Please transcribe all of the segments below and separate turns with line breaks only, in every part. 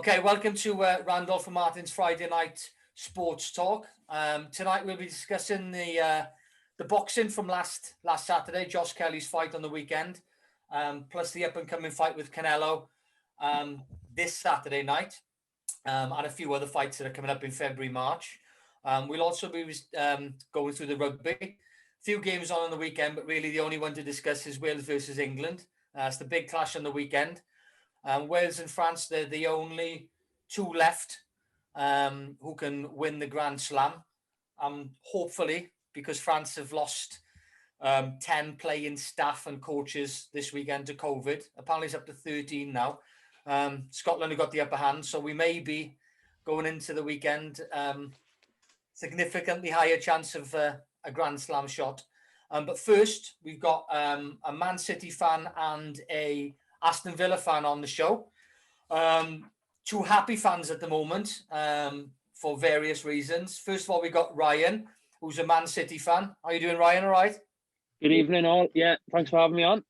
Okay, welcome to Randolph Martin's Friday night sports talk. Tonight we'll be discussing the boxing from last Saturday, Josh Kelly's fight on the weekend, plus the up and coming fight with Canelo this Saturday night, and a few other fights that are coming up in February, March. We'll also be going through the rugby. A few games on the weekend, but really the only one to discuss is Wales versus England. It's the big clash on the weekend. Wales and France, they're the only two left who can win the Grand Slam. Hopefully, because France have lost 10 playing staff and coaches this weekend to COVID. Apparently it's up to 13 now. Scotland have got the upper hand, so we may be going into the weekend significantly higher chance of a Grand Slam shot. But first, we've got a Man City fan and a Aston Villa fan on the show. Two happy fans at the moment for various reasons. First of all, we got Ryan, who's a Man City fan. How are you doing, Ryan? All right?
Good evening, all. Yeah, thanks for having me on.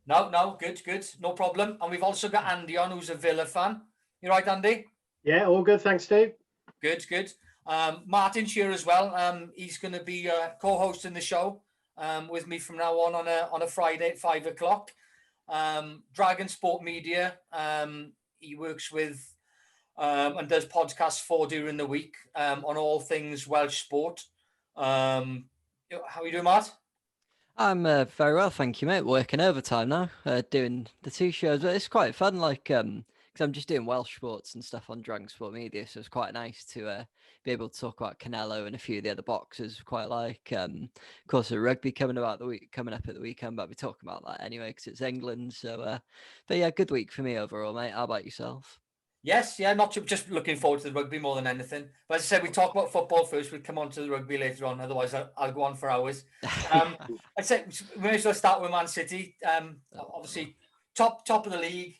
No, good. No problem. And we've also got Andy on, who's a Villa fan. You right, Andy?
Yeah, all good. Thanks, Steve.
Good. Martin's here as well. He's going to be co-hosting the show with me from now on a Friday at 5 o'clock. Dragon Sport Media. He works with and does podcasts for during the week on all things Welsh sport. How are you doing, Matt?
I'm very well, thank you, mate. Working overtime now, doing the two shows, but it's quite fun. Because I'm just doing Welsh sports and stuff on Dragon Sport Media, so it's quite nice to be able to talk about Canelo and a few of the other boxers. Quite like, of course, the rugby coming up at the weekend, but I'll be talking about that anyway because it's England. So, but yeah, good week for me overall, mate. How about yourself?
Yes, yeah, just looking forward to the rugby more than anything. But as I said, we talk about football first. We'll come on to the rugby later on. Otherwise, I'll go on for hours. I'd say we may as well start with Man City. Obviously, top of the league.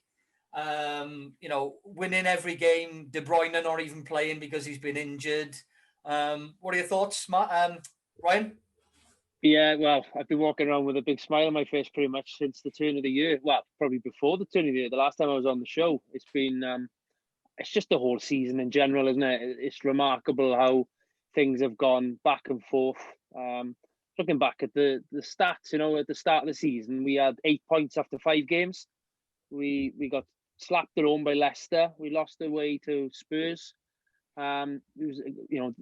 Winning every game. De Bruyne not even playing because he's been injured. What are your thoughts, Ryan?
Yeah, well, I've been walking around with a big smile on my face pretty much since the turn of the year. Well, probably before the turn of the year. The last time I was on the show, it's been... it's just the whole season in general, isn't it? It's remarkable how things have gone back and forth. Looking back at the stats, at the start of the season, we had 8 points after 5 games. We got slapped at home by Leicester. We lost away to Spurs. It was,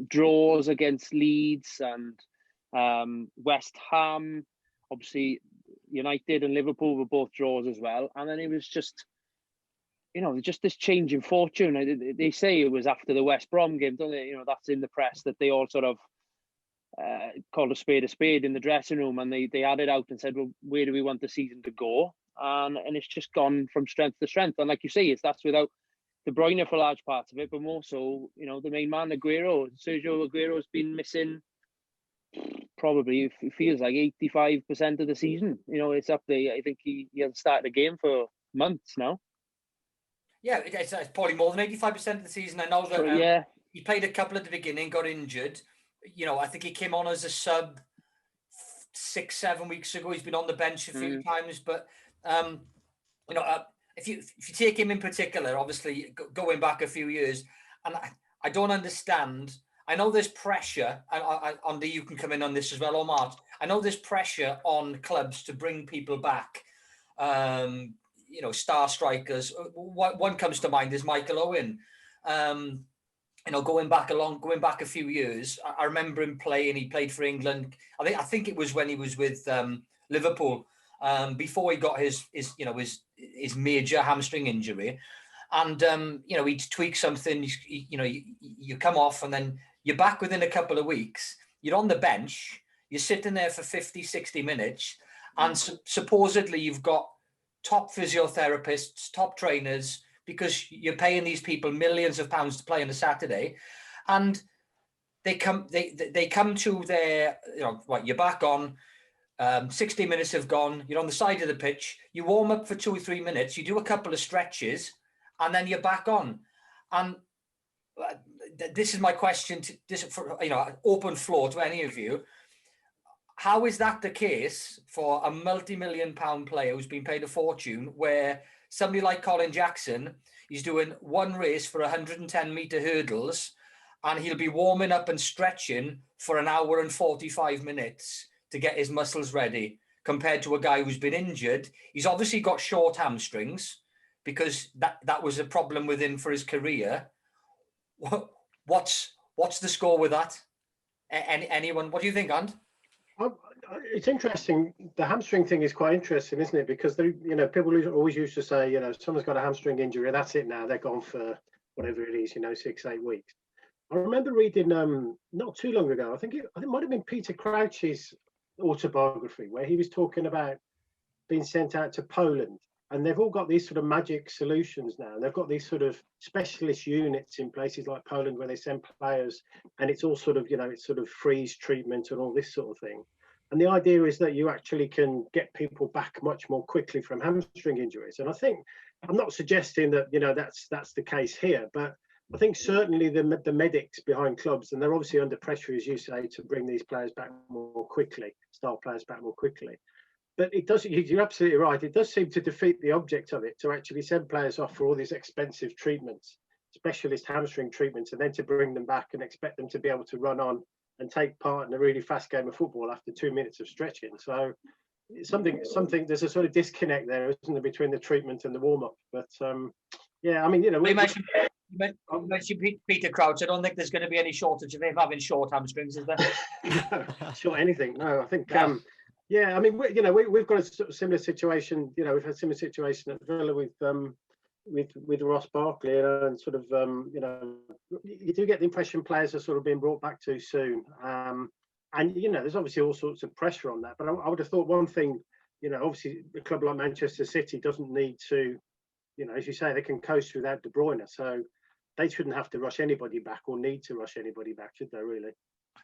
draws against Leeds and West Ham. Obviously, United and Liverpool were both draws as well. And then it was just... just this change in fortune. They say it was after the West Brom game, don't they? That's in the press, that they all sort of called a spade in the dressing room, and they had it out and said, well, where do we want the season to go? And it's just gone from strength to strength. And like you say, that's without De Bruyne for large parts of it, but more so, the main man, Sergio Aguero has been missing probably, it feels like 85% of the season. It's up there. I think he hasn't started a game for months now.
Yeah, it's probably more than 85% of the season. I know that he played a couple at the beginning, got injured. I think he came on as a sub 6-7 weeks ago. He's been on the bench a few times, but if you take him in particular, obviously going back a few years, and I don't understand. I know there's pressure. Andy, you can come in on this as well, or Mart. I know there's pressure on clubs to bring people back. Star strikers. One comes to mind is Michael Owen. Going back a few years, I remember him playing. He played for England. I think it was when he was with Liverpool before he got his major hamstring injury, and he'd tweak something. You come off and then you're back within a couple of weeks. You're on the bench. You're sitting there for 50, 60 minutes, and supposedly you've got top physiotherapists, top trainers, because you're paying these people millions of pounds to play on a Saturday, and they come to their, you're back on, 60 minutes have gone, you're on the side of the pitch, you warm up for 2 or 3 minutes, you do a couple of stretches, and then you're back on. And this is my question, open floor to any of you. How is that the case for a multi-million-pound player who's been paid a fortune, where somebody like Colin Jackson, he's doing one race for 110-meter hurdles, and he'll be warming up and stretching for an hour and 45 minutes to get his muscles ready, compared to a guy who's been injured. He's obviously got short hamstrings because that was a problem with him for his career. What's the score with that? Anyone? What do you think, Ant?
It's interesting. The hamstring thing is quite interesting, isn't it? Because people always used to say, someone's got a hamstring injury, that's it now. They're gone for whatever it is, 6-8 weeks. I remember reading not too long ago. I think it might have been Peter Crouch's autobiography, where he was talking about being sent out to Poland, and they've all got these sort of magic solutions now. They've got these sort of specialist units in places like Poland where they send players, and it's all sort of it's sort of freeze treatment and all this sort of thing. And the idea is that you actually can get people back much more quickly from hamstring injuries. And I think, I'm not suggesting that that's the case here, but I think certainly the medics behind clubs, and they're obviously under pressure, as you say, to bring these players back more quickly, star players back more quickly. But it does, you're absolutely right, it does seem to defeat the object of it, to actually send players off for all these expensive treatments, specialist hamstring treatments, and then to bring them back and expect them to be able to run on and take part in a really fast game of football after 2 minutes of stretching. So it's something, there's a sort of disconnect there, isn't there, between the treatment and the warm-up. But yeah, I mean,
you mentioned Peter Crouch. I don't think there's going to be any shortage of him having short hamstrings, is there?
Sure, anything. No, I think yeah, I mean, we've got a sort of similar situation. We've had a similar situation at Villa with Ross Barkley, and sort of you do get the impression players are sort of being brought back too soon. And there's obviously all sorts of pressure on that. But I would have thought one thing, obviously a club like Manchester City doesn't need to, as you say, they can coast without De Bruyne, so they shouldn't have to rush anybody back or need to rush anybody back, should they? Really?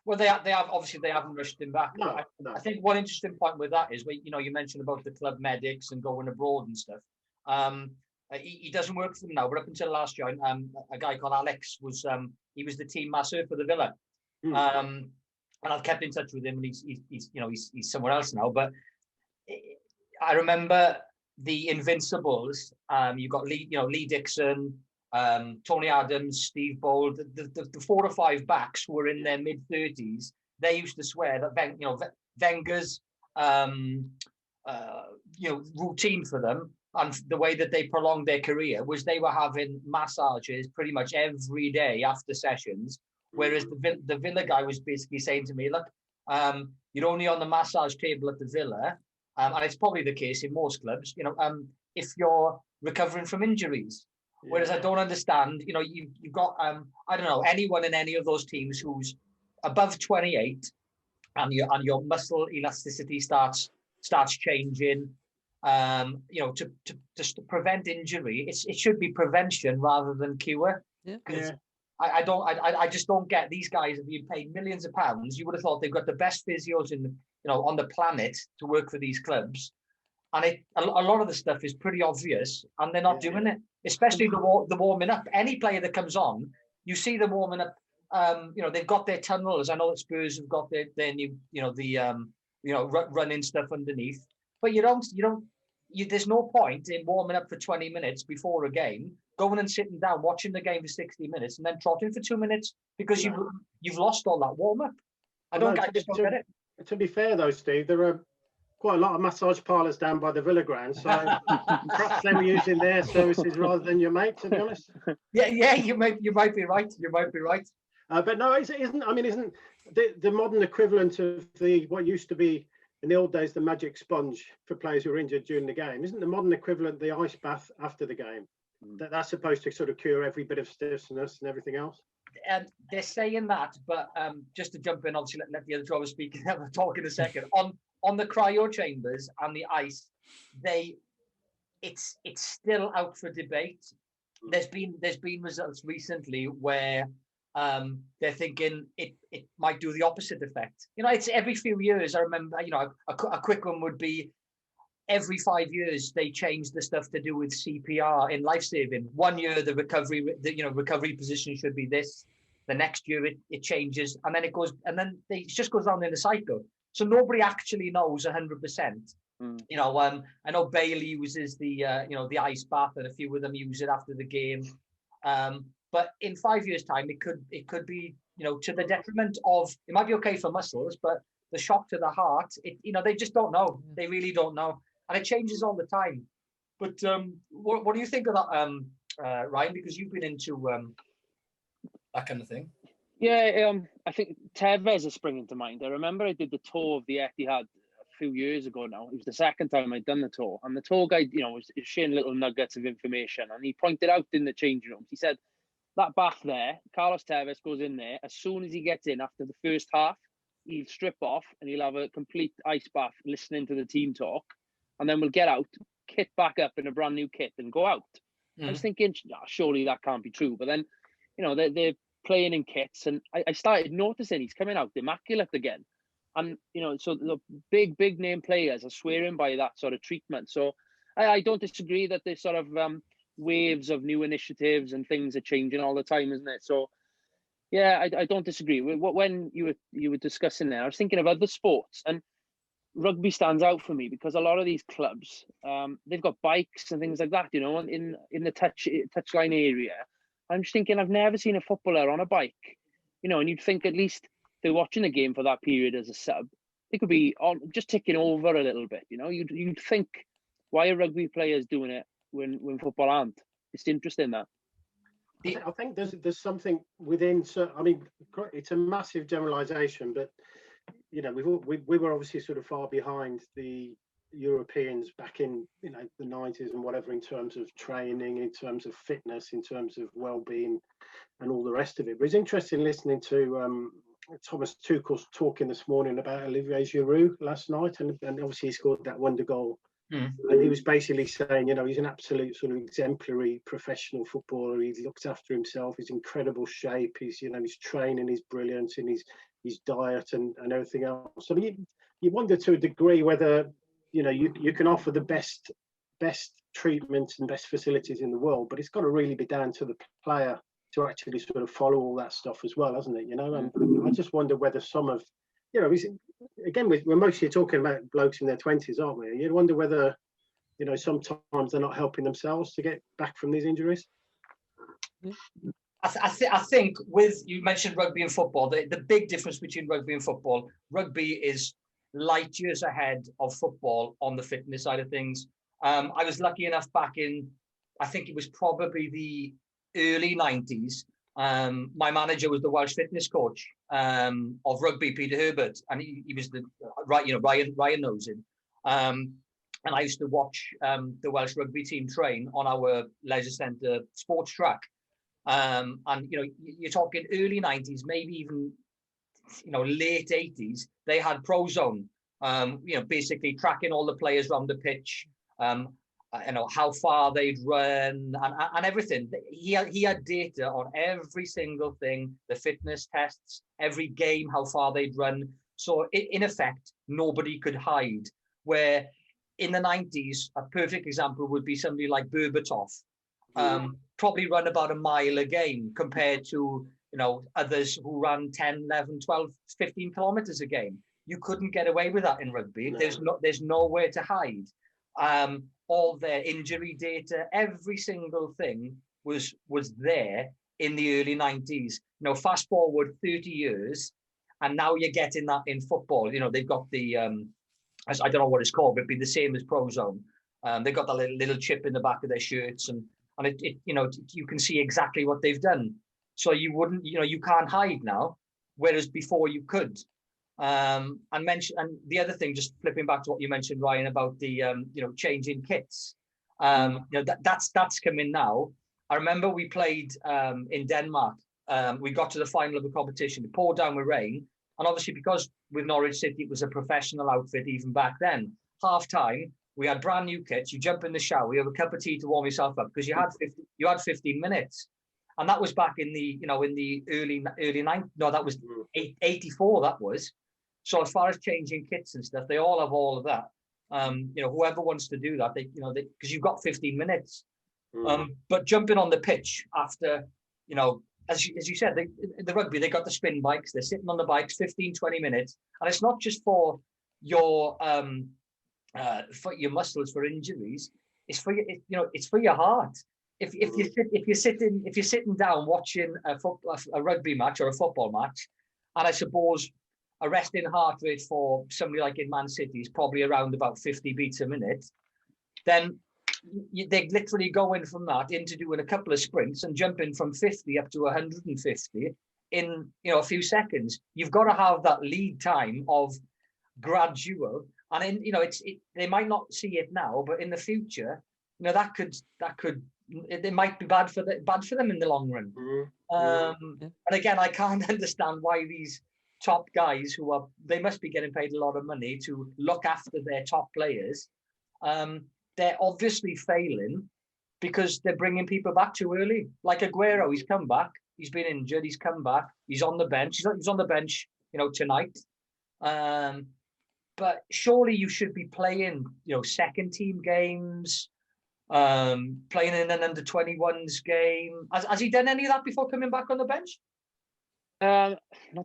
Well, they haven't rushed him back.
No.
I think one interesting point with that is you mentioned about the club medics and going abroad and stuff. He doesn't work for them now, but up until last year, a guy called Alex was the team masseur for the Villa, and I've kept in touch with him, and he's somewhere else now. But I remember the Invincibles. You got Lee Dixon, Tony Adams, Steve Bold, the 4 or 5 backs who were in their mid-30s. They used to swear that Wenger's routine for them, and the way that they prolonged their career, was they were having massages pretty much every day after sessions. Whereas the Villa guy was basically saying to me, look, you're only on the massage table at the Villa, and it's probably the case in most clubs, if you're recovering from injuries. Yeah. Whereas I don't understand, you've got, I don't know, anyone in any of those teams who's above 28 and your muscle elasticity starts changing, to prevent injury. It should be prevention rather than cure. Yeah. I just don't get, these guys are being paid millions of pounds. You would have thought they've got the best physios on the planet to work for these clubs, and a lot of the stuff is pretty obvious, and they're not doing it. Especially the warming up. Any player that comes on, you see them warming up. They've got their tunnels. I know that Spurs have got their new, running stuff underneath. But there's no point in warming up for 20 minutes before a game, going and sitting down, watching the game for 60 minutes, and then trotting for 2 minutes because you've lost all that warm up. I just don't get it.
To be fair though, Steve, there are quite a lot of massage parlours down by the Villa ground, so perhaps they were using their services rather than your mate, to be honest.
Yeah, you might be right. You might be right.
But no, isn't the modern equivalent of what used to be in the old days the magic sponge for players who were injured during the game? Isn't the modern equivalent the ice bath after the game? That's supposed to sort of cure every bit of stiffness and everything else.
They're saying that, but just to jump in, obviously let the other driver speak and have a talk in a second. On the cryo chambers and the ice, it's still out for debate. There's been results recently where they're thinking it might do the opposite effect. It's every few years. I remember, a quick one would be every 5 years they change the stuff to do with CPR in life-saving. 1 year the recovery position should be this. The next year it changes, and then it just goes on in a cycle. So nobody actually knows 100%. You know, I know Bailey uses the the ice bath, and a few of them use it after the game. But in 5 years' time, it could be, to the detriment of. It might be okay for muscles, but the shock to the heart, they just don't know. They really don't know, and it changes all the time. But what do you think of that, Ryan? Because you've been into that kind of thing.
Yeah, I think Tevez is springing to mind. I remember I did the tour of the Etihad a few years ago now. It was the second time I'd done the tour. And the tour guide, was sharing little nuggets of information. And he pointed out in the changing rooms, he said, that bath there, Carlos Tevez goes in there. As soon as he gets in after the first half, he'll strip off and he'll have a complete ice bath listening to the team talk. And then we'll get out, kit back up in a brand new kit and go out. I was thinking, surely that can't be true. But then, they're playing in kits, and I started noticing he's coming out immaculate again. And, so the big name players are swearing by that sort of treatment. So I don't disagree that there's sort of waves of new initiatives and things are changing all the time, isn't it? So, yeah, I don't disagree. When you were discussing there, I was thinking of other sports, and rugby stands out for me because a lot of these clubs, they've got bikes and things like that, in the touchline area. I'm just thinking, I've never seen a footballer on a bike, and you'd think at least they're watching the game for that period as a sub. They could be on just ticking over a little bit, You'd think, why are rugby players doing it when football aren't? It's interesting that.
I think there's something within. So I mean, it's a massive generalisation, but we were obviously sort of far behind the Europeans back in the 90s and whatever, in terms of training, in terms of fitness, in terms of well-being and all the rest of it. But it's interesting listening to Thomas Tuchel's talking this morning about Olivier Giroud last night, and obviously he scored that wonder goal. And he was basically saying, he's an absolute sort of exemplary professional footballer. He looks after himself. He's in incredible shape. He's his training is brilliant, and his diet and everything else. I mean, you wonder to a degree whether you can offer the best treatment and best facilities in the world, but it's got to really be down to the player to actually sort of follow all that stuff as well, hasn't it? And I just wonder whether some of, again, we're mostly talking about blokes in their 20s, aren't we? You wonder whether, sometimes they're not helping themselves to get back from these injuries.
I think with, you mentioned rugby and football, the big difference between rugby and football, rugby is light years ahead of football on the fitness side of things. I was lucky enough back in, I think it was probably the early 90s. My manager was the Welsh fitness coach of rugby, Peter Herbert, and he was Ryan knows him. And I used to watch the Welsh rugby team train on our leisure centre sports track. And you're talking early 90s, maybe even late 80s. They had Prozone, basically tracking all the players around the pitch, how far they'd run and everything. He had data on every single thing, the fitness tests, every game, how far they'd run. So in effect, nobody could hide. Where in the 90s, a perfect example would be somebody like Berbatov, probably run about a mile a game compared to others who ran 10, 11, 12, 15 kilometers a game. You couldn't get away with that in rugby. No. There's nowhere to hide. All their injury data, every single thing was there in the early 90s. Fast forward 30 years, and now you're getting that in football. They've got the, I don't know what it's called, but it'd be the same as Prozone. They've got that little chip in the back of their shirts, and it you can see exactly what they've done. So you wouldn't, you can't hide now, whereas before you could. And the other thing, just flipping back to what you mentioned, Ryan, about the changing kits. That's coming now. I remember we played in Denmark. We got to the final of the competition. It poured down with rain, and obviously because with Norwich City it was a professional outfit even back then. Half time, we had brand new kits. You jump in the shower, you have a cup of tea to warm yourself up because you had 15 minutes. And that was back in the early 90s. No, that was 84. That was. So as far as changing kits and stuff, they all have all of that. Whoever wants to do that, because you've got 15 minutes. But jumping on the pitch after, as you said, the rugby, they got the spin bikes. They're sitting on the bikes 15, 20 minutes. And it's not just for your for your muscles for injuries. It's for it's for your heart. If you're sitting down watching a rugby match or a football match, and I suppose a resting heart rate for somebody like in Man City is probably around about 50 beats a minute, then they literally go in from that into doing a couple of sprints and jumping from 50 up to 150 in a few seconds. You've got to have that lead time of gradual, and they might not see it now, but in the future, that could it might be bad for them in the long run. And again, I can't understand why these top guys they must be getting paid a lot of money to look after their top players. They're obviously failing because they're bringing people back too early. Like Aguero, he's come back. He's been injured. He's come back. He's on the bench. He's on the bench, tonight. But surely you should be playing, second team games, playing in an under 21s game. Has he done any of that before coming back on the bench?
Not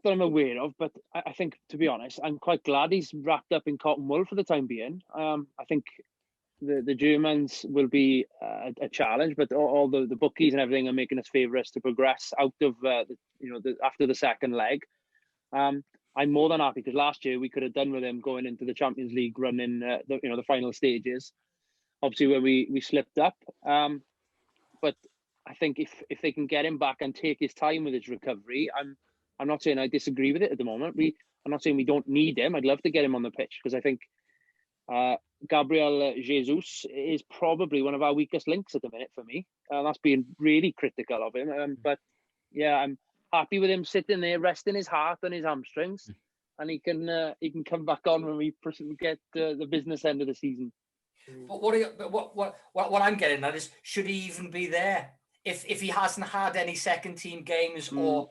that I'm aware of, but I think, to be honest, I'm quite glad he's wrapped up in cotton wool for the time being. I think the Germans will be a challenge, but all the bookies and everything are making us favourites to progress out of after the second leg. I'm more than happy because last year we could have done with him going into the Champions League run in the final stages. Obviously, where we slipped up, but I think if they can get him back and take his time with his recovery, I'm not saying I disagree with it at the moment. I'm not saying we don't need him. I'd love to get him on the pitch because I think Gabriel Jesus is probably one of our weakest links at the minute for me. That's being really critical of him. But yeah, I'm happy with him sitting there, resting his heart and his hamstrings, and he can come back on when we get the business end of the season.
But what I'm getting at is, should he even be there if he hasn't had any second team games or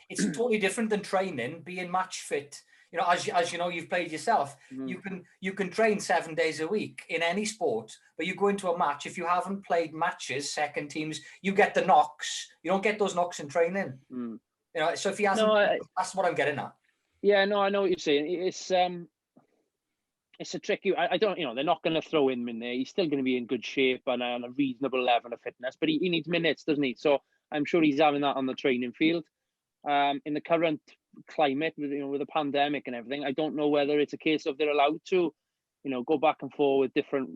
it's totally different than training, being match fit. As you know, you've played yourself. You can train 7 days a week in any sport, but you go into a match. If you haven't played matches, second teams, you get the knocks. You don't get those knocks in training. So if he hasn't, that's what I'm getting at.
Yeah, no, I know what you're saying. It's a tricky. I don't. They're not going to throw him in there. He's still going to be in good shape and on a reasonable level of fitness, but he needs minutes, doesn't he? So I'm sure he's having that on the training field. In the current climate with the pandemic and everything, I don't know whether it's a case of they're allowed to go back and forth with different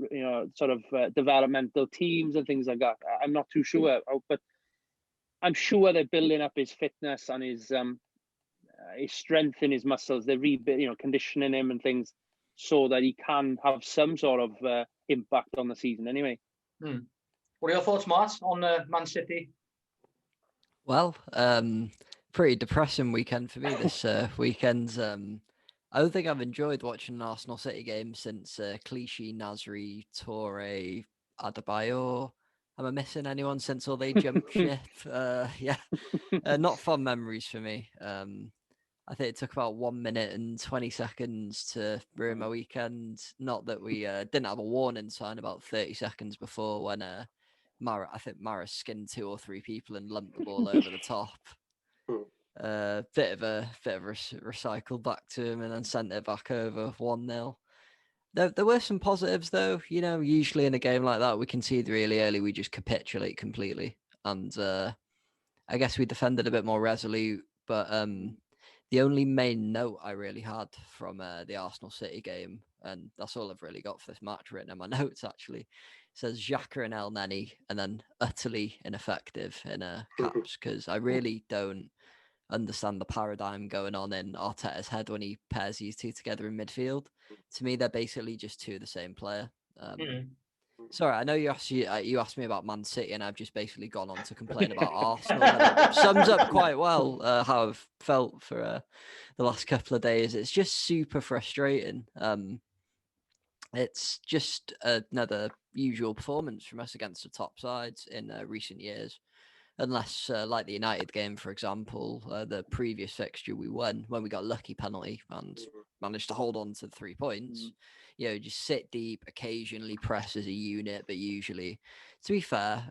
sort of developmental teams and things like that. I'm not too sure, but I'm sure they're building up his fitness and his strength in his muscles. They're conditioning him and things so that he can have some sort of impact on the season anyway.
What are your thoughts, Mart, on Man City?
Well, pretty depressing weekend for me this weekend. I don't think I've enjoyed watching an Arsenal City game since Clichy, Nasri, Toure, Adebayor. Am I missing anyone since all they jumped ship? Not fun memories for me. I think it took about 1 minute and 20 seconds to ruin my weekend. Not that we didn't have a warning sign about 30 seconds before when Mahrez skinned 2 or 3 people and lumped the ball over the top. Bit of a recycle back to him and then sent it back over 1-0. There were some positives though. Usually in a game like that, we concede really early. We just capitulate completely. And I guess we defended a bit more resolute, but the only main note I really had from the Arsenal City game, and that's all I've really got for this match written in my notes actually, says Xhaka and El Neni, and then utterly ineffective in caps, because I really don't understand the paradigm going on in Arteta's head when he pairs these two together in midfield. To me, they're basically just two of the same player. Sorry, I know you asked me about Man City, and I've just basically gone on to complain about Arsenal. But it sums up quite well how I've felt for the last couple of days. It's just super frustrating. It's just another usual performance from us against the top sides in recent years. Unless, like the United game, for example, the previous fixture we won when we got a lucky penalty and managed to hold on to the 3 points. Just sit deep, occasionally press as a unit, but usually, to be fair,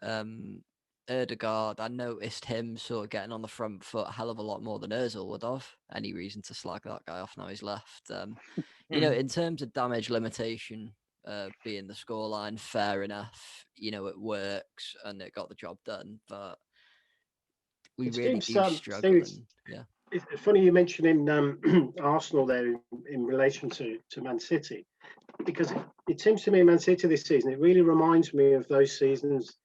Erdegaard, I noticed him sort of getting on the front foot a hell of a lot more than Ozil would have. Any reason to slag that guy off now he's left? In terms of damage limitation, being the scoreline, fair enough. It works and it got the job done, but we really do struggle. Yeah.
It's funny you mentioning Arsenal there in relation to Man City, because it seems to me Man City this season, it really reminds me of those seasons.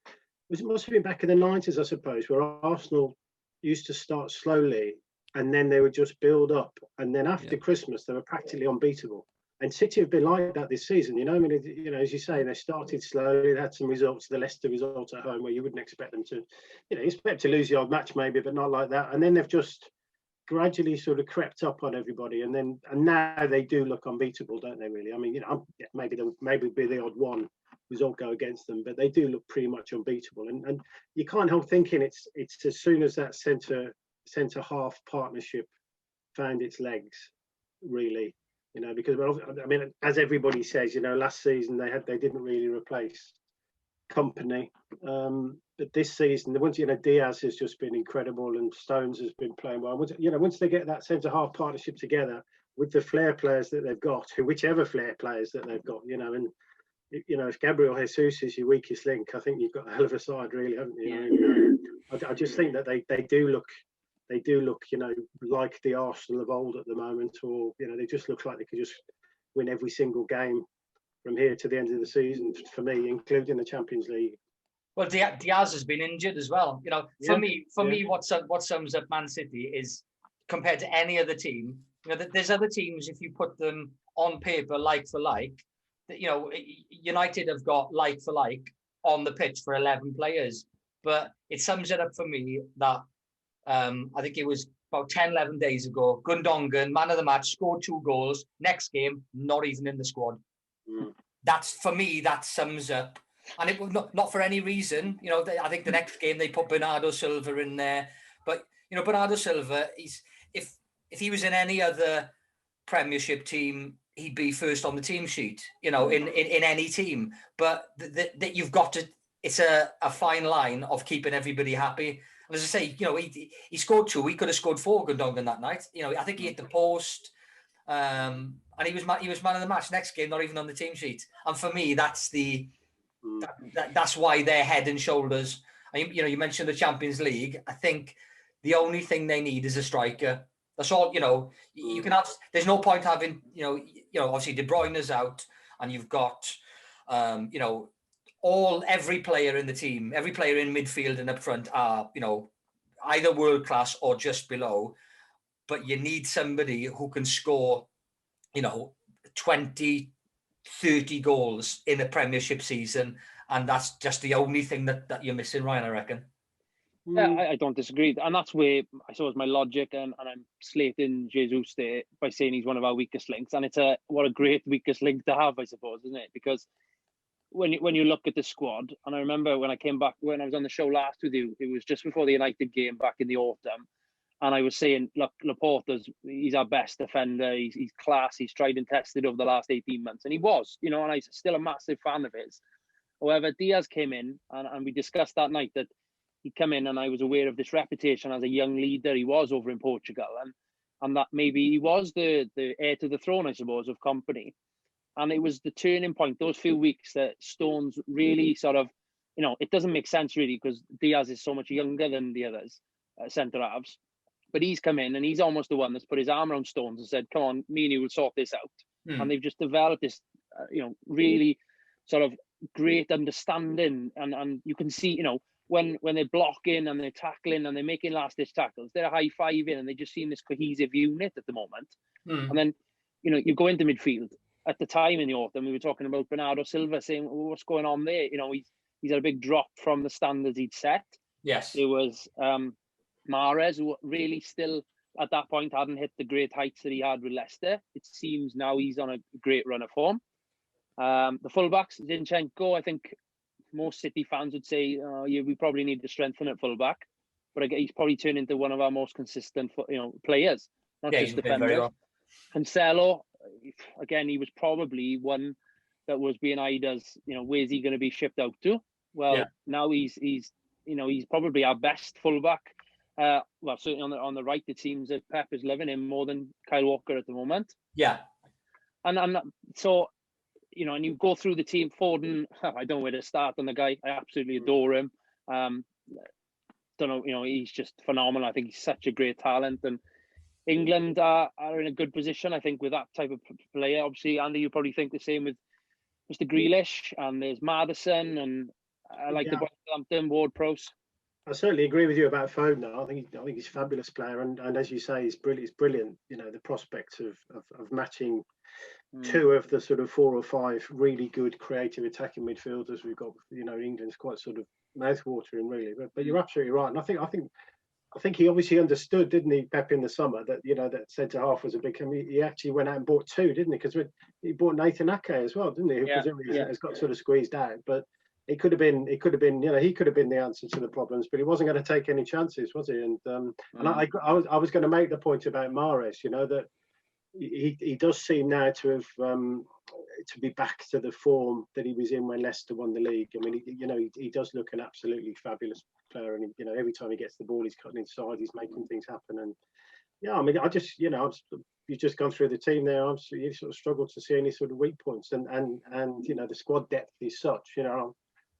It must have been back in the 90s, I suppose, where Arsenal used to start slowly and then they would just build up. And then after Christmas, they were practically unbeatable. And City have been like that this season. As you say, they started slowly. They had some results, the Leicester results at home, where you wouldn't expect them to, expect to lose the odd match maybe, but not like that. And then they've just gradually sort of crept up on everybody, and now they do look unbeatable, don't they? Really, I mean, maybe be the odd one result go against them, but they do look pretty much unbeatable. And you can't help thinking it's as soon as that centre half partnership found its legs, really, because I mean, as everybody says, last season they didn't really replace Company. But this season, once Diaz has just been incredible and Stones has been playing well. Once they get that centre half partnership together with the flair players that they've got, whichever flair players that they've got, and if Gabriel Jesus is your weakest link, I think you've got a hell of a side, really, haven't you? I just think that they do look, like the Arsenal of old at the moment, or they just look like they could just win every single game from here to the end of the season, for me, including the Champions League.
Well, Diaz has been injured as well. For me, what sums up Man City is, compared to any other team, there's other teams, if you put them on paper like for like, United have got like for like on the pitch for 11 players. But it sums it up for me that I think it was about 10, 11 days ago, Gundogan, man of the match, scored 2 goals. Next game, not even in the squad. That's, for me, that sums up. And it was not for any reason. I think the next game they put Bernardo Silva in there. But, Bernardo Silva, if he was in any other Premiership team, he'd be first on the team sheet, in any team. But that you've got to, it's a fine line of keeping everybody happy. And as I say, he scored 2. He could have scored 4, Gundogan, that night. I think he hit the post. And he was man of the match. Next game, not even on the team sheet. And for me, that's that's why they're head and shoulders. You mentioned the Champions League. I think the only thing they need is a striker. That's all. You can have. There's no point having. Obviously De Bruyne's out, and you've got, every player in the team, every player in midfield and up front are, either world class or just below. But you need somebody who can score, 20, 30 goals in a Premiership season. And that's just the only thing that you're missing, Ryan, I reckon.
Yeah, I don't disagree. And that's where I suppose my logic, and I'm slating Jesus there by saying he's one of our weakest links. And what a great weakest link to have, I suppose, isn't it? Because when you look at the squad, and I remember when I came back, when I was on the show last with you, it was just before the United game back in the autumn. And I was saying, look, Laporta's, he's our best defender. He's class. He's tried and tested over the last 18 months. And he was, and I'm still a massive fan of his. However, Diaz came in, and we discussed that night that he'd come in, and I was aware of this reputation as a young leader he was over in Portugal. And that maybe he was the heir to the throne, I suppose, of Company. And it was the turning point, those few weeks, that Stones really sort of, it doesn't make sense really, because Diaz is so much younger than the others, centre-halves. But he's come in and he's almost the one that's put his arm around Stones and said, come on, me and you will sort this out. And they've just developed this, really sort of great understanding. And you can see, when they're blocking and they're tackling and they're making last-ditch tackles, they're high-fiving and they just seem this cohesive unit at the moment. And then, you go into midfield. At the time in the autumn, we were talking about Bernardo Silva, saying, well, what's going on there? He's had a big drop from the standards he'd set.
Yes.
It was... Mahrez, who really still at that point hadn't hit the great heights that he had with Leicester. It seems now he's on a great run of form. The fullbacks, Zinchenko, I think most City fans would say, we probably need to strengthen at fullback. But he's probably turned into one of our most consistent, players, not just defenders. Well. Cancelo, again, he was probably one that was being eyed as, where's he going to be shipped out to? Well, now he's he's probably our best fullback. Well, certainly on the right, it seems that Pep is loving him more than Kyle Walker at the moment.
Yeah.
And I'm not, so, and you go through the team, Foden, I don't know where to start on the guy. I absolutely adore him. Don't know, he's just phenomenal. I think he's such a great talent. And England are in a good position, I think, with that type of player. Obviously, Andy, you probably think the same with Mr. Grealish, and there's Matheson, and I like the Southampton Ward-Prowse.
I certainly agree with you about Foden. I think he's a fabulous player, and as you say, he's brilliant. The prospect of matching two of the sort of 4 or 5 really good creative attacking midfielders we've got. England's quite sort of mouth-watering, really. But you're absolutely right, and I think he obviously understood, didn't he, Pep, in the summer, that that centre half was a big. He actually went out and bought 2, didn't he? Because he bought Nathan Ake as well, didn't he? Who presumably has got sort of squeezed out, but. He could have been, he could have been the answer to the problems, but he wasn't going to take any chances, was he? And and I was going to make the point about Mahrez, that he does seem now to have to be back to the form that he was in when Leicester won the league. I mean, he does look an absolutely fabulous player, and every time he gets the ball, he's cutting inside, he's making things happen. And I mean, I just you've just gone through the team there. You sort of struggled to see any sort of weak points, and the squad depth is such.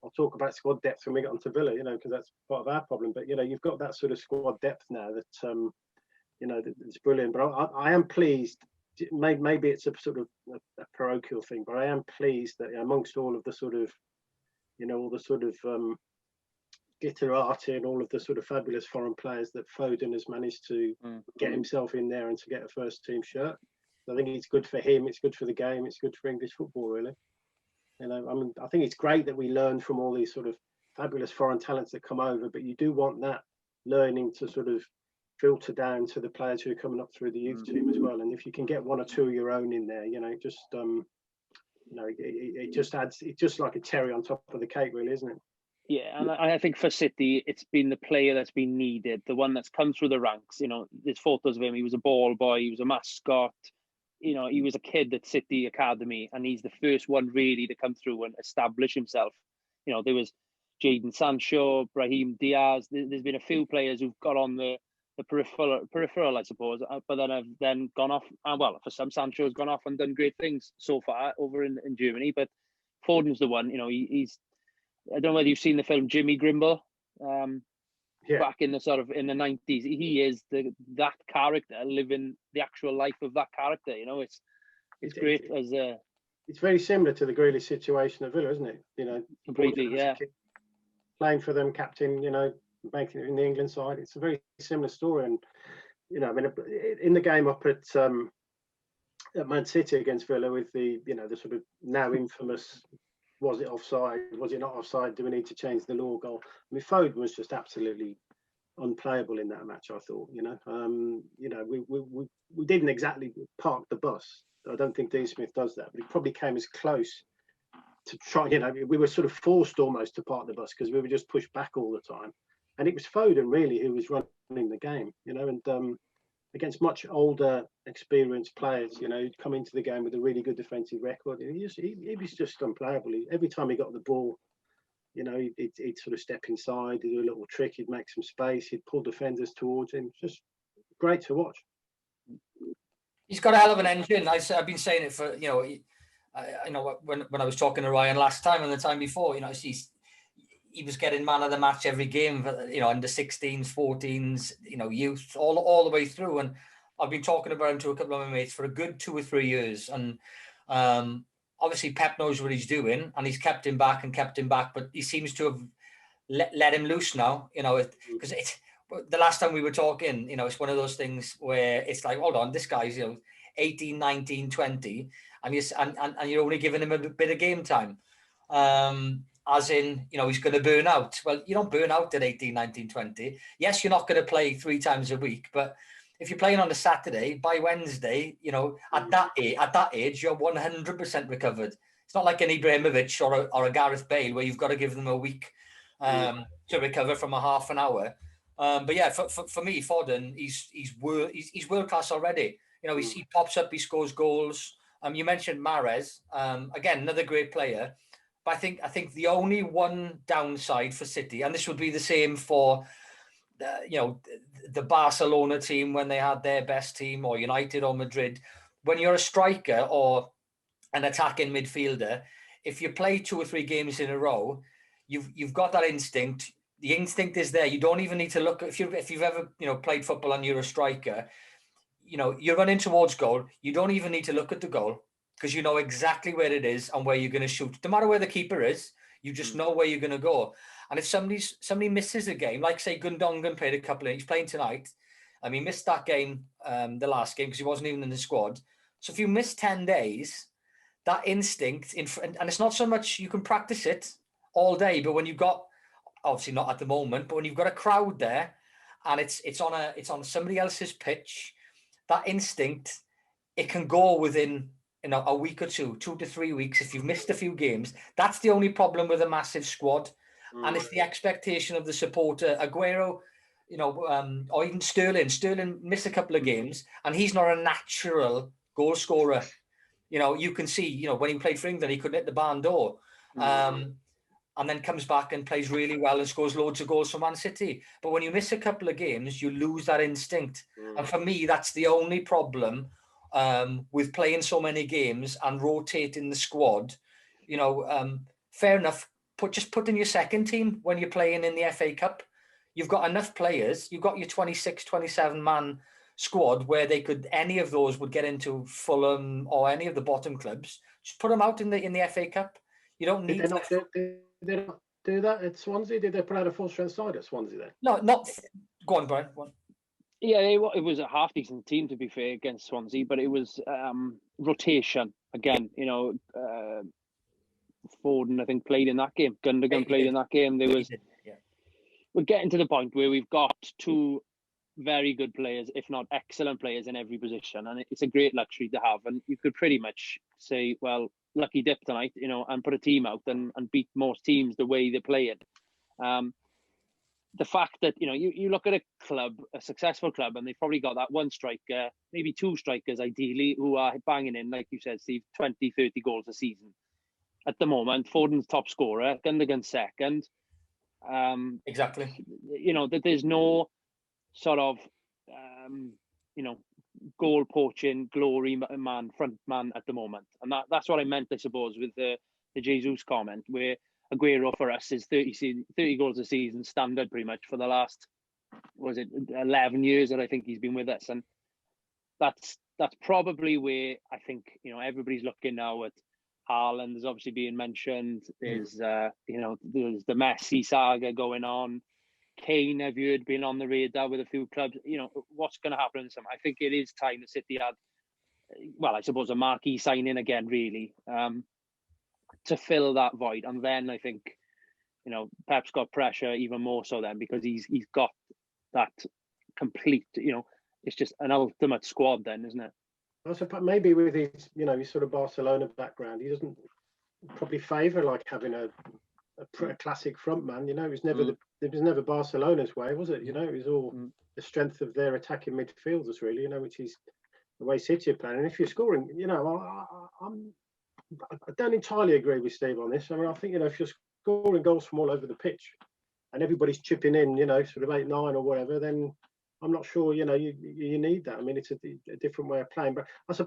I'll talk about squad depth when we get onto Villa, because that's part of our problem. But you've got that sort of squad depth now that that's brilliant. But I am pleased. Maybe it's a sort of a parochial thing, but I am pleased that amongst all of the sort of, all the sort of glitterati and all of the sort of fabulous foreign players, that Foden has managed to get himself in there and to get a first team shirt. I think it's good for him. It's good for the game. It's good for English football, really. I think it's great that we learn from all these sort of fabulous foreign talents that come over, but you do want that learning to sort of filter down to the players who are coming up through the youth team as well. And if you can get 1 or 2 of your own in there, it just adds, it's just like a cherry on top of the cake, really, isn't it?
Yeah, and I think for City, it's been the player that's been needed, the one that's come through the ranks. There's photos of him. He was a ball boy. He was a mascot. He was a kid at City Academy, and he's the first one really to come through and establish himself. There was Jadon Sancho, Brahim Diaz. There's been a few players who've got on the peripheral, I suppose, but then have then gone off. Well, for some, Sancho's gone off and done great things so far over in Germany. But Foden's the one. He's. I don't know whether you've seen the film Jimmy Grimble. Back in the 90s, he is that character living the actual life of that character. It's great as a.
It's very similar to the Grealish situation at Villa, isn't it?
Completely, yeah.
Playing for them, captain, making it in the England side. It's a very similar story, and I mean, in the game up at Man City against Villa with the the sort of now infamous. Was it offside? Was it not offside? Do we need to change the law goal? I mean, Foden was just absolutely unplayable in that match. I thought, we didn't exactly park the bus. I don't think Dean Smith does that, but he probably came as close to try. We were sort of forced almost to park the bus because we were just pushed back all the time, and it was Foden really who was running the game. And against much older, experienced players, who'd come into the game with a really good defensive record. He was just unplayable. Every time he got the ball, he'd sort of step inside, he'd do a little trick, he'd make some space, he'd pull defenders towards him. Just great to watch.
He's got a hell of an engine. I've been saying it for, when I was talking to Ryan last time and the time before, he was getting man of the match every game, under 16s, 14s, youth, all the way through. And I've been talking about him to a couple of my mates for a good 2 or 3 years. And obviously Pep knows what he's doing, and he's kept him back, but he seems to have let him loose now, because the last time we were talking, it's one of those things where it's like, hold on, this guy's, 18, 19, 20, and you're only giving him a bit of game time. As in, he's going to burn out. Well, you don't burn out at 18, 19, 20. Yes, you're not going to play 3 times a week, but if you're playing on a Saturday, by Wednesday, at that age, you're 100% recovered. It's not like an Ibrahimovic or a Gareth Bale where you've got to give them a week to recover from a half an hour. But yeah, for me, Foden, he's world class already. He pops up, he scores goals. You mentioned Mahrez, again, another great player. But I think the only one downside for City, and this would be the same for the Barcelona team when they had their best team, or United or Madrid, when you're a striker or an attacking midfielder, if you play 2 or 3 games in a row, you've got that instinct. The instinct is there. You don't even need to look. If you've ever played football and you're a striker, you're running towards goal. You don't even need to look at the goal because you know exactly where it is and where you're going to shoot. No matter where the keeper is, you just know where you're going to go. And if somebody misses a game, like say Gundogan played a couple he's playing tonight. He missed that game, the last game, because he wasn't even in the squad. So if you miss 10 days, that instinct and it's not so much you can practice it all day, but when you've got, obviously not at the moment, but when you've got a crowd there and it's on somebody else's pitch, that instinct, it can go within a week or 2 to 3 weeks if you've missed a few games. That's the only problem with a massive squad. And it's the expectation of the supporter. Aguero, or even Sterling. Sterling missed a couple of games, and he's not a natural goal scorer. You can see, when he played for England, he couldn't hit the barn door. And then comes back and plays really well and scores loads of goals for Man City. But when you miss a couple of games, you lose that instinct. And for me, that's the only problem with playing so many games and rotating the squad. Fair enough. Put in your second team when you're playing in the FA Cup. You've got enough players. You've got your 26, 27 man squad where any of those would get into Fulham or any of the bottom clubs. Just put them out in the FA Cup. You don't need.
Did they not do that at Swansea? Did they put out a full strength side at Swansea then?
No, not. Go on, Brian. Go on.
Yeah, it was a half decent team, to be fair, against Swansea, but it was rotation again. Foden, I think, played in that game. Gundogan played in that game. We're getting to the point where we've got 2 very good players, if not excellent players, in every position, and it's a great luxury to have. And you could pretty much say, well, lucky dip tonight, and put a team out and beat most teams the way they play it. The fact that you look at a successful club, and they've probably got that one striker, maybe 2 strikers ideally, who are banging in, like you said, Steve, 20, 30 goals a season. At the moment, Foden's top scorer, Gundogan's second.
Exactly.
That there's no sort of, goal poaching glory man, front man at the moment. And that's what I meant, I suppose, with the Jesus comment, where Aguero for us is 30 goals a season standard pretty much for the last, 11 years that I think he's been with us. And that's probably where I think, everybody's looking now at Haaland is obviously being mentioned. There's there's the Messi saga going on. Coyne, have you heard, been on the radar with a few clubs? What's going to happen in some? I think it is time that City had, I suppose, a marquee signing again, really, to fill that void. And then I think, Pep's got pressure even more so then, because he's got that complete, it's just an ultimate squad then, isn't it?
I suppose maybe with his, his sort of Barcelona background, he doesn't probably favour having a classic front man. It was never Barcelona's way, was it? It was all the strength of their attacking midfielders, really. Which is the way City are playing. And if you're scoring, I don't entirely agree with Steve on this. I think if you're scoring goals from all over the pitch and everybody's chipping in, sort of 8-9 or whatever, then I'm not sure, you need that. I mean, it's a different way of playing. But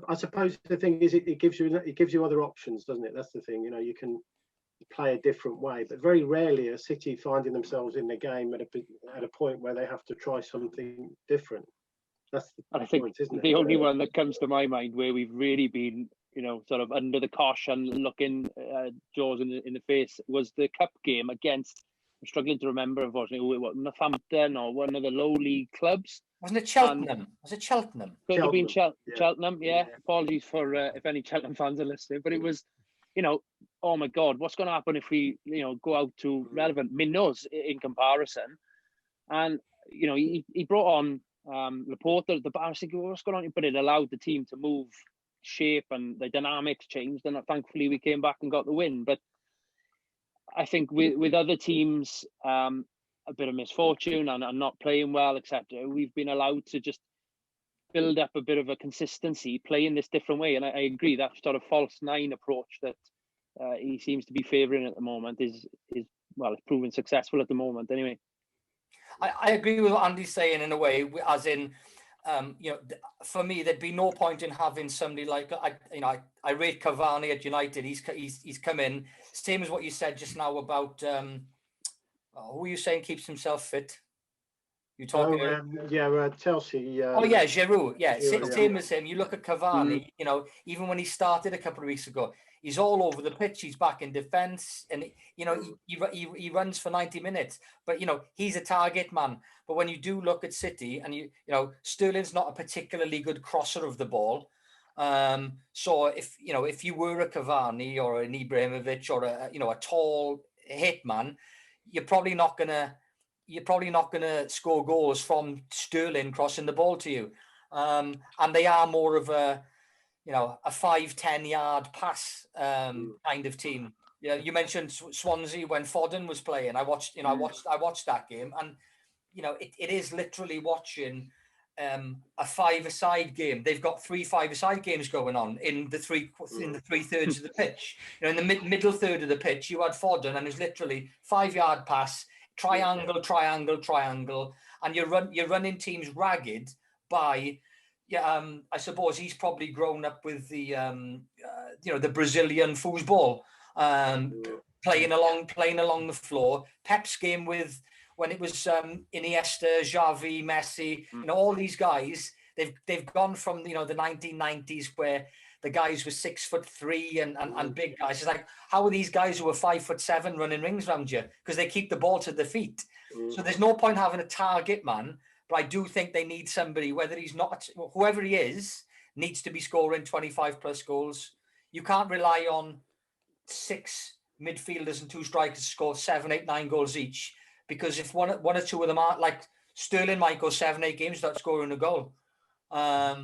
I suppose the thing is, it gives you other options, doesn't it? That's the thing. You can play a different way. But very rarely are City finding themselves in the game at a point where they have to try something different. That's the point, isn't it?
The only one that comes to my mind where we've really been, sort of under the cosh and looking Jaws in the face was the cup game against. I'm struggling to remember, unfortunately, Northampton or one of the low league clubs.
Wasn't it Cheltenham? Was it Cheltenham?
Could have been Cheltenham, yeah. Apologies for if any Cheltenham fans are listening. But it was, oh my God, what's going to happen if we, go out to relevant minnows in comparison? And, he brought on Laporte at the bar. I was thinking, what's going on? But it allowed the team to move shape and the dynamics changed. And thankfully we came back and got the win. But I think with other teams, a bit of misfortune and not playing well, etc., we've been allowed to just build up a bit of a consistency, play in this different way. And I agree, that sort of false 9 approach that he seems to be favouring at the moment. Is well, it's proven successful at the moment anyway.
I agree with what Andy's saying in a way, as in, for me, there'd be no point in having somebody like I rate Cavani at United. He's come in, same as what you said just now about who are you saying keeps himself fit? You talking?
Chelsea.
Giroud. Yeah,
Giroud,
same as him. You look at Cavani. Even when he started a couple of weeks ago, he's all over the pitch. He's back in defence, and he runs for 90 minutes. But he's a target man. But when you do look at City, and Sterling's not a particularly good crosser of the ball. So if you were a Cavani or an Ibrahimovic or a tall hit man, you're probably not gonna score goals from Sterling crossing the ball to you. And they are more of a 5-10 yard pass kind of team. Yeah, you mentioned Swansea when Foden was playing. I watched that game, and it is literally watching a five-a-side game. They've got 3 5-a-side games going on in the three thirds of the pitch. In the middle third of the pitch, you had Foden, and it's literally 5-yard pass, triangle, and you're running teams ragged by. I suppose he's probably grown up with the the Brazilian foosball, playing along the floor. Pep's game with when it was Iniesta, Xavi, Messi, all these guys, they've gone from the 1990s where the guys were 6'3" and big guys. It's like, how are these guys who are 5'7" running rings around you? Because they keep the ball to their feet. So there's no point having a target man. But I do think they need somebody, whether he's not, whoever he is, needs to be scoring 25 plus goals. You can't rely on 6 midfielders and 2 strikers to score 7, 8, 9 goals each. Because if one or two of them aren't, like Sterling might go 7, 8 games without scoring a goal. I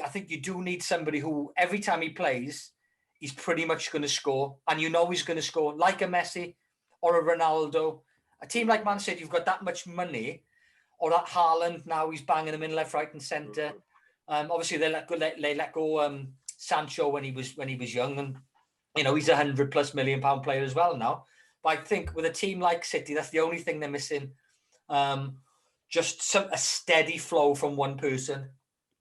think you do need somebody who, every time he plays, he's pretty much going to score. And he's going to score, like a Messi or a Ronaldo. A team like Man City, you've got that much money. Or that Haaland, now he's banging them in left, right, and centre. Obviously, they let go Sancho when he was young, and he's £100+ million player as well now. But I think with a team like City, that's the only thing they're missing. Just a steady flow from one person.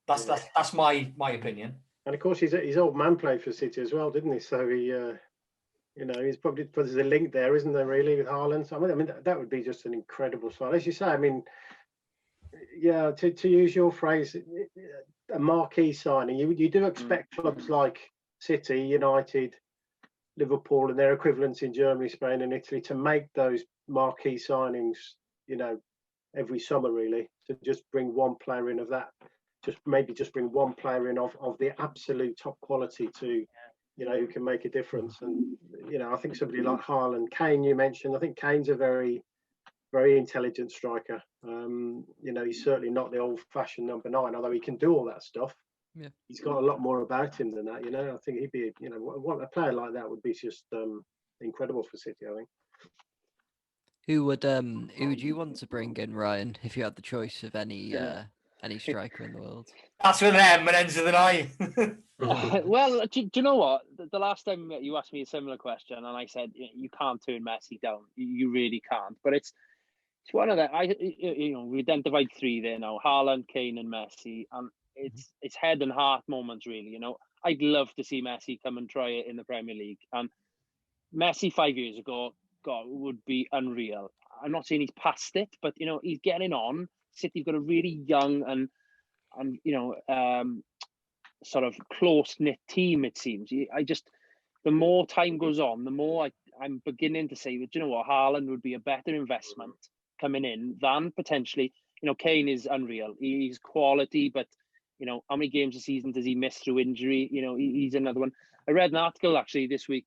That's my opinion.
And of course, his old man played for City as well, didn't he? So he, he's probably, there's a link there, isn't there? Really, with Haaland. So, I mean, that would be just an incredible style, as you say. I mean. Yeah, to use your phrase, a marquee signing. You do expect clubs like City, United, Liverpool, and their equivalents in Germany, Spain, and Italy to make those marquee signings. Every summer, really, to just bring one player in of that. Just bring one player in of the absolute top quality to, who can make a difference. And I think somebody like Haaland, Kane, you mentioned. I think Kane's a very intelligent striker. He's certainly not the old-fashioned number 9, although he can do all that stuff. Yeah, he's got a lot more about him than that. I think he'd be, a player like that would be just incredible for City. I think.
Who would you want to bring in, Ryan, if you had the choice of any striker in the world?
That's with an M and ends with an I.
Well, do you know what? The last time you asked me a similar question, and I said you can't turn Messi down. You really can't. But it's one of the we identified 3 there now: Haaland, Kane, and Messi, and it's head and heart moments, really. I'd love to see Messi come and try it in the Premier League, and Messi 5 years ago, God, would be unreal. I'm not saying he's past it, but he's getting on. City've got a really young and sort of close-knit team, it seems. The more time goes on, the more I'm beginning to say that, Haaland would be a better investment coming in than potentially, Kane is unreal. He's quality, but, how many games a season does he miss through injury? He's another one. I read an article actually this week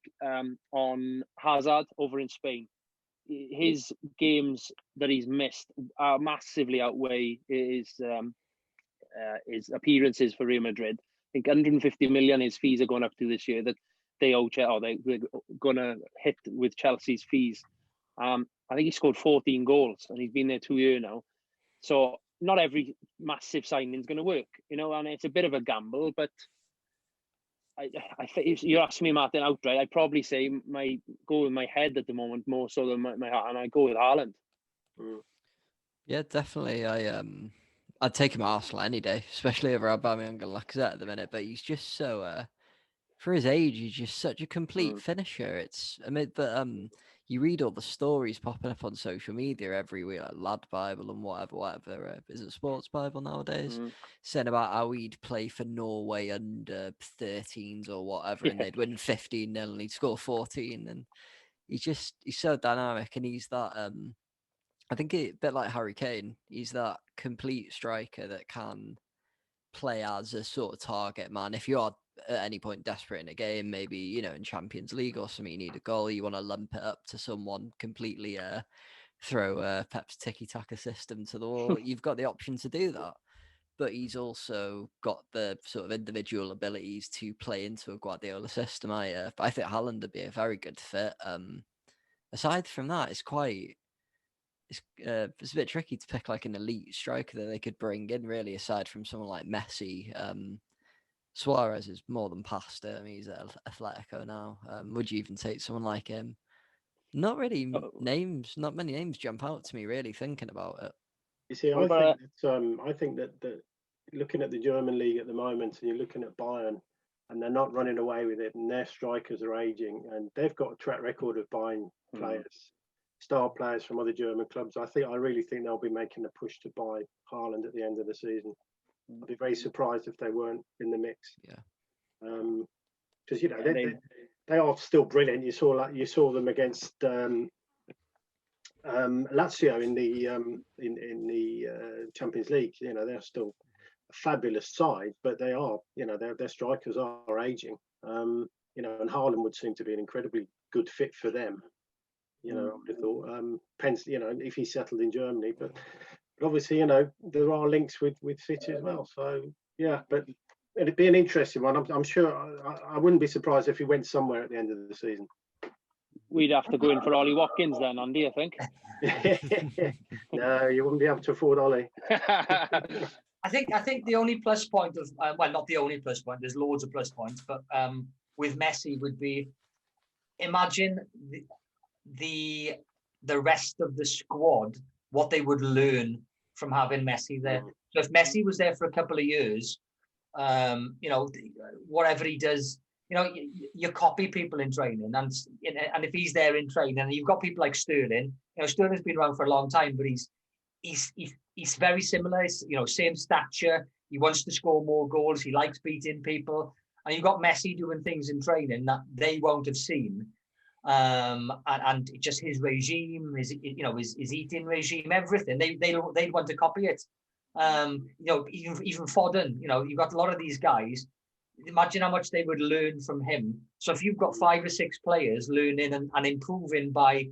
on Hazard over in Spain. His games that he's missed massively outweigh his appearances for Real Madrid. I think 150 million his fees are going up to this year that they owe Chelsea, or they're going to hit with Chelsea's fees. I think he scored 14 goals and he's been there 2 years now. So not every massive signing is going to work, and it's a bit of a gamble, but I think if you're asking me, Martin, outright, I'd probably say go with my head at the moment more so than my heart, and I go with Haaland.
Yeah, definitely. I'd take him at Arsenal any day, especially over Aubameyang and Lacazette at the minute. But he's just so for his age, he's just such a complete finisher. But you read all the stories popping up on social media every week, like Lad Bible and whatever. Is it Sports Bible nowadays? Saying about how he'd play for Norway under 13s or whatever, and they'd win 15-0 and he'd score 14. And he's so dynamic, and he's that. I think a bit like Harry Kane, he's that complete striker that can play as a sort of target man. If you're at any point desperate in a game, maybe, in Champions League or something, you need a goal, you want to lump it up to someone, completely throw Pep's tiki-taka system to the wall, you've got the option to do that. But he's also got the sort of individual abilities to play into a Guardiola system. I think Haaland would be a very good fit. Aside from that, it's a bit tricky to pick like an elite striker that they could bring in, really, aside from someone like Messi. Suarez is more than past it. I mean, he's at Atletico now. Would you even take someone like him? Not really. Not many names jump out to me, really, thinking about it.
You see, I think that looking at the German league at the moment, and you're looking at Bayern, and they're not running away with it, and their strikers are aging, and they've got a track record of buying players, star players from other German clubs. I really think they'll be making a push to buy Haaland at the end of the season. I'd be very surprised if they weren't in the mix.
Yeah.
Because they are still brilliant. You saw them against Lazio in the Champions League. They're still a fabulous side, but they are, their strikers are aging. And Haaland would seem to be an incredibly good fit for them. I would have thought Pence, if he settled in Germany, but obviously, there are links with City as well. So yeah, but it'd be an interesting one. I'm sure. I wouldn't be surprised if he went somewhere at the end of the season.
We'd have to go in for Ollie Watkins then, Andy, I think.
No, you wouldn't be able to afford Ollie.
I think the only plus point of not the only plus point. There's loads of plus points, but with Messi would be, imagine the rest of the squad, what they would learn from having Messi there. So if Messi was there for a couple of years, whatever he does, you copy people in training, and if he's there in training, and you've got people like Sterling. Sterling's been around for a long time, but he's very similar. Same stature. He wants to score more goals. He likes beating people, and you've got Messi doing things in training that they won't have seen. And just his regime, his eating regime, everything, they'd want to copy it. Even Foden, you've got a lot of these guys. Imagine how much they would learn from him. So if you've got 5 or 6 players learning and improving by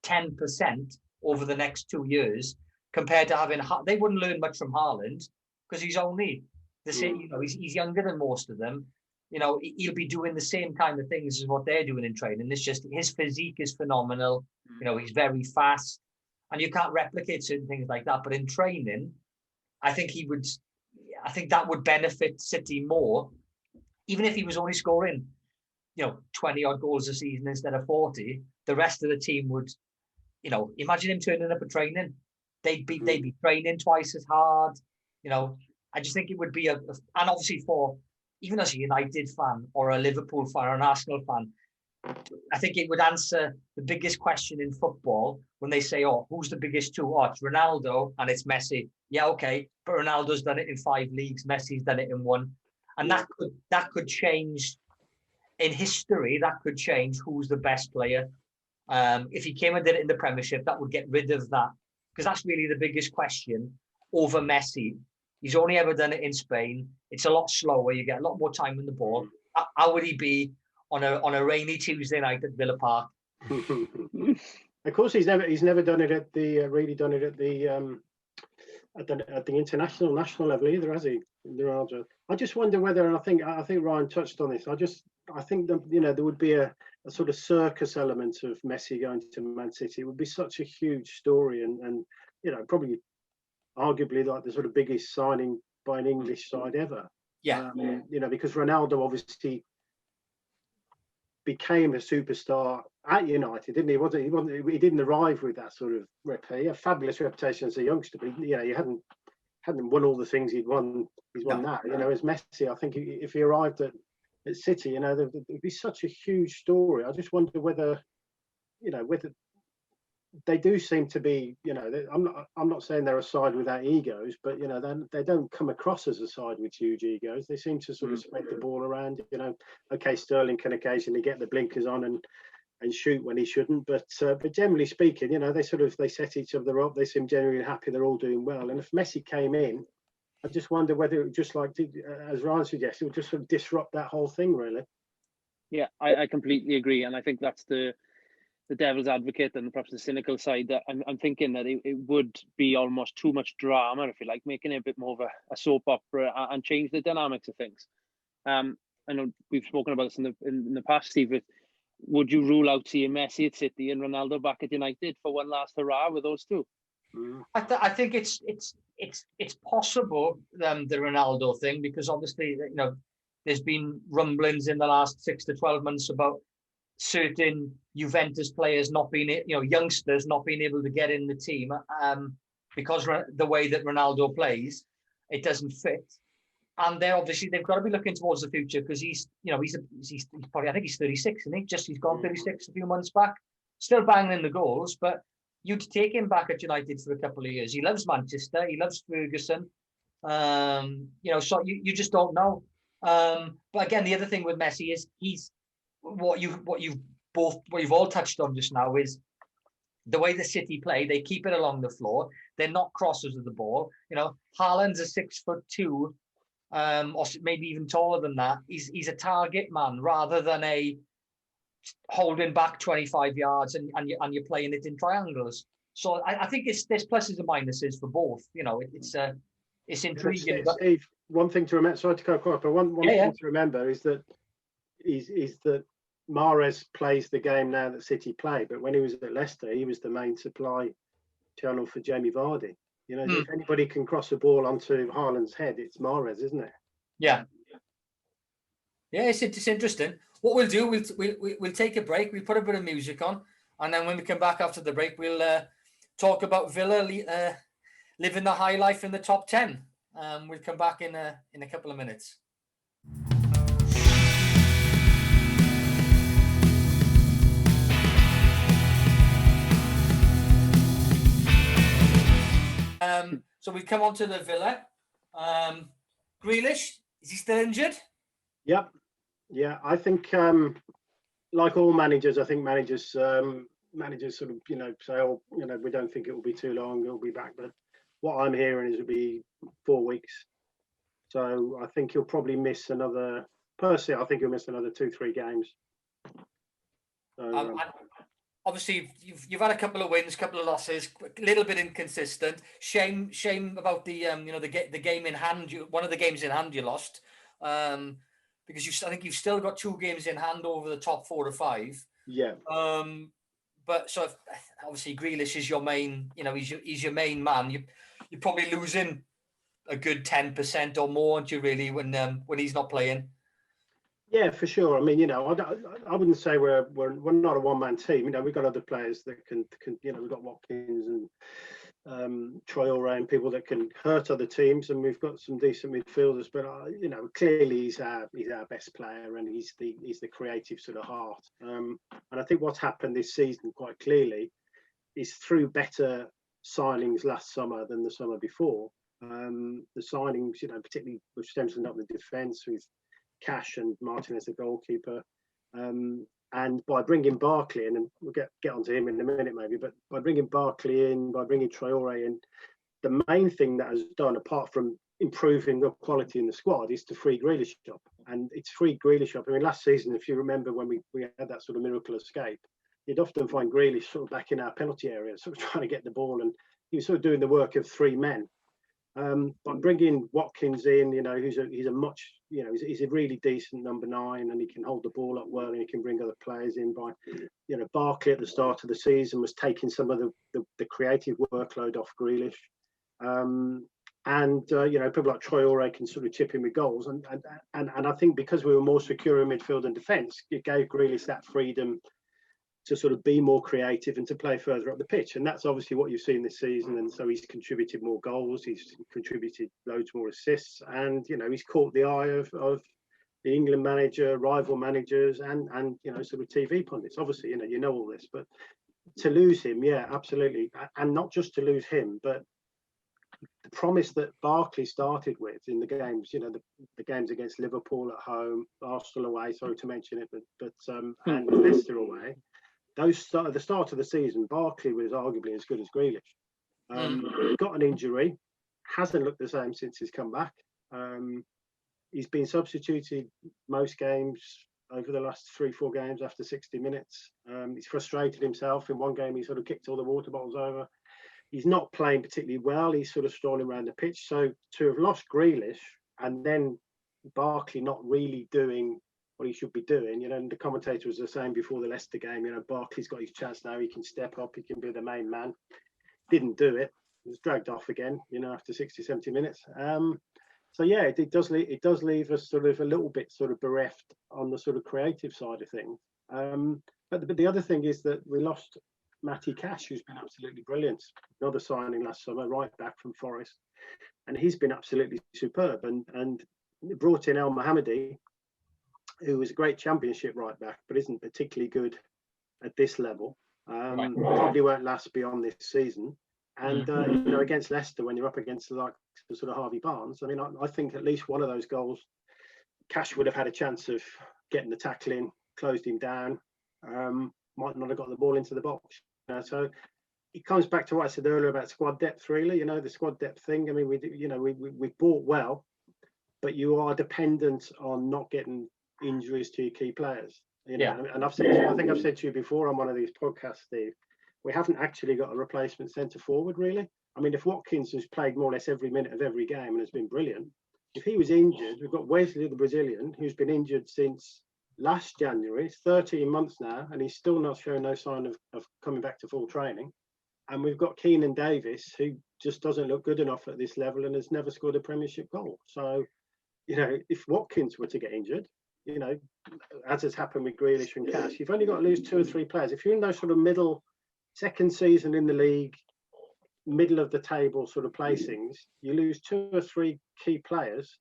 10% over the next 2 years, compared to having, they wouldn't learn much from Haaland because he's only the same. He's younger than most of them. He'll be doing the same kind of things as what they're doing in training. It's just his physique is phenomenal. He's very fast, and you can't replicate certain things like that. But in training, I think that would benefit City more, even if he was only scoring, 20 odd goals a season instead of 40. The rest of the team would, imagine him turning up at training. They'd be training twice as hard. I just think it would be and obviously for, even as a United fan or a Liverpool fan or an Arsenal fan, I think it would answer the biggest question in football when they say, who's the biggest two? It's Ronaldo and it's Messi. Yeah, okay. But Ronaldo's done it in 5 leagues. Messi's done it in 1. And that could change in history. That could change who's the best player. If he came and did it in the Premiership, that would get rid of that. Because that's really the biggest question over Messi. He's only ever done it in Spain. It's a lot slower. You get a lot more time in the ball. How would he be on a rainy Tuesday night at Villa Park?
Of course, he's never done it at the international national level either, has he? I just wonder whether, and I think Ryan touched on this. I think that there would be a sort of circus element of Messi going to Man City. It would be such a huge story, and probably arguably like the sort of biggest signing by an English side ever.
Yeah.
Because Ronaldo obviously became a superstar at United, didn't he? He didn't arrive with that sort of reputation. A fabulous reputation as a youngster, but he hadn't won all the things he'd won. He's won now. As Messi, I think if he arrived at City, there'd be such a huge story. I just wonder whether they do seem to be, I'm not saying they're a side without egos, but they don't come across as a side with huge egos. They seem to sort of spread the ball around. Okay, Sterling can occasionally get the blinkers on and shoot when he shouldn't, but generally speaking, they set each other up. They seem genuinely happy. They're all doing well. And if Messi came in, I just wonder whether it would just as Ryan suggested, it would just sort of disrupt that whole thing, really.
Yeah, I completely agree, and I think that's the devil's advocate and perhaps the cynical side. That I'm thinking that it would be almost too much drama, if you like, making it a bit more of a soap opera and change the dynamics of things. I know we've spoken about this in the past, Steve. Would you rule out seeing Messi at City and Ronaldo back at United for one last hurrah with those two?
I think it's possible, the Ronaldo thing, because obviously there's been rumblings in the last 6 to 12 months about certain Juventus players not being, youngsters not being able to get in the team because the way that Ronaldo plays, it doesn't fit. And they've got to be looking towards the future, because he's probably, I think he's 36, isn't he? He's gone 36 a few months back, still banging in the goals, but you'd take him back at United for a couple of years. He loves Manchester, he loves Ferguson, so you just don't know. But again, the other thing with Messi is he's what you've all touched on just now is the way the City play. They keep it along the floor. They're not crossers of the ball. Haaland's a 6'2", or maybe even taller than that. He's a target man rather than a holding back 25 yards and you're playing it in triangles. So I think there's pluses and minuses for both. It's intriguing.
Steve, one thing to remember. Sorry to cut across, but one thing to remember is that Mahrez plays the game now that City play, but when he was at Leicester, he was the main supply channel for Jamie Vardy. If anybody can cross the ball onto Haaland's head, it's Mahrez, isn't it?
Yeah, it's interesting. What we'll do, we'll take a break. We'll put a bit of music on, and then when we come back after the break, we'll talk about Villa living the high life in the top 10. We'll come back in a couple of minutes. So we come on to the Villa. Grealish, is he still injured?
Yep. Yeah, I think like all managers, I think managers sort of say, we don't think it will be too long. It'll be back, but what I'm hearing is it'll be 4 weeks. So I think he'll probably miss another. Personally, I think he'll miss another 2-3 games. So,
obviously, you've had a couple of wins, couple of losses, a little bit inconsistent. Shame about the the game in hand. One of the games in hand you lost, because I think you've still got 2 games in hand over the top 4 to 5.
Yeah.
But so obviously Grealish is your main. He's your main man. You're probably losing a good 10% or more, aren't you? Really, when he's not playing.
Yeah, for sure. I mean, I wouldn't say we're not a one-man team. We've got other players that can we've got Watkins and Traore and people that can hurt other teams, and we've got some decent midfielders. But clearly he's our best player, and he's the creative sort of heart. And I think what's happened this season quite clearly is through better signings last summer than the summer before. The signings, particularly with strengthening up the defence with Cash and Martin as the goalkeeper, and by bringing Barkley in, and we'll get onto him in a minute maybe, but by bringing Barkley in, by bringing Traore in, the main thing that has done, apart from improving the quality in the squad, is to free Grealish up. And it's free Grealish up. I mean, last season, if you remember when we had that sort of miracle escape, you'd often find Grealish sort of back in our penalty area, sort of trying to get the ball, and he was sort of doing the work of 3 men. But bringing Watkins in, he's a really decent number 9, and he can hold the ball up well, and he can bring other players in. By Barkley at the start of the season was taking some of the creative workload off Grealish. And people like Troy Ore can sort of chip in with goals, and I think because we were more secure in midfield and defence, it gave Grealish that freedom to sort of be more creative and to play further up the pitch. And that's obviously what you've seen this season. And so he's contributed more goals, he's contributed loads more assists, and he's caught the eye of the England manager, rival managers, and sort of TV pundits. Obviously, you know all this, but to lose him, yeah, absolutely, and not just to lose him, but the promise that Barkley started with in the games, the games against Liverpool at home, Arsenal away, sorry to mention it, but and Leicester away, the start of the season, Barkley was arguably as good as Grealish. Got an injury, hasn't looked the same since he's come back. He's been substituted most games over the last 3-4 games after 60 minutes. He's frustrated himself. In one game, he sort of kicked all the water bottles over. He's not playing particularly well. He's sort of strolling around the pitch. So to have lost Grealish and then Barkley not really doing what he should be doing, and the commentator was the same before the Leicester game, Barkley's got his chance now. He can step up. He can be the main man. Didn't do it. He was dragged off again, after 60, 70 minutes. So yeah, it does leave us sort of a little bit sort of bereft on the sort of creative side of things. But the other thing is that we lost Matty Cash, who's been absolutely brilliant. Another signing last summer, right back from Forest, and he's been absolutely superb. And brought in El Mohammadi, who was a great Championship right back, but isn't particularly good at this level. Probably won't last beyond this season. And against Leicester, when you're up against the sort of Harvey Barnes, I mean, I think at least one of those goals, Cash would have had a chance of getting the tackle in, closed him down. Might not have got the ball into the box. So it comes back to what I said earlier about squad depth. Really, the squad depth thing. I mean, we bought well, but you are dependent on not getting injuries to your key players. And I think I've said to you before on one of these podcasts, Steve, we haven't actually got a replacement centre forward, really. I mean, if Watkins has played more or less every minute of every game and has been brilliant, if he was injured, we've got Wesley, the Brazilian, who's been injured since last January, 13 months now, and he's still not showing no sign of coming back to full training. And we've got Keenan Davis, who just doesn't look good enough at this level and has never scored a Premiership goal. So, if Watkins were to get injured, as has happened with Grealish and Cash, you've only got to lose 2 or 3 players. If you're in those sort of second season in the league, middle of the table sort of placings, you lose 2 or 3 key players,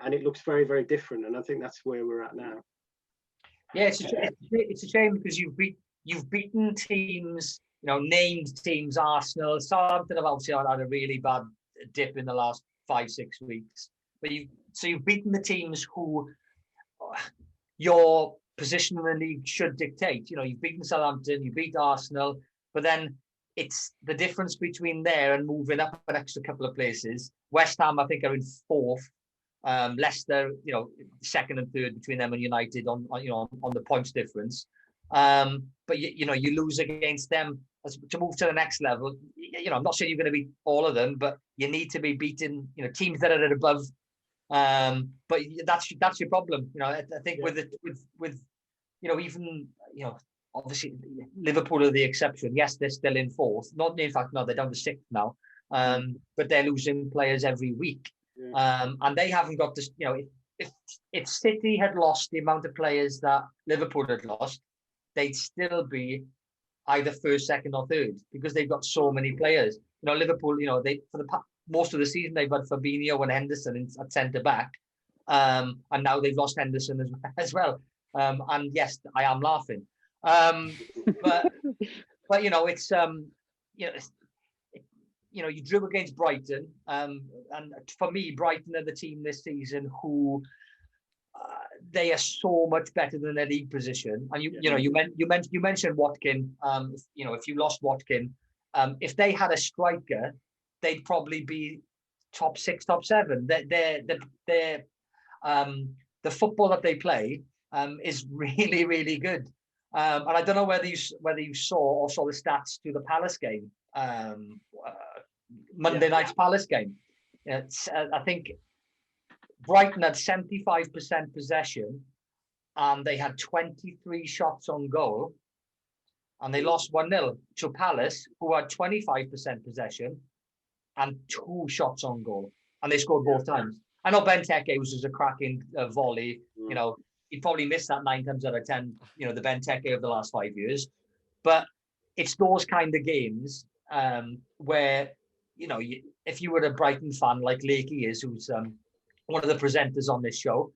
and it looks very, very different. And I think that's where we're at now.
Yeah, it's a shame because you've beaten teams, named teams. Arsenal, Southampton have obviously had a really bad dip in the last 5-6 weeks. But you've beaten the teams who your position in the league should dictate. You've beaten Southampton, you beat Arsenal, but then it's the difference between there and moving up an extra couple of places. West Ham, I think, are in 4th. Leicester, 2nd and 3rd between them and United on the points difference. But you lose against them to move to the next level. I'm not saying you're going to beat all of them, but you need to be beating teams that are at above. But that's your problem. I think with even obviously Liverpool are the exception. Yes, they're still in 4th. Not in fact, no, they're down to 6th now. But they're losing players every week. And they haven't got this. If City had lost the amount of players that Liverpool had lost, they'd still be either 1st, 2nd, or 3rd because they've got so many players. Liverpool, they for most of the season they've had Fabinho and Henderson at centre back, and now they've lost Henderson as well. And yes, I am laughing. But it's you drew against Brighton, and for me, Brighton are the team this season who they are so much better than their league position. And you mentioned Watkin. If you lost Watkin, if they had a striker, they'd probably be top 6, top 7. The football that they play is really, really good. And I don't know whether you saw the stats to the Palace game, Monday night's Palace game. I think Brighton had 75% possession, and they had 23 shots on goal, and they lost 1-0 to Palace, who had 25% possession and 2 shots on goal, and they scored both times. I know Benteke was just a cracking volley. You know, he probably missed that 9 times out of 10. You know, the Benteke of the last 5 years, but it's those kind of games where, you know, if you were a Brighton fan like Lakey is, who's one of the presenters on this show,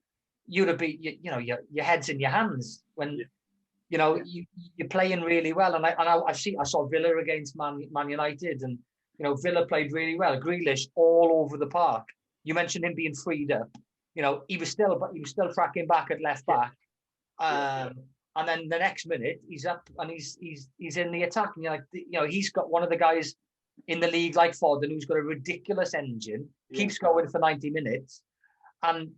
you'd have been, you know, your head's in your hands when, you know, you're playing really well. And I saw Villa against Man United, and, you know, Villa played really well. Grealish all over the park. You mentioned him being freed up. You know, he was still tracking back at left back. And then the next minute he's up and he's in the attack. And you're like, you know, he's got one of the guys in the league like Foden who's got a ridiculous engine, keeps going for 90 minutes. And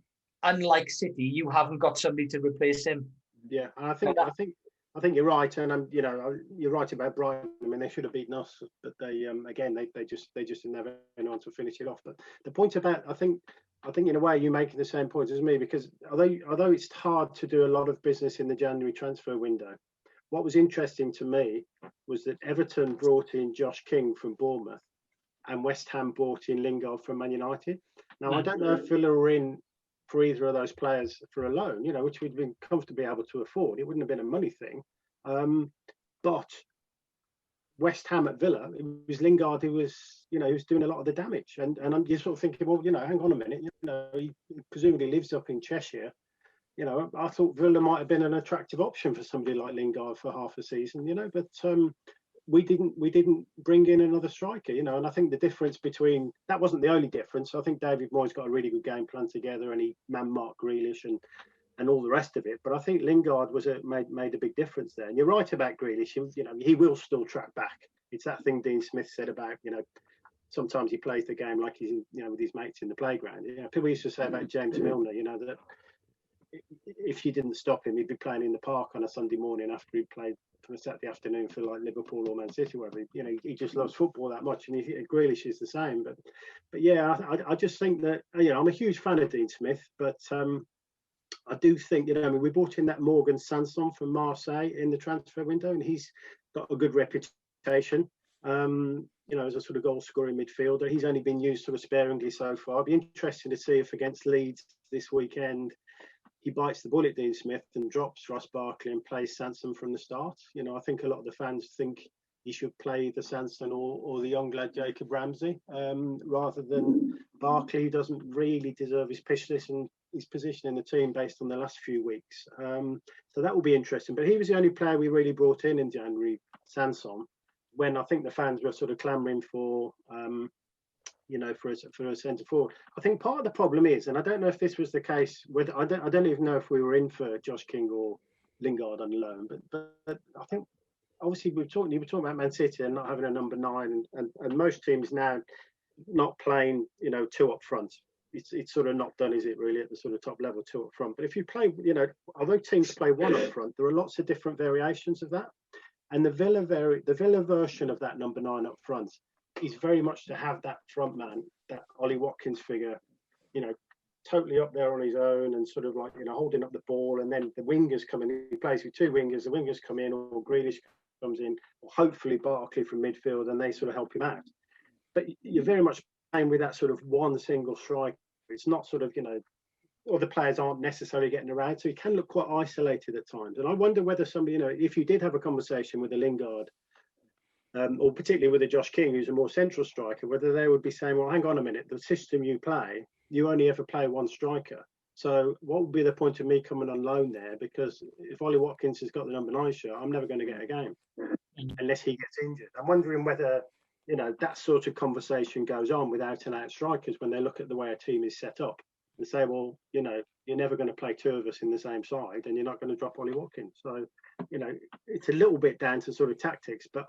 unlike City, you haven't got somebody to replace him.
Yeah, and I think you're right, and you know, you're right about Brighton. I mean, they should have beaten us, but they again they just didn't have anyone to finish it off. But the point about I think in a way you're making the same point as me, because although it's hard to do a lot of business in the January transfer window, what was interesting to me was that Everton brought in Josh King from Bournemouth, and West Ham brought in Lingard from Man United. Now I don't know if Villa were in for either of those players for a loan, you know, which we'd been comfortably able to afford. It wouldn't have been a money thing. But West Ham at Villa, it was Lingard who was, you know, he was doing a lot of the damage. And I'm just sort of thinking, well, you know, hang on a minute, you know, he presumably lives up in Cheshire. You know, I thought Villa might have been an attractive option for somebody like Lingard for half a season, you know, but we didn't bring in another striker, you know, and I think the difference between that wasn't the only difference. I think David Moyes got a really good game plan together, and he man-marked Grealish and all the rest of it. But I think Lingard made a big difference there. And you're right about Grealish. You know, he will still track back. It's that thing Dean Smith said about, you know, sometimes he plays the game like he's, you know, with his mates in the playground. You know, people used to say about James Milner, you know, that if you didn't stop him, he'd be playing in the park on a Sunday morning after he played for a Saturday afternoon for like Liverpool or Man City, whatever. You know, he just loves football that much, and Grealish is the same. But yeah, I just think that, you know, I'm a huge fan of Dean Smith, but I do think, you know, I mean, we brought in that Morgan Sanson from Marseille in the transfer window, and he's got a good reputation. You know, as a sort of goal-scoring midfielder. He's only been used sort of sparingly so far. It'll be interesting to see if against Leeds this weekend he bites the bullet, Dean Smith, and drops Ross Barkley and plays Sanson from the start. You know, I think a lot of the fans think he should play either Sanson or the young lad Jacob Ramsey rather than Barkley, who doesn't really deserve his position in the team based on the last few weeks. So that will be interesting. But he was the only player we really brought in January, Sanson, when I think the fans were sort of clamouring for, you know, for a centre forward. I think part of the problem is, and I don't know if this was the case with, I don't even know if we were in for Josh King or Lingard on loan, but I think obviously you were talking about Man City and not having a number 9, and most teams now not playing, you know, 2 up front. It's sort of not done, is it really, at the sort of top level, 2 up front? But if you play, you know, although teams play 1 up front, there are lots of different variations of that. And the Villa version of that number 9 up front is very much to have that front man, that Ollie Watkins figure, you know, totally up there on his own and sort of like, you know, holding up the ball, and then the wingers come in. He plays with 2 wingers. The wingers come in, or Grealish comes in, or hopefully Barkley from midfield, and they sort of help him out. But you're very much playing with that sort of one single striker. It's not sort of, you know, other players aren't necessarily getting around, so he can look quite isolated at times. And I wonder whether somebody, you know, if you did have a conversation with a Lingard, or particularly with a Josh King, who's a more central striker, whether they would be saying, well, hang on a minute, the system you play, you only ever play 1 striker. So what would be the point of me coming on loan there? Because if Ollie Watkins has got the number 9 shirt, I'm never going to get a game unless he gets injured. I'm wondering whether, you know, that sort of conversation goes on with out-and-out strikers when they look at the way a team is set up and say, well, you know, you're never going to play 2 of us in the same side, and you're not going to drop Ollie Watkins. So, you know, it's a little bit down to sort of tactics, but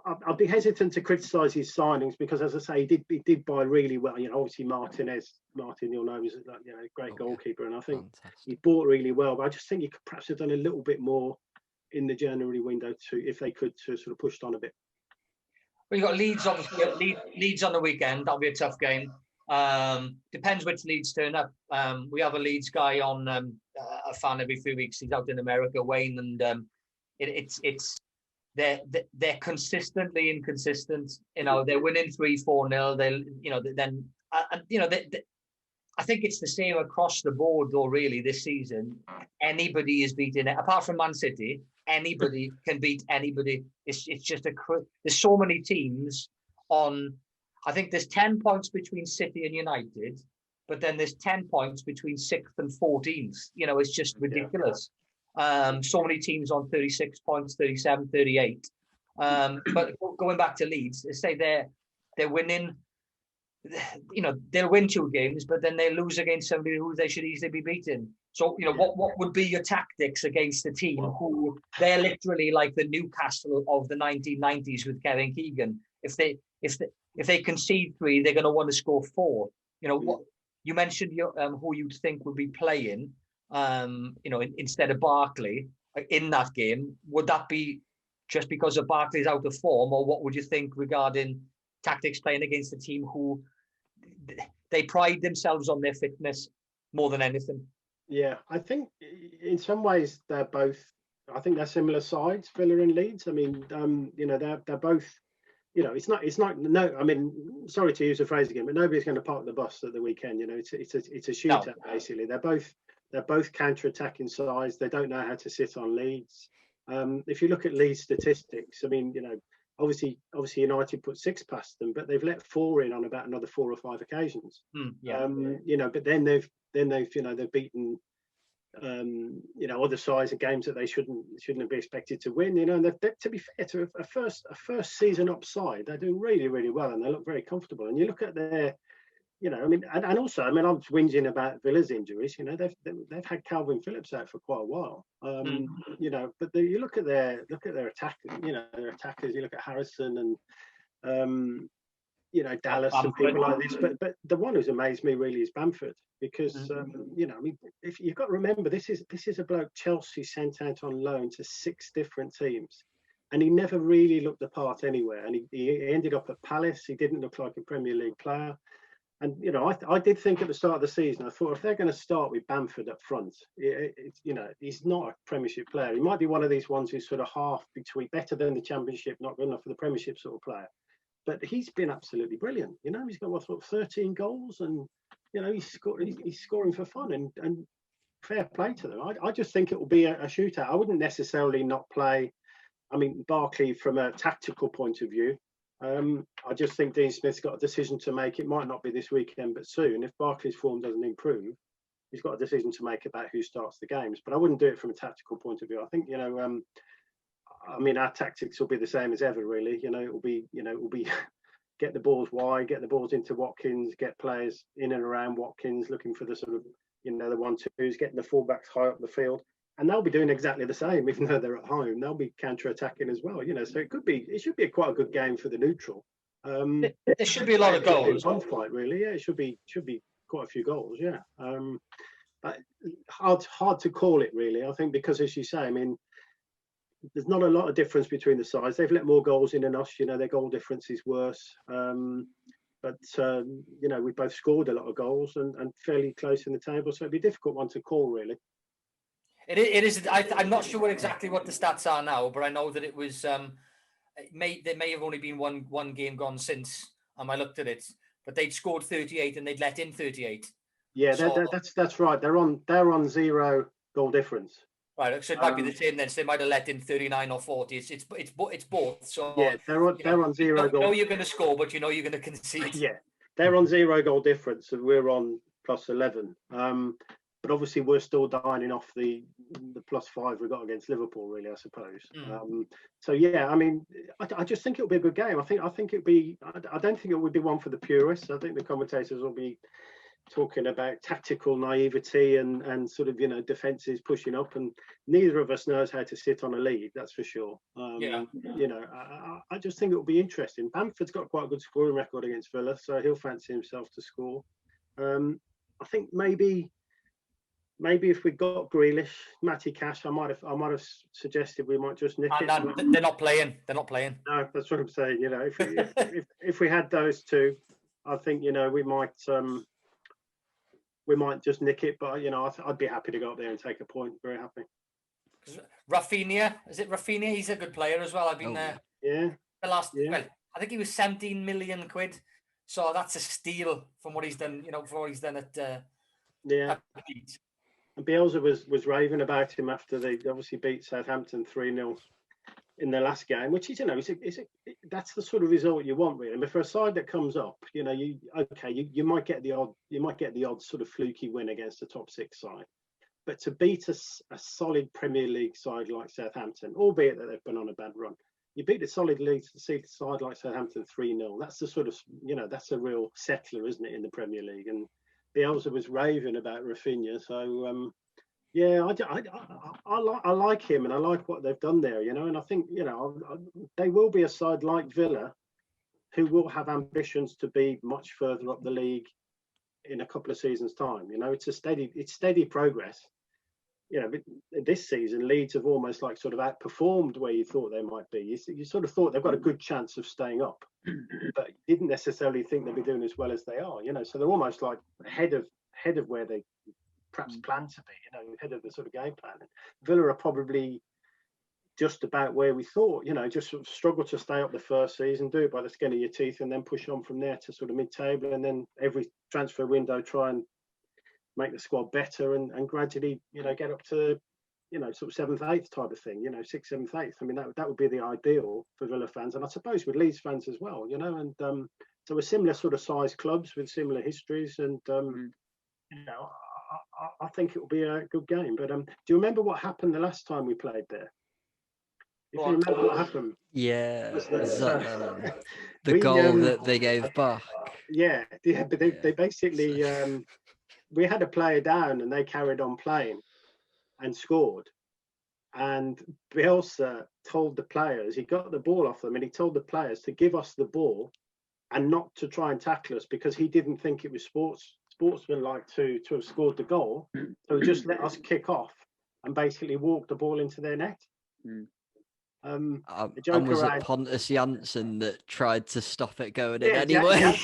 I'd be hesitant to criticise his signings because, as I say, he did buy really well. You know, obviously Martin, you'll know, is, you know, a great goalkeeper, and I think he bought really well. But I just think he could perhaps have done a little bit more in the January window if they could, to sort of pushed on a bit.
Well, you've got Leeds, obviously. Leeds on the weekend. That'll be a tough game. Depends which Leeds turn up. We have a Leeds guy on, a fan every few weeks. He's out in America, Wayne, and it's they're consistently inconsistent. You know, they're winning 3-4-0. I think it's the same across the board, though. Really, this season, anybody is beating it. Apart from Man City, anybody can beat anybody. It's just there's so many teams on. I think there's 10 points between City and United, but then there's 10 points between 6th and 14th. You know, it's just ridiculous. So many teams on 36 points, 37, 38. But going back to Leeds, they say they're winning. You know, they'll win 2 games, but then they lose against somebody who they should easily be beating. So, you know, what would be your tactics against a team who they're literally like the Newcastle of the 1990s with Kevin Keegan? If they concede 3, they're going to want to score 4. You know, what you mentioned, who you'd think would be playing, you know, instead of Barkley in that game. Would that be just because of Barkley's out of form, or what would you think regarding tactics playing against a team who they pride themselves on their fitness more than anything?
Yeah, I think in some ways they're both. I think they're similar sides, Villa and Leeds. I mean, you know, they're both. You know, it's not. No, I mean, sorry to use the phrase again, but nobody's going to park the bus at the weekend. You know, it's a shootout basically. They're both counter-attacking sides. They don't know how to sit on leads. If you look at Leeds statistics, I mean, you know, obviously United put 6 past them, but they've let 4 in on about another 4 or 5 occasions. You know, but then they've beaten you know, other sides of games that they shouldn't be expected to win. You know, and to be fair to a first season upside, they're doing really, really well, and they look very comfortable. And you look at their, you know, I mean, and also, I mean, I was whinging about Villa's injuries. You know, they've had Calvin Phillips out for quite a while. You know, but you look at their attack. You know, their attackers. You look at Harrison and you know, Dallas and people like this. But the one who's amazed me really is Bamford, because you know, I mean, if you've got to remember, this is a bloke Chelsea sent out on loan to 6 different teams, and he never really looked the part anywhere. And he ended up at Palace. He didn't look like a Premier League player. And, you know, I did think at the start of the season, I thought if they're going to start with Bamford up front, you know, he's not a Premiership player. He might be one of these ones who's sort of half between, better than the Championship, not good enough for the Premiership sort of player. But he's been absolutely brilliant. You know, he's got 13 goals, and, you know, he's scoring for fun, and fair play to them. I just think it will be a shootout. I wouldn't necessarily not play. I mean, Barkley from a tactical point of view. I just think Dean Smith's got a decision to make. It might not be this weekend, but soon. If Barkley's form doesn't improve, he's got a decision to make about who starts the games. But I wouldn't do it from a tactical point of view. I think, you know, I mean, our tactics will be the same as ever, really. You know, it will be get the balls wide, get the balls into Watkins, get players in and around Watkins, looking for the sort of, you know, the 1-2s, getting the fullbacks high up the field. And they'll be doing exactly the same, even though they're at home. They'll be counter-attacking as well, you know. So it should be quite a good game for the neutral.
There should be a lot of goals.
One fight, really. Yeah, it should be quite a few goals. Yeah, but hard to call it, really. I think because, as you say, I mean, there's not a lot of difference between the sides. They've let more goals in than us. You know, their goal difference is worse. But you know, we both scored a lot of goals and fairly close in the table. So it'd be a difficult one to call, really.
It is. I'm not sure exactly what the stats are now, but I know that it was. There may have only been one game gone since. I looked at it, but they'd scored 38 and they'd let in 38.
Yeah, so, that's right. They're on 0 goal difference.
Right, so it might be the same then. So they might have let in 39 or 40. It's both. So
yeah, they're on 0 goal.
You know you're going to score, but you know you're going to concede.
Yeah, they're on 0 goal difference, and we're on plus 11. But obviously, we're still dining off the +5 we got against Liverpool, really, I suppose. So yeah, I mean, I just think it'll be a good game. I think it'll be. I don't think it would be one for the purists. I think the commentators will be talking about tactical naivety and sort of, you know, defences pushing up, and neither of us knows how to sit on a lead, that's for sure. You know, I just think it'll be interesting. Bamford's got quite a good scoring record against Villa, so he'll fancy himself to score. I think maybe if we got Grealish, Matty Cash, I might have suggested we might just nick it.
They're not playing.
No, that's what I'm saying. You know, if we had those two, I think, you know, we might just nick it. But, you know, I'd be happy to go up there and take a point. Very happy.
Rafinha, is it Rafinha? He's a good player as well. I've been
yeah.
The last, well, I think he was 17 million quid. So that's a steal from what he's done, for what he's done at Leeds.
And Bielsa was raving about him after they obviously beat Southampton 3-0 in their last game, which is, that's the sort of result you want, really. But for a side that comes up, you might get the odd sort of fluky win against a top six side. But to beat a solid Premier League side like Southampton, albeit that they've been on a bad run, you beat a solid league side like Southampton 3-0. That's the sort of, that's a real settler, isn't it, in the Premier League? And Bielsa was raving about Rafinha. So, I like him and I like what they've done there, and I think, they will be a side like Villa who will have ambitions to be much further up the league in a couple of seasons' time. It's steady progress. But this season, Leeds have almost like sort of outperformed where you thought they might be. You sort of thought they've got a good chance of staying up, but you didn't necessarily think they'd be doing as well as they are. So they're almost like ahead of where they perhaps plan to be. Ahead of the sort of game plan. And Villa are probably just about where we thought. Just sort of struggle to stay up the first season, do it by the skin of your teeth, and then push on from there to sort of mid-table, and then every transfer window try and make the squad better and gradually, get up to, sort of seventh, eighth type of thing, sixth, seventh, eighth. I mean, that would be the ideal for Villa fans, and I suppose with Leeds fans as well, and so we're similar sort of size clubs with similar histories, and I think it will be a good game. But do you remember what happened the last time we played there? If you remember what happened,
the goal that they gave back.
Yeah, but they basically. We had a player down and they carried on playing and scored. And Bielsa told the players, he got the ball off them and he told the players to give us the ball and not to try and tackle us because he didn't think it was sportsmanlike to have scored the goal. So just let us kick off and basically walk the ball into their net.
And was it Pontus Jansson that tried to stop it going in anyway?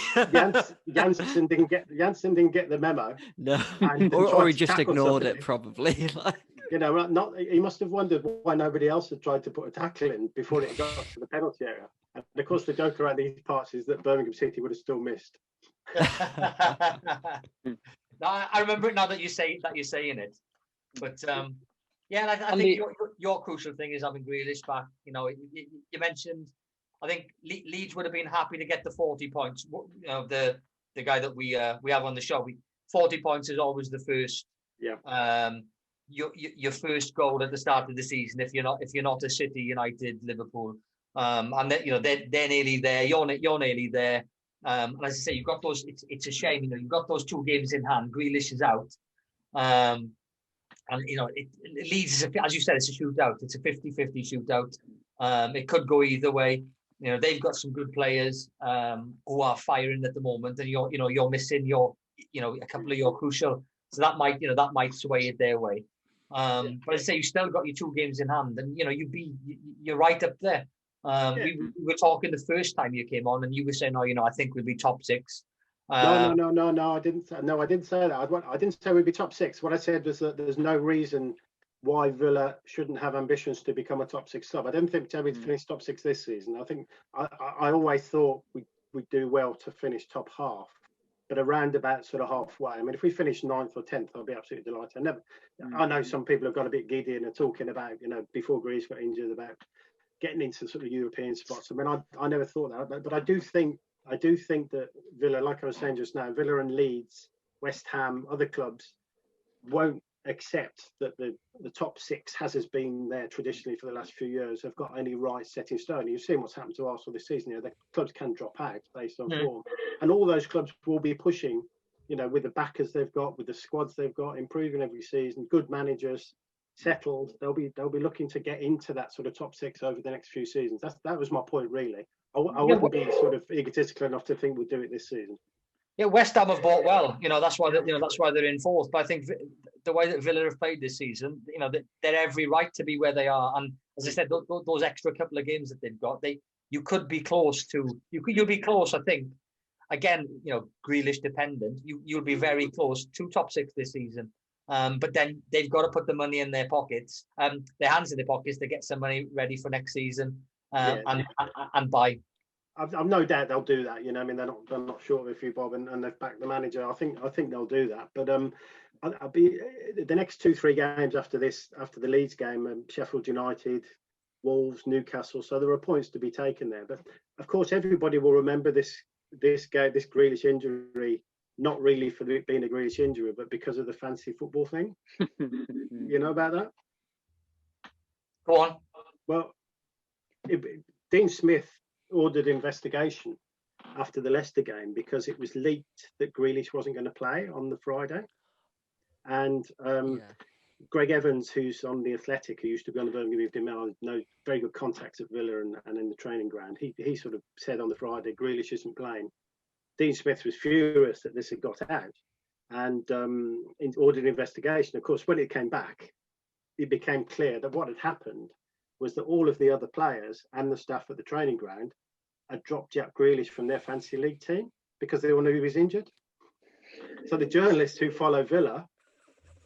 Janssen didn't get the memo.
No, or he just ignored it probably.
He must have wondered why nobody else had tried to put a tackle in before it got to the penalty area. And of course, the joke around these parts is that Birmingham City would have still missed.
I remember it now that you're saying it, but. I think your crucial thing is having Grealish back. You mentioned, I think Leeds would have been happy to get the 40 points. The guy that we have on the show, 40 points is always the first.
Yeah.
Your first goal at the start of the season. If you're not a City, United, Liverpool, and they're nearly there. You're nearly there. And as I say, you've got those. It's a shame. You've got those 2 games in hand. Grealish is out. And it leads, as you said, it's a shootout. It's a 50-50 shootout. It could go either way. They've got some good players who are firing at the moment, and you're missing a couple of your crucial. So that might sway it their way. But as I say, you still got your 2 games in hand, and you're right up there. We were talking the first time you came on, and you were saying, I think we'll be top 6.
No, I didn't say that. I didn't say we'd be top 6. What I said was that there's no reason why Villa shouldn't have ambitions to become a top 6 club. I don't think we'd finish top 6 this season. I think I always thought we'd do well to finish top half, but around about sort of halfway. I mean, if we finish 9th or 10th, I'll be absolutely delighted. I know some people have got a bit giddy and are talking about, before Greece got injured, about getting into sort of European spots. I mean, I never thought that, but I do think that Villa, like I was saying just now, Villa and Leeds, West Ham, other clubs won't accept that the top 6 has been there traditionally for the last few years, have got any right set in stone. You've seen what's happened to Arsenal this season. The clubs can drop out based on form, and all those clubs will be pushing, with the backers they've got, with the squads they've got, improving every season, good managers, settled. They'll be looking to get into that sort of top 6 over the next few seasons. That was my point, really. I wouldn't be sort of egotistical enough to think we'll do it this season.
Yeah, West Ham have bought well. That's why they're in 4th. But I think the way that Villa have played this season, they're every right to be where they are. And as I said, those extra couple of games that they've got, you could be close to. You'll be close. I think. Again, Grealish dependent. You'll be very close to top 6 this season. But then they've got to put the money in their pockets, their hands in their pockets to get some money ready for next season and buy.
I've no doubt they'll do that. You know, I mean, they're not short of a few bob, and they've backed the manager. I think they'll do that. But I'll be the next 2-3 games after this, after the Leeds game, Sheffield United, Wolves, Newcastle. So there are points to be taken there. But of course, everybody will remember this Grealish injury, not really for it being a Grealish injury, but because of the fancy football thing. You know about that?
Go on.
Well, Dean Smith ordered investigation after the Leicester game because it was leaked that Grealish wasn't going to play on the Friday. And Greg Evans, who's on The Athletic, who used to be on the Birmingham Evening Mail, knows very good contacts at Villa and in the training ground. He sort of said on the Friday, Grealish isn't playing. Dean Smith was furious that this had got out and ordered an investigation. Of course, when it came back, it became clear that what had happened was that all of the other players and the staff at the training ground had dropped Jack Grealish from their fantasy league team because they all knew he was injured. So the journalists who follow Villa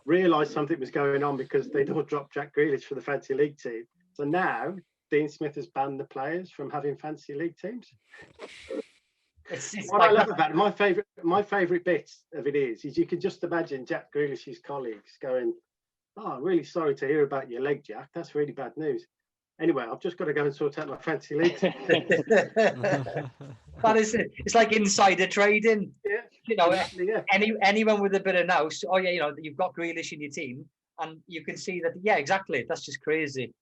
realised something was going on because they'd all dropped Jack Grealish for the fantasy league team. So now Dean Smith has banned the players from having fantasy league teams.
It's
what I love about it, my favourite bit of it is you can just imagine Jack Grealish's colleagues going, "Oh, I'm really sorry to hear about your leg, Jack. That's really bad news. Anyway, I've just got to go and sort out my fantasy league."
That is it. It's like insider trading.
Yeah.
You know,
exactly, yeah.
anyone with a bit of nous, oh yeah, you know, you've got Grealish in your team, and you can see that. Yeah, exactly. That's just crazy.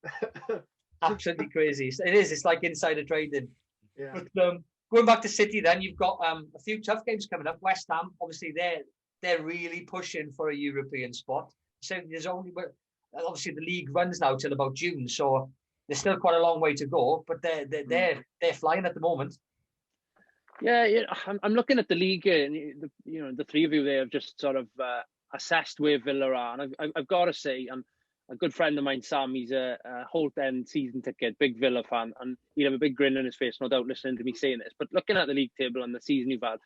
Absolutely crazy. It is. It's like insider trading.
Yeah.
But, going back to City, then you've got a few tough games coming up. West Ham, obviously, they're really pushing for a European spot. So there's only, obviously, the league runs now till about June, so there's still quite a long way to go. But they're flying at the moment.
Yeah, I'm looking at the league, and the three of you there have just sort of assessed where Villa are, and I've got to say, a good friend of mine, Sam, he's a Holt End season ticket, big Villa fan, and he'll have a big grin on his face, no doubt, listening to me saying this. But looking at the league table and the season you've had,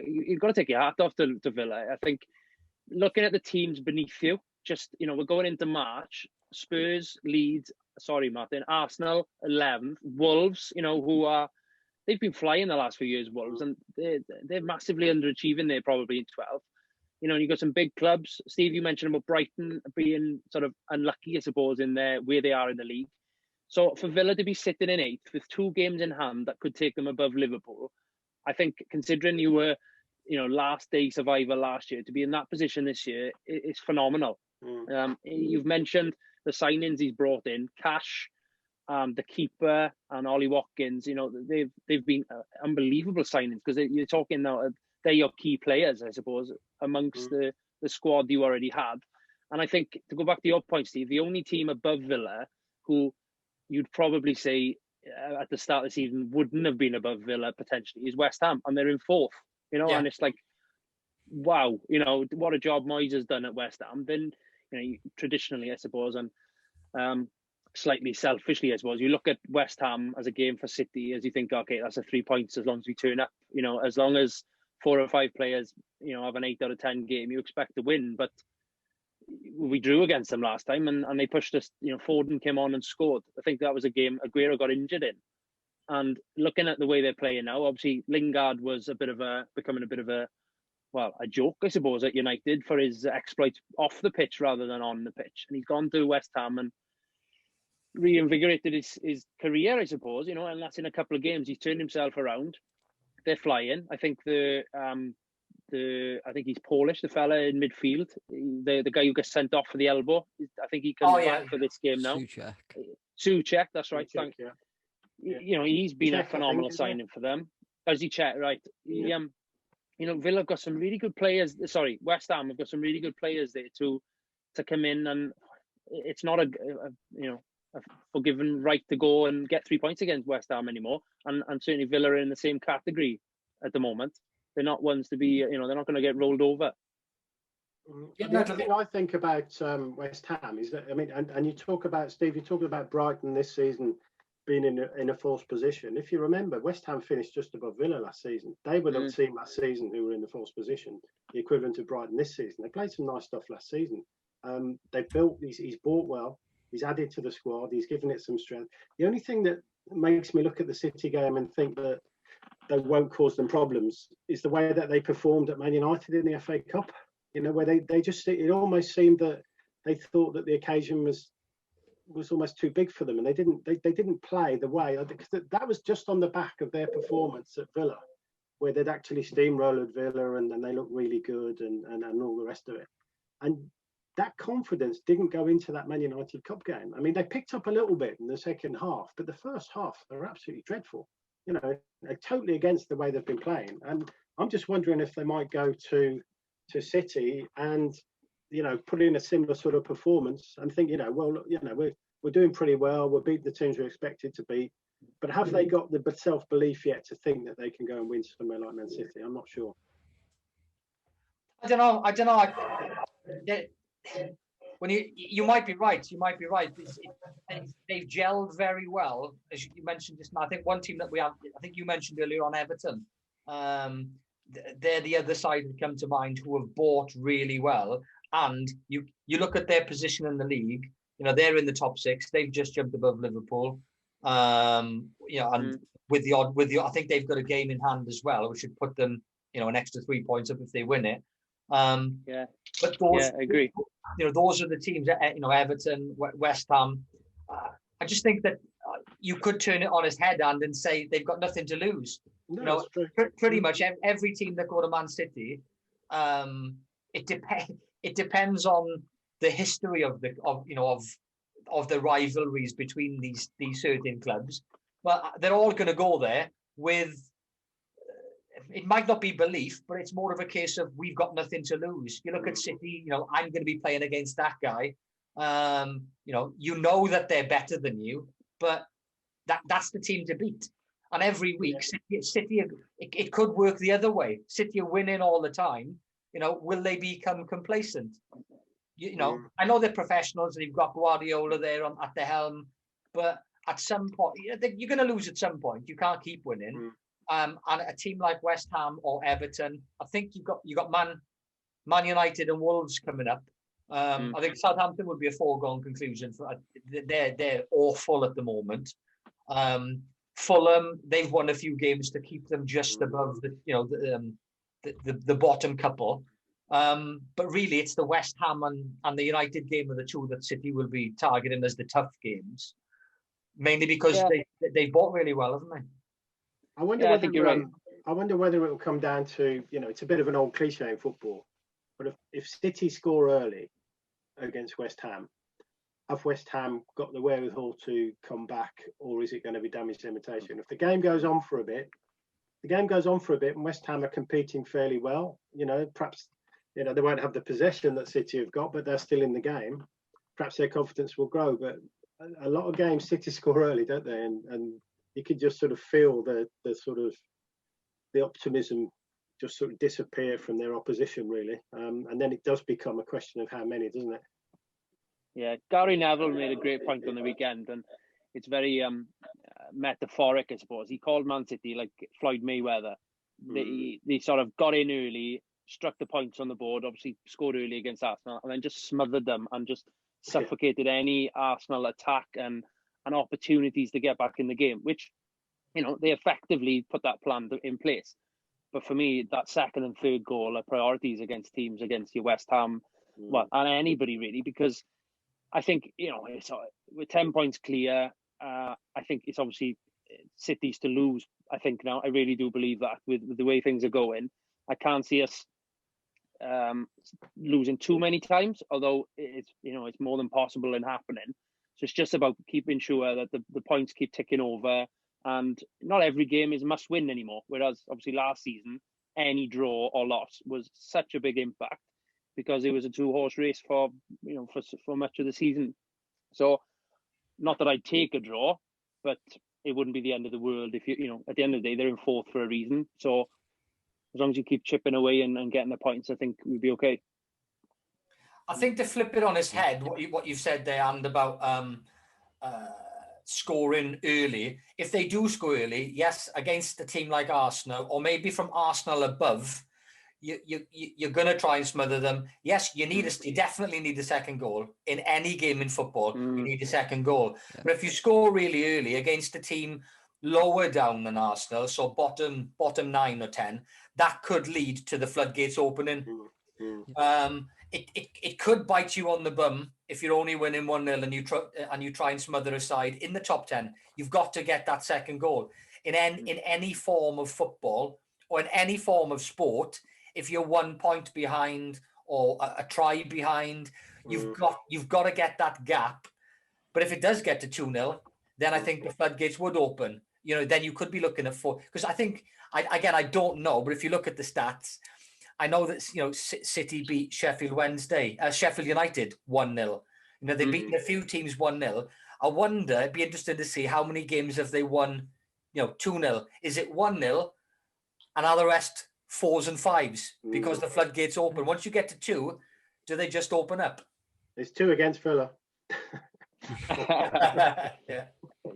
you've got to take your hat off to Villa. I think looking at the teams beneath you, just, we're going into March, Spurs, Leeds, sorry, Martin, Arsenal, 11th, Wolves, they've been flying the last few years, Wolves, and they're massively underachieving. They're probably in 12th. You've got some big clubs. Steve, you mentioned about Brighton being sort of unlucky, I suppose, in where they are in the league. So for Villa to be sitting in 8th with 2 games in hand that could take them above Liverpool, I think, considering you were, last day survivor last year, to be in that position this year is phenomenal. You've mentioned the signings he's brought in, Cash, the keeper, and Ollie Watkins. They've been unbelievable signings because you're talking now. They're your key players, I suppose, amongst the squad you already had. And I think, to go back to your point, Steve, the only team above Villa who you'd probably say at the start of the season wouldn't have been above Villa potentially is West Ham, and they're in 4th. And it's like, wow, what a job Moyes has done at West Ham. Then, traditionally, I suppose, and slightly selfishly, I suppose, you look at West Ham as a game for City as you think, okay, that's a 3 points as long as we turn up. As long as 4 or 5 players, have an 8 out of 10 game, you expect to win. But we drew against them last time, and they pushed us. Foden came on and scored. I think that was a game Aguero got injured in. And looking at the way they're playing now, obviously Lingard was becoming a bit of a joke, I suppose, at United for his exploits off the pitch rather than on the pitch. And he's gone to West Ham and reinvigorated his career, I suppose. And that's in a couple of games. He's turned himself around. They're flying. I think I think he's Polish, the fella in midfield, the guy who gets sent off for the elbow. I think he comes back for this game now. Souček, that's right. He's been a phenomenal signing for them. As he checked, right?
Yeah.
Villa have got some really good players. Sorry, West Ham have got some really good players there to come in, and it's not a forgiven right to go and get 3 points against West Ham anymore. And certainly Villa are in the same category at the moment. They're not ones to be, they're not going to get rolled over.
The other thing I think about West Ham is that, and you talk about, Steve, you're talking about Brighton this season been in a false position. If you remember, West Ham finished just above Villa last season. They were the team last season who were in the false position, the equivalent of Brighton this season. They played some nice stuff last season. They've built, he's bought well, he's added to the squad, he's given it some strength. The only thing that makes me look at the City game and think that they won't cause them problems is the way that they performed at Man United in the FA Cup. You know, where they just, it almost seemed that they thought that the occasion was almost too big for them, and they didn't play the way, because that was just on the back of their performance at Villa, where they'd actually steamrolled Villa and they looked really good and all the rest of it. And that confidence didn't go into that Man United Cup game. I mean, they picked up a little bit in the second half, but the first half, they were absolutely dreadful. You know, they're totally against the way they've been playing. And I'm just wondering if they might go to City and, you know, put in a similar sort of performance and think, you know, well, you know, we're doing pretty well. We'll beat the teams we're expected to beat. But have they got the self-belief yet to think that they can go and win somewhere like Man City? I'm not sure.
I don't know. When you might be right. They've gelled very well, as you mentioned just now. I think one team that I think you mentioned earlier on, Everton. They're the other side that come to mind, who have bought really well. And you look at their position in the league. You know, they're in the top 6. They've just jumped above Liverpool. You know, and with the I think they've got a game in hand as well, which should put them, you know, an extra 3 points up if they win it. But those,
I agree.
You know, those are the teams that, you know, Everton, West Ham. I just think that you could turn it on its head and say they've got nothing to lose. No, you know, pretty much every team that go to Man City, it depends on the history of the rivalries between these certain clubs. But they're all going to go there with. It might not be belief, but it's more of a case of we've got nothing to lose. You look at City, you know, I'm going to be playing against that guy. You know that they're better than you, but that's the team to beat. And every week, City, it could work the other way. City are winning all the time. You know, will they become complacent? You know, I know they're professionals and you've got Guardiola there at the helm, but at some point, you're going to lose at some point. You can't keep winning. And a team like West Ham or Everton, I think you got Man United and Wolves coming up. I think Southampton would be a foregone conclusion. They're awful at the moment. Fulham, they've won a few games to keep them just above the bottom couple. But really, it's the West Ham and the United game of the two that City will be targeting as the tough games, mainly because they bought really well, haven't they?
I wonder whether you're right. I wonder whether it will come down to, you know, it's a bit of an old cliche in football, but if City score early against West Ham, have West Ham got the wherewithal to come back, or is it going to be damage limitation? If the game goes on for a bit, and West Ham are competing fairly well, you know, perhaps, you know, they won't have the possession that City have got, but they're still in the game. Perhaps their confidence will grow. But a lot of games City score early, don't they? And you could just sort of feel the optimism just sort of disappear from their opposition, really. And then it does become a question of how many, doesn't it?
Yeah, Gary Neville made a great point on the weekend, and it's very metaphoric, I suppose. He called Man City like Floyd Mayweather. They sort of got in early, struck the points on the board, obviously scored early against Arsenal, and then just smothered them and just suffocated any Arsenal attack and opportunities to get back in the game, which, you know, they effectively put that plan in place. But for me, that second and third goal are priorities against teams, against your West Ham, and anybody really, because I think, you know, with 10 points clear, I think it's obviously City's to lose. I think now, I really do believe that with the way things are going, I can't see us losing too many times, although it's more than possible in happening. So it's just about keeping sure that the points keep ticking over, and not every game is must win anymore. Whereas obviously last season, any draw or loss was such a big impact because it was a 2-horse race for much of the season. So not that I'd take a draw, but it wouldn't be the end of the world if at the end of the day they're in fourth for a reason. So as long as you keep chipping away and getting the points, I think we'll be okay. I
think to flip it on its head, what you've said there, and about scoring early. If they do score early, yes, against a team like Arsenal, or maybe from Arsenal above, you're going to try and smother them. Yes, you definitely need a second goal. In any game in football, you need a second goal.
Yeah.
But if you score really early against a team lower down than Arsenal, so bottom 9 or 10, that could lead to the floodgates opening. It could bite you on the bum if you're only winning 1-0 and you try and smother a side in the top 10. You've got to get that second goal. In any form of football or in any form of sport, if you're 1 point behind or a try behind, you've got to get that gap. But if it does get to 2-0, then I think the floodgates would open. Then you could be looking at 4. Because I think, I don't know, but if you look at the stats, I know that City beat Sheffield United 1-0. They've beaten a few teams 1-0. I wonder, it'd be interesting to see how many games have they won, 2-0. Is it 1-0 and are the rest 4s and 5s because the floodgates open? Once you get to 2, do they just open up?
It's 2 against Villa.
Yeah.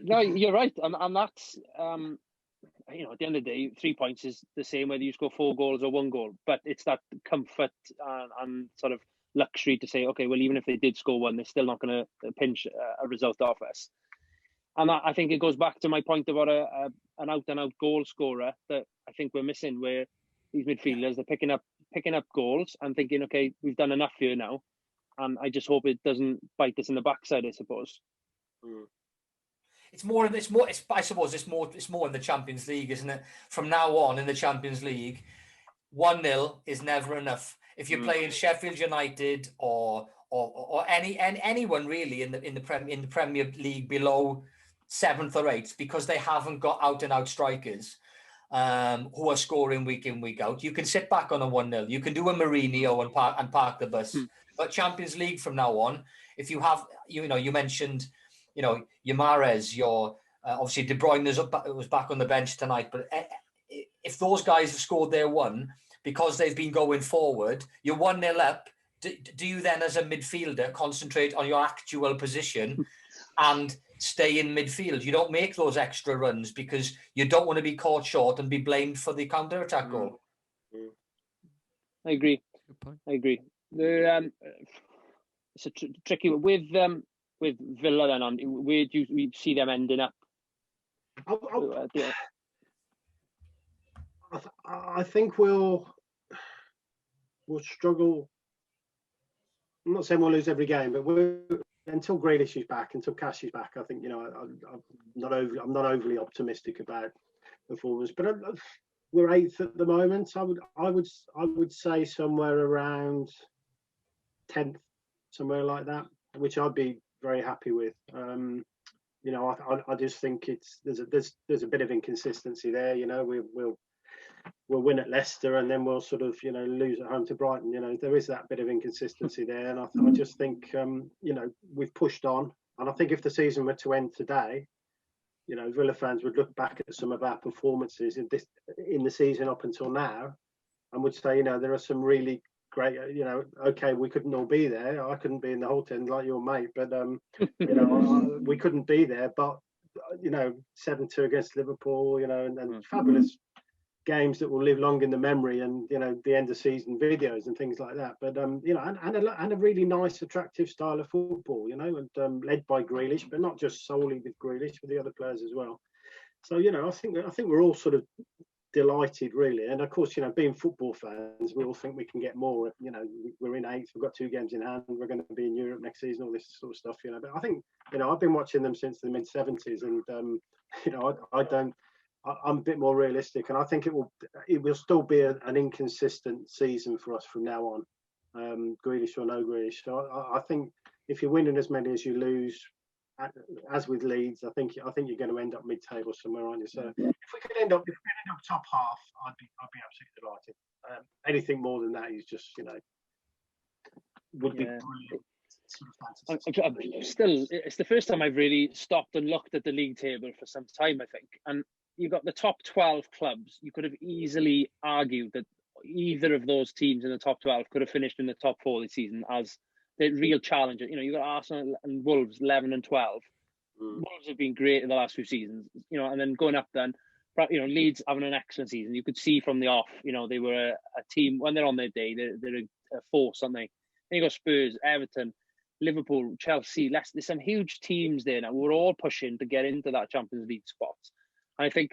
No, you're right, and that's at the end of the day, 3 points is the same whether you score 4 goals or 1 goal. But it's that comfort and sort of luxury to say, okay, well, even if they did score 1, they're still not going to pinch a result off us. And I think it goes back to my point about an out-and-out goal scorer that I think we're missing, where these midfielders are picking up goals and thinking, okay, we've done enough here now. And I just hope it doesn't bite us in the backside, I suppose.
It's more in the Champions League, isn't it? From now on in the Champions League, 1-0 is never enough. If you're playing Sheffield United or anyone really in the Premier League below 7th or 8th, because they haven't got out and out strikers who are scoring week in, week out, you can sit back on a 1-0. You can do a Mourinho and park the bus. But Champions League from now on, if you have, you mentioned, your Mahrez, your obviously De Bruyne was back on the bench tonight. But if those guys have scored their 1 because they've been going forward, you're 1-0 up. Do you then, as a midfielder, concentrate on your actual position and stay in midfield? You don't make those extra runs because you don't want to be caught short and be blamed for the counter-attack goal.
I agree.
Good point.
I agree. It's a tricky with Villa. Then on, where do you see them ending up?
I think we'll struggle. I'm not saying we'll lose every game, but until Grealish is back, until Cash is back, I think I'm not overly optimistic about performance. But we're 8th at the moment. I would say somewhere around 10th, somewhere like that, which I'd be very happy with. I just think there's a bit of inconsistency there. We'll win at Leicester and then we'll sort of lose at home to Brighton. There is that bit of inconsistency there, and I just think we've pushed on. And I think if the season were to end today, Villa fans would look back at some of our performances in the season up until now and would say, there are some really great, okay, we couldn't all be there. I couldn't be in the whole 10 like your mate, but we couldn't be there. But 7-2 against Liverpool, and fabulous games that will live long in the memory, and the end of season videos and things like that. But and a really nice, attractive style of football, and led by Grealish, but not just solely with Grealish, with the other players as well. So I think we're all sort of delighted, really. And of course, being football fans, we all think we can get more. We're in 8th, we've got 2 games in hand, we're going to be in Europe next season, all this sort of stuff. But I think I've been watching them since the mid-70s, and I'm a bit more realistic, and I think it will still be an inconsistent season for us from now on, Grealish or no Grealish. So I think if you're winning as many as you lose, as with Leeds, I think you're going to end up mid-table somewhere, aren't you? So if we could end up top half, I'd be absolutely delighted. Anything more than that is just would be brilliant.
Still, it's the first time I've really stopped and looked at the league table for some time, I think. And you've got the top 12 clubs. You could have easily argued that either of those teams in the top 12 could have finished in the top 4 this season as the real challenger. You've got Arsenal and Wolves 11 and 12. Wolves have been great in the last few seasons, and then going up then, Leeds having an excellent season. You could see from the off, they were a team when they're on their day, they're a force, aren't they? Then you got Spurs, Everton, Liverpool, Chelsea, Leicester. There's some huge teams there now. We're all pushing to get into that Champions League spot. And I think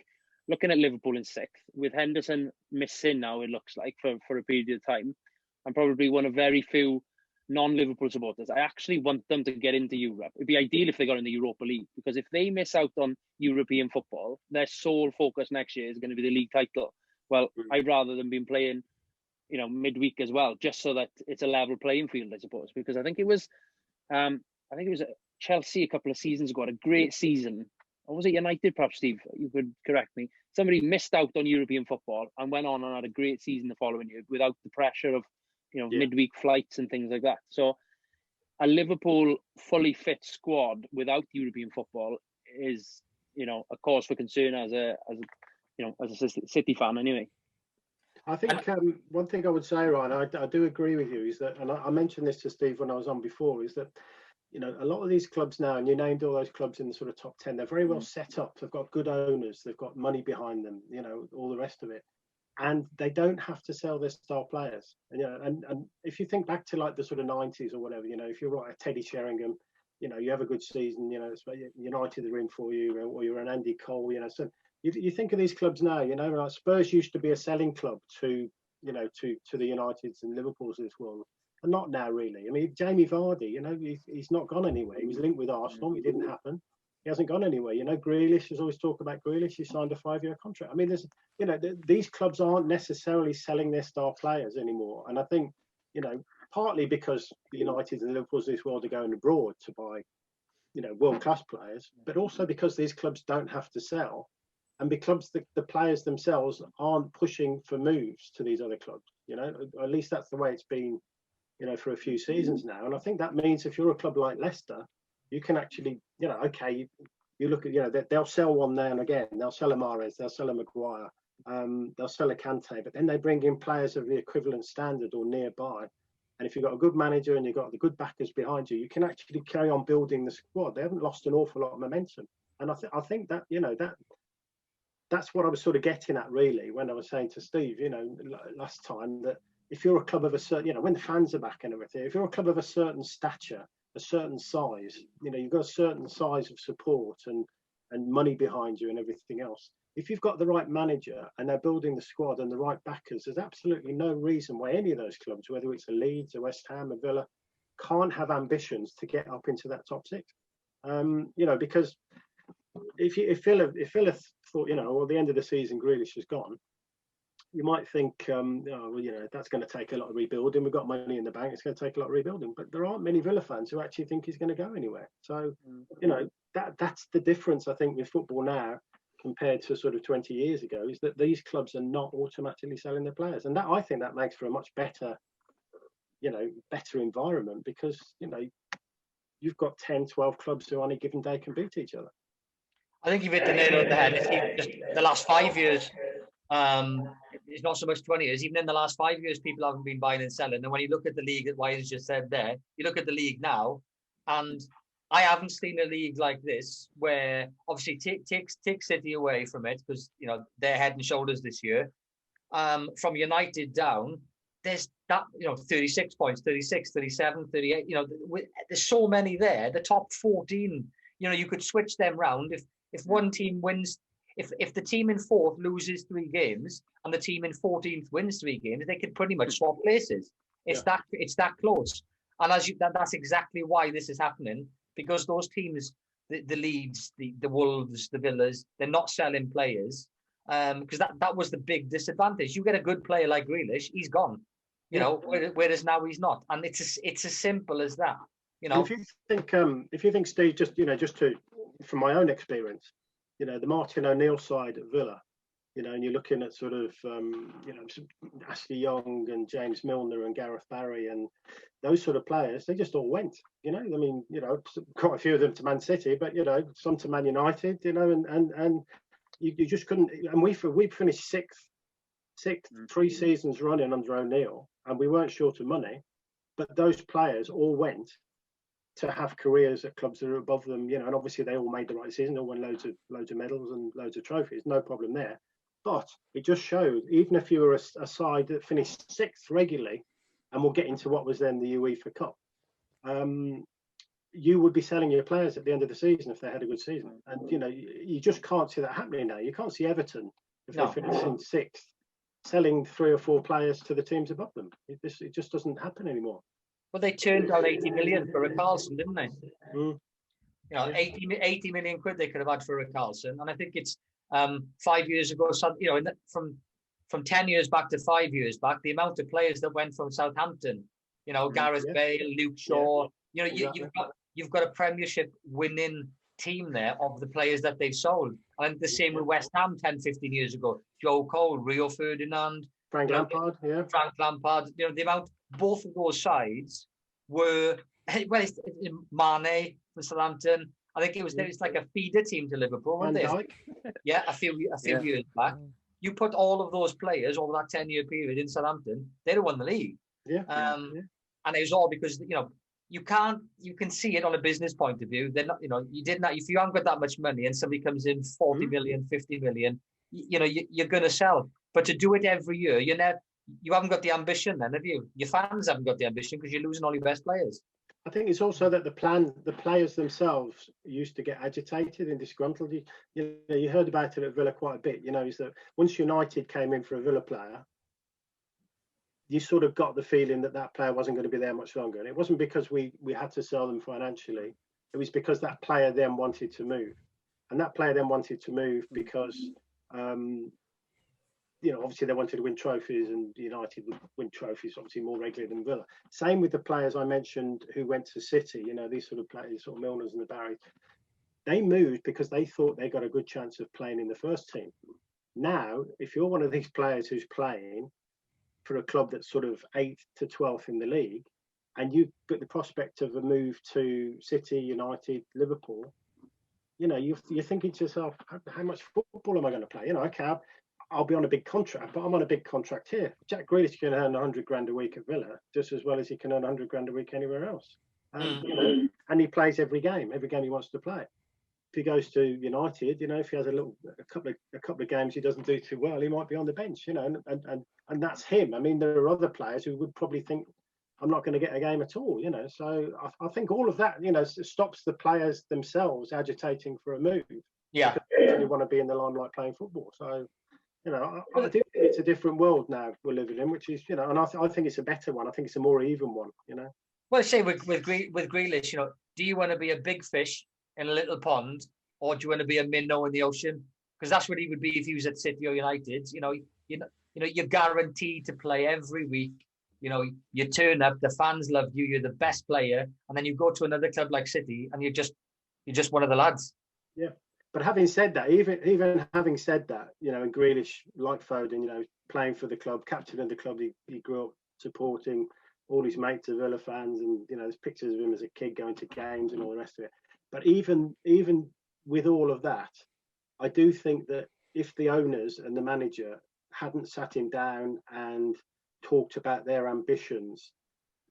looking at Liverpool in 6th, with Henderson missing now, it looks like for a period of time, I'm probably one of very few non-Liverpool supporters. I actually want them to get into Europe. It'd be ideal if they got in the Europa League, because if they miss out on European football, their sole focus next year is going to be the league title. Well, I'd rather them be playing, midweek as well, just so that it's a level playing field, I suppose. Because I think it was Chelsea a couple of seasons ago, had a great season. Or was it United, perhaps, Steve? You could correct me. Somebody missed out on European football and went on and had a great season the following year without the pressure of midweek flights and things like that. So a Liverpool fully fit squad without European football is, a cause for concern as a City fan anyway.
I think one thing I would say, Ryan, I do agree with you, is that, and I mentioned this to Steve when I was on before, is that, a lot of these clubs now, and you named all those clubs in the sort of top 10, they're very well set up. They've got good owners, they've got money behind them, all the rest of it. And they don't have to sell their star players. And if you think back to like the sort of 90s or whatever, if you're right, Teddy Sheringham, you have a good season, United are in for you, or you're an Andy Cole, so you think of these clubs now, like Spurs used to be a selling club to the Uniteds and Liverpools of this world, and not now really. I mean, Jamie Vardy, he's not gone anywhere. He was linked with Arsenal, it didn't happen. He hasn't gone anywhere. Grealish, there's always talk about Grealish. He signed a 5-year contract. I mean, there's, these clubs aren't necessarily selling their star players anymore. And I think, partly because the United and Liverpools of this world are going abroad to buy, world-class players, but also because these clubs don't have to sell, and because the players themselves aren't pushing for moves to these other clubs. At least that's the way it's been, for a few seasons now. And I think that means if you're a club like Leicester, you can actually, okay, you look at, they'll sell one now and again. They'll sell a Mahrez, they'll sell a Maguire, they'll sell a Kante, but then they bring in players of the equivalent standard or nearby. And if you've got a good manager and you've got the good backers behind you, you can actually carry on building the squad. They haven't lost an awful lot of momentum. And I think that, that's what I was sort of getting at really when I was saying to Steve, last time, that if you're a club of a certain, when the fans are back and everything, if you're a club of a certain stature, a certain size, you've got a certain size of support and money behind you and everything else. If you've got the right manager and they're building the squad and the right backers, there's absolutely no reason why any of those clubs, whether it's a Leeds, a West Ham, a Villa, can't have ambitions to get up into that top 6. Because if Villa thought, at the end of the season, Grealish is gone, you might think, that's going to take a lot of rebuilding. We've got money in the bank. It's going to take a lot of rebuilding. But there aren't many Villa fans who actually think he's going to go anywhere. So, that's the difference, I think, with football now compared to sort of 20 years ago, is that these clubs are not automatically selling their players. And that, I think, that makes for a much better, better environment, because, you've got 10, 12 clubs who on a given day can beat each other.
I think you've hit the nail on the head. It's just the last 5 years, it's not so much 20 years. Even in the last 5 years, people haven't been buying and selling. And when you look at the league, that Wise just said there, you look at the league now, and I haven't seen a league like this where obviously take City away from it, because they're head and shoulders this year. From United down, there's that 36 points, 36, 37, 38. There's so many there. The top 14, you could switch them round if one team wins. If the team in 4th loses 3 games and the team in 14th wins 3 games, they could pretty much swap places. It's that close. And that's exactly why this is happening, because those teams, the Leeds, the Wolves, the Villas, they're not selling players. Because that was the big disadvantage. You get a good player like Grealish, he's gone. Whereas now he's not. And it's as simple as that.
If you think, Steve, just from my own experience, the Martin O'Neill side at Villa, and you're looking at sort of, Ashley Young and James Milner and Gareth Barry and those sort of players, they just all went, quite a few of them to Man City, but, some to Man United, and you just couldn't, and we finished sixth 3 seasons running under O'Neill, and we weren't short of money, but those players all went to have careers at clubs that are above them, and obviously they all made the right decision, all won loads of medals and loads of trophies, no problem there. But it just shows, even if you were a side that finished 6th regularly, and we'll get into what was then the UEFA Cup, you would be selling your players at the end of the season if they had a good season. And, you just can't see that happening now. You can't see Everton, if they finish in 6th, selling 3 or 4 players to the teams above them. It just doesn't happen anymore.
Well, they turned down 80 million for Carlson, didn't they? 80 million quid they could have had for Carlson. And I think it's 5 years ago, from 10 years back to 5 years back, the amount of players that went from Southampton, Gareth Bale, Luke Shaw, you've got a Premiership winning team there of the players that they've sold. And the same with West Ham 10, 15 years ago. Joe Cole, Rio Ferdinand,
Frank Lampard.
The amount, both of those sides were, Mane from Southampton. I think it's like a feeder team to Liverpool, weren't they? Yeah, a few years back. You put all of those players over that 10-year period in Southampton, they'd have won the league. And it was all because, you can see it on a business point of view. They're not, if you haven't got that much money and somebody comes in 40 million, 50 million, you're going to sell. But to do it every year, you haven't got the ambition then, have you? Your fans haven't got the ambition because you're losing all your best players.
I think it's also that the players themselves used to get agitated and disgruntled. You heard about it at Villa quite a bit. Is that once United came in for a Villa player, you sort of got the feeling that player wasn't going to be there much longer. And it wasn't because we had to sell them financially. It was because that player then wanted to move. And that player then wanted to move because, obviously they wanted to win trophies, and United would win trophies obviously more regularly than Villa. Same with the players I mentioned who went to City, these sort of players, sort of Milners and the Barrys. They moved because they thought they got a good chance of playing in the first team. Now, if you're one of these players who's playing for a club that's sort of 8th to 12th in the league, and you've got the prospect of a move to City, United, Liverpool, you're thinking to yourself, how much football am I going to play? Okay, I'll be on a big contract, but I'm on a big contract here. Jack Grealish can earn 100 grand a week at Villa just as well as he can earn 100 grand a week anywhere else. And he plays every game he wants to play. If he goes to United, if he has a couple of games he doesn't do too well, he might be on the bench, and that's him. I mean, there are other players who would probably think, I'm not going to get a game at all, So I think all of that, stops the players themselves agitating for a move.
Yeah,
they want to be in the limelight playing football. So, I do think it's a different world now we're living in, which is, and I think it's a better one. I think it's a more even one,
Well, say with Grealish, do you want to be a big fish in a little pond, or do you want to be a minnow in the ocean? Because that's what he would be if he was at City or United. You're guaranteed to play every week. You turn up, the fans love you, you're the best player, and then you go to another club like City, and you're just one of the lads.
Yeah, but having said that, even having said that, and Grealish, like Foden, playing for the club, captain of the club, he grew up supporting. All his mates are Villa fans, and there's pictures of him as a kid going to games and all the rest of it. But even with all of that, I do think that if the owners and the manager hadn't sat him down and talked about their ambitions,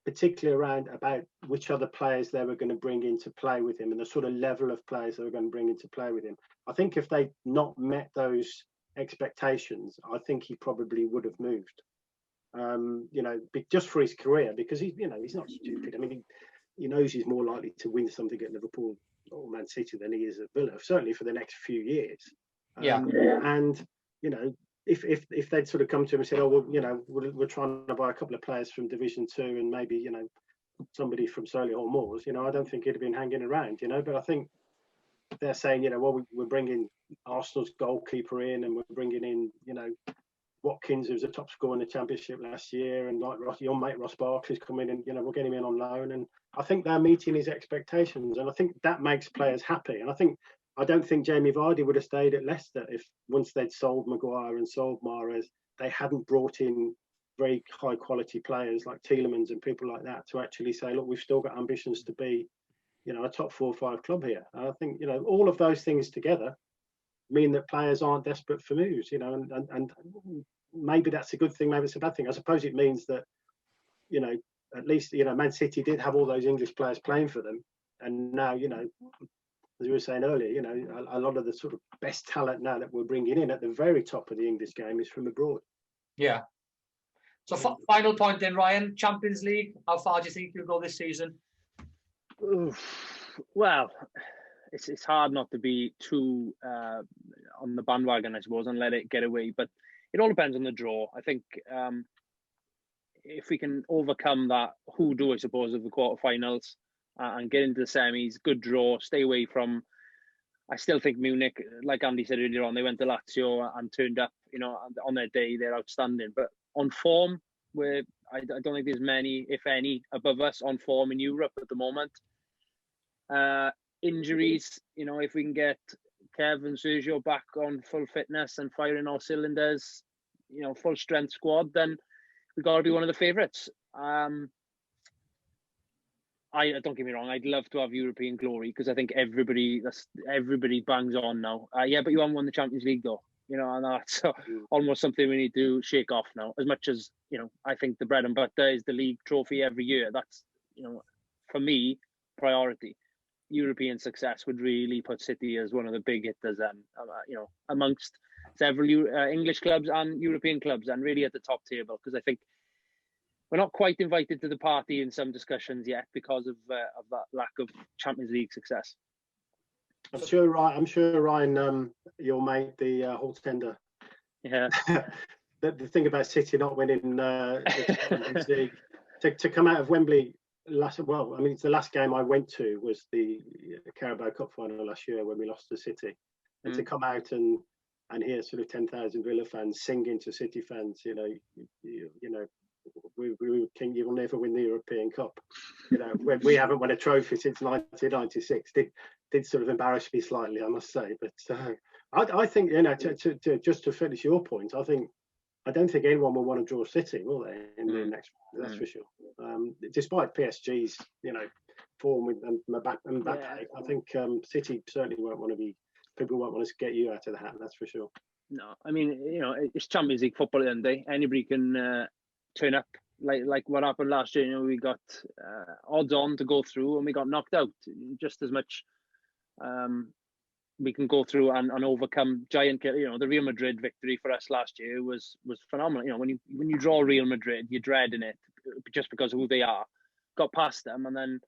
particularly around about which other players they were going to bring in to play with him and the sort of level of players they were going to bring in to play with him, I think if they'd not met those expectations, I think he probably would have moved. Just for his career, because he's not stupid. I mean, he knows he's more likely to win something at Liverpool or Man City than he is at Villa, certainly for the next few years. And if they'd sort of come to him and said, "Oh, well, we're trying to buy a couple of players from Division 2 and maybe somebody from Solihull Moors," I don't think he'd have been hanging around. But I think they're saying, we're bringing Arsenal's goalkeeper in, and we're bringing in, Watkins, who was a top scorer in the Championship last year, and like your mate Ross Barkley's coming in, we'll get him in on loan. And I think they're meeting his expectations, and I think that makes players happy. And I don't think Jamie Vardy would have stayed at Leicester if once they'd sold Maguire and sold Mahrez, they hadn't brought in very high quality players like Tielemans and people like that to actually say, look, we've still got ambitions to be, a top 4 or 5 club here. And I think, all of those things together mean that players aren't desperate for moves, and maybe that's a good thing, maybe it's a bad thing. I suppose it means that, at least, Man City did have all those English players playing for them, and now, you know, as we were saying earlier, you know, a lot of the sort of best talent now that we're bringing in at the very top of the English game is from abroad.
Yeah. So final point then, Ryan, Champions League, how far do you think you'll go this season?
Well, it's hard not to be too on the bandwagon, I suppose, and let it get away. But it all depends on the draw. I think if we can overcome that hoodoo, I suppose, of the quarterfinals and get into the semis, good draw, stay away from. I still think Munich, like Andy said earlier on, they went to Lazio and turned up. You know, on their day, they're outstanding. But on form, where I don't think there's many, if any, above us on form in Europe at the moment. Injuries, you know, if we can get Kev and Sergio back on full fitness and firing all cylinders, you know, full strength squad, then we've got to be one of the favourites. I don't get me wrong, I'd love to have European glory because I think everybody bangs on now. Yeah, but you haven't won the Champions League though, you know, and that's almost something we need to shake off now. As much as, you know, I think the bread and butter is the league trophy every year. That's, you know, for me, priority. European success would really put City as one of the big hitters, you know, amongst several English clubs and European clubs, and really at the top table. Because I think we're not quite invited to the party in some discussions yet because of that lack of Champions League success.
I'm sure Ryan, you'll make the Hall tender.
Yeah.
The thing about City not winning the Champions League, to come out of Wembley. It's the last game I went to was the Carabao Cup final last year when we lost to City, and to come out and hear sort of 10,000 Villa fans singing to City fans, you know, we were king. You will never win the European Cup. You know, we haven't won a trophy since 1996. Did sort of embarrass me slightly, I must say. But I think, you know, just to finish your point, I don't think anyone will want to draw City, will they, in the next round? That's for sure. Despite PSG's, you know, form and Mbappe, I think City certainly won't want to be. People won't want to get you out of the hat. That's for sure.
No, I mean, you know, it's Champions League football at the end of the day. Anybody can turn up, like what happened last year. You know, we got odds on to go through, and we got knocked out. Just as much. We can go through and overcome giant. You know, the Real Madrid victory for us last year was phenomenal. You know, when you draw Real Madrid, you're dreading it just because of who they are. Got past them, and then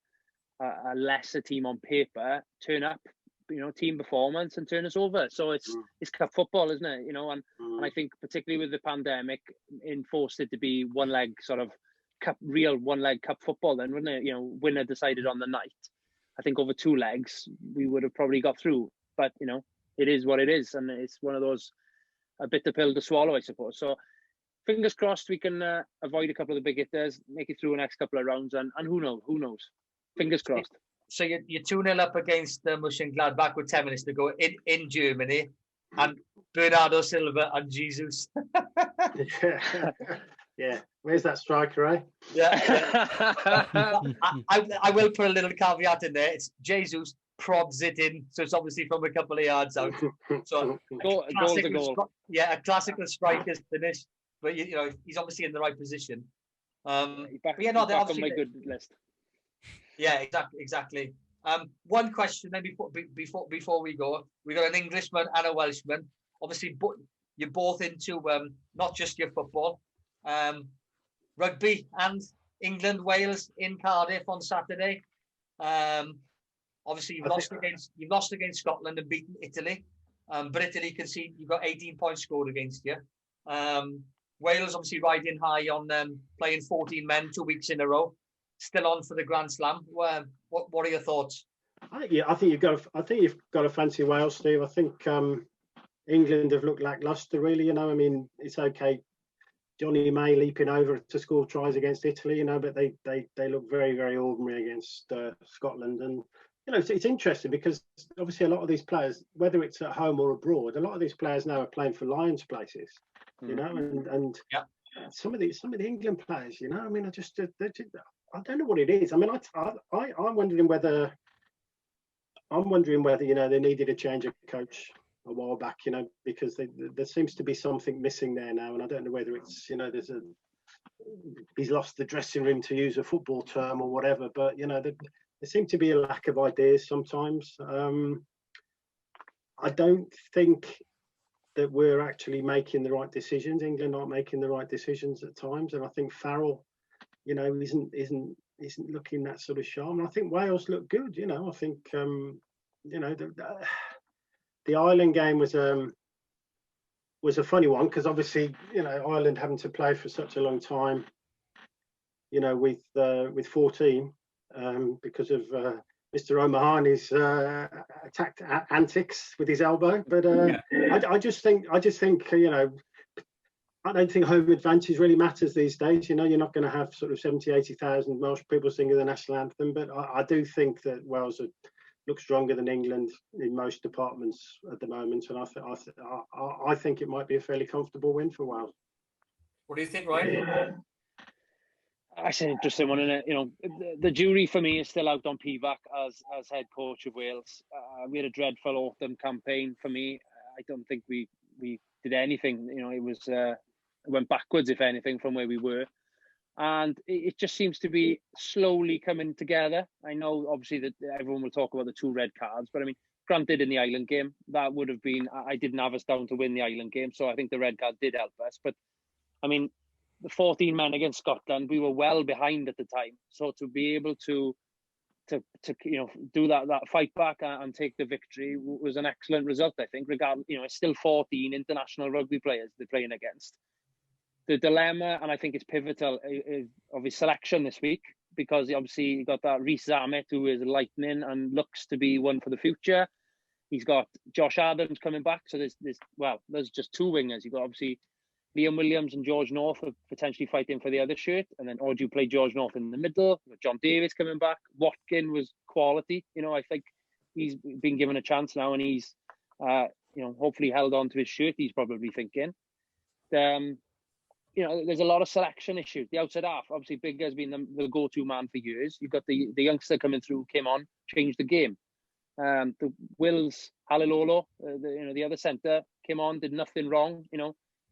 a lesser team on paper turn up, you know, team performance and turn us over. So it's cup football, isn't it? You know, and I think particularly with the pandemic, enforced it to be one leg sort of one leg cup football. Then, wouldn't it? You know, winner decided on the night. I think over 2 legs we would have probably got through. But, you know, it is what it is. And it's one of those, a bitter pill to swallow, I suppose. So fingers crossed we can avoid a couple of the big hitters, make it through the next couple of rounds. And who knows? Fingers crossed.
So you're 2-0 up against Mönchengladbach with 10 minutes to go in Germany. And Bernardo Silva and Jesus.
Yeah. Where's that striker, eh?
Yeah. I will put a little caveat in there. It's Jesus prods it in, so it's obviously from a couple of yards out. So
goal to goal.
Yeah, a classical striker's finish, but you know he's obviously in the right position. They're
on my good list.
Yeah, exactly. One question then before we go, we got an Englishman and a Welshman. Obviously, you're both into not just your football, rugby and England Wales in Cardiff on Saturday. Obviously, you've lost against Scotland and beaten Italy, but Italy conceded. You've got 18 points scored against you. Wales obviously riding high on playing 14 men 2 weeks in a row, still on for the Grand Slam. What are your thoughts?
I think you've got to fancy Wales, Steve. I think England have looked lacklustre, really. You know, I mean, it's okay. Johnny May leaping over to score tries against Italy, you know, but they look very, very ordinary against Scotland. And you know, it's interesting because obviously a lot of these players, whether it's at home or abroad, a lot of these players now are playing for Lions places, you know, and some of the England players, you know, I mean, I don't know what it is. I mean, I'm wondering whether you know they needed a change of coach a while back, you know, because there seems to be something missing there now, and I don't know whether it's, you know, he's lost the dressing room, to use a football term or whatever, but you know there seemed to be a lack of ideas sometimes. I don't think that we're actually making the right decisions. England aren't making the right decisions at times, and I think Farrell, isn't looking that sort of sharp. And I think Wales look good. I think the Ireland game was a funny one, because obviously Ireland having to play for such a long time, with 14, because of Mr. O'Mahony's attack antics with his elbow. But I just think I don't think home advantage really matters these days. You're not going to have sort of 70,000-80,000 Welsh people singing the national anthem, but I do think that Wales look stronger than England in most departments at the moment, and I think it might be a fairly comfortable win for Wales.
What do you think, Ryan?
That's an interesting one, isn't it? The jury for me is still out on Pivac as head coach of Wales. We had a dreadful autumn campaign. For me, I don't think we did anything. It was it went backwards, if anything, from where we were, and it just seems to be slowly coming together. I know, obviously, that everyone will talk about the 2 red cards, but I mean, granted, in the Ireland game, that would have been. I didn't have us down to win the Ireland game, so I think the red card did help us. But I mean, the 14 men against Scotland, we were well behind at the time. So to be able to do that fight back and take the victory was an excellent result, I think. Regardless, it's still 14 international rugby players they're playing against. The dilemma, and I think it's pivotal, is of his selection this week, because obviously you got that Rhys Zammit, who is lightning and looks to be one for the future. He's got Josh Adams coming back, so there's just 2 wingers. You've got obviously Liam Williams and George North are potentially fighting for the other shirt, and then or do you play George North in the middle? John Davis coming back. Watkin was quality. I think he's been given a chance now, and he's hopefully held on to his shirt. He's probably thinking. There's a lot of selection issues. The outside half, obviously, Big has been the go-to man for years. You've got the youngster coming through, came on, changed the game. The Wills Halilolo, the other centre, came on, did nothing wrong.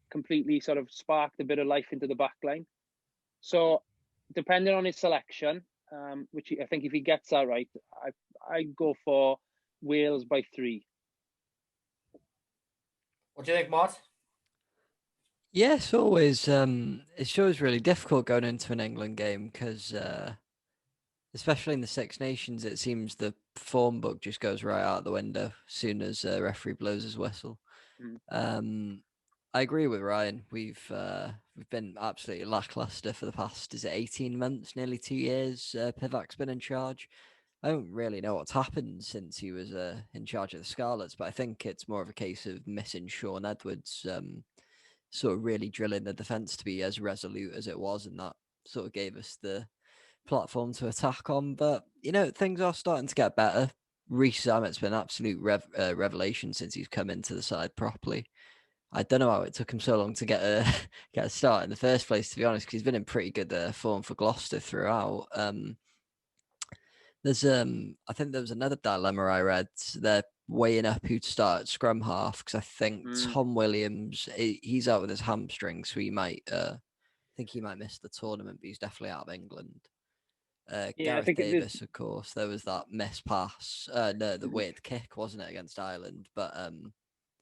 Completely sort of sparked a bit of life into the back line. So, depending on his selection, which I think if he gets that right, I go for Wales by 3.
What do you think, Mart?
Yeah, it's always it's always really difficult going into an England game, because especially in the Six Nations, it seems the form book just goes right out the window as soon as a referee blows his whistle. I agree with Ryan. We've been absolutely lackluster for the past 18 months, nearly 2 years. Pivac's been in charge. I don't really know what's happened since he was in charge of the Scarlets, but I think it's more of a case of missing Sean Edwards, sort of really drilling the defence to be as resolute as it was, and that sort of gave us the platform to attack on. But things are starting to get better. Rhys Zammit's been an absolute revelation since he's come into the side properly. I don't know how it took him so long to get a start in the first place, to be honest, because he's been in pretty good form for Gloucester throughout. There's I think there was another dilemma I read. They're weighing up who to start at scrum half, because I think Tom Williams, he's out with his hamstring, so he might think he might miss the tournament, but he's definitely out of England. Gareth Davis, of course, there was that miss pass, the weird kick, wasn't it, against Ireland? But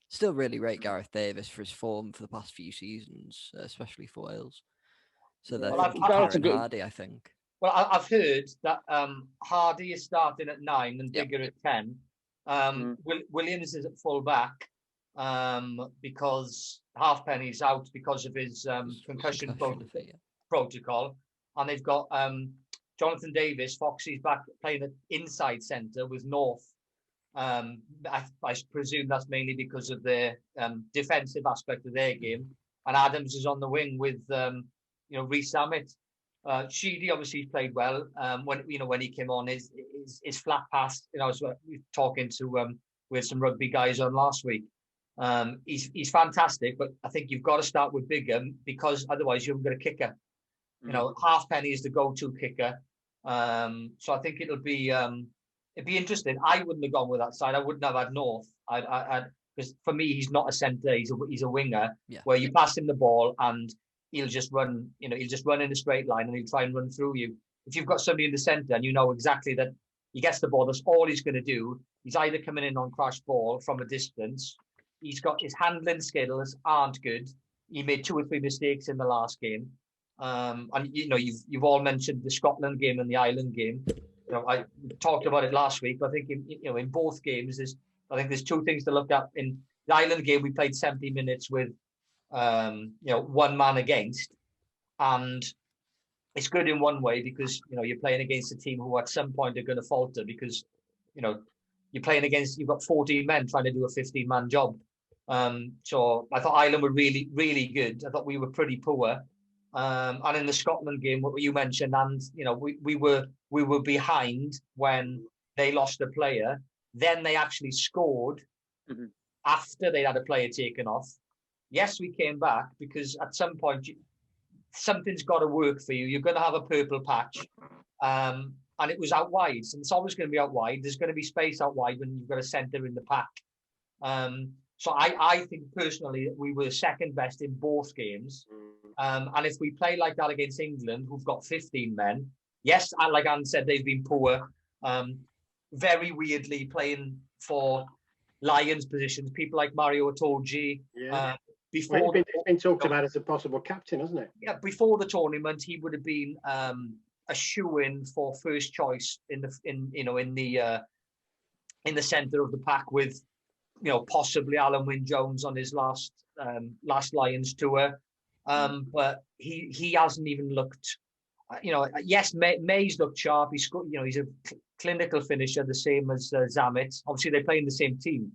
still really rate Gareth Davis for his form for the past few seasons, especially for Wales. So they're Hardy, I think.
Well, I've heard that Hardy is starting at 9 and Bigger at 10. Williams is at full back because Halfpenny's out because of his concussion protocol. And they've got Jonathan Davis, Foxy's back playing at inside centre with North. I presume that's mainly because of the defensive aspect of their game. And Adams is on the wing with Rhys Zammit. Sheedy obviously played well. When he came on, his flat pass. I was talking to with some rugby guys on last week. He's fantastic, but I think you've got to start with Bigham, because otherwise you haven't got a kicker. Halfpenny is the go-to kicker. So I think it'd be interesting. I wouldn't have gone with that side. I wouldn't have had North. Because for me, he's not a centre. He's a winger where you pass him the ball and he'll just run. He'll just run in a straight line and he'll try and run through you. If you've got somebody in the centre and you know exactly that He gets the ball. That's all he's going to do. He's either coming in on crash ball from a distance. He's got his handling skills aren't good. He made 2 or 3 mistakes in the last game. And you've all mentioned the Scotland game and the Ireland game. I talked about it last week. I think in both games, there's 2 things to look at. In the Ireland game, we played 70 minutes with 1 man against, and it's good in one way because you're playing against a team who at some point are going to falter because you're playing against, you've got 14 men trying to do a 15-man job. So I thought Ireland were really, really good. I thought we were pretty poor. And in the Scotland game, what you mentioned, and we were behind when they lost a player. Then they actually scored after they had a player taken off. Yes, we came back because at some point something's got to work for you. You're going to have a purple patch, and it was out wide, and it's always going to be out wide. There's going to be space out wide when you've got a centre in the pack. So I think personally that we were second best in both games. And if we play like that against England, who've got 15 men, yes, like Anne said, they've been poor. Very weirdly playing for Lions positions, people like Mario Itoje.
Yeah. Before it's been talked about as a possible captain, hasn't it?
Yeah, before the tournament, he would have been a shoe-in for first choice in the centre of the pack with possibly Alan Wynne-Jones on his last Lions tour. But he hasn't even looked. Yes, May's looked sharp. He's a clinical finisher, the same as Zamet. Obviously, they play in the same team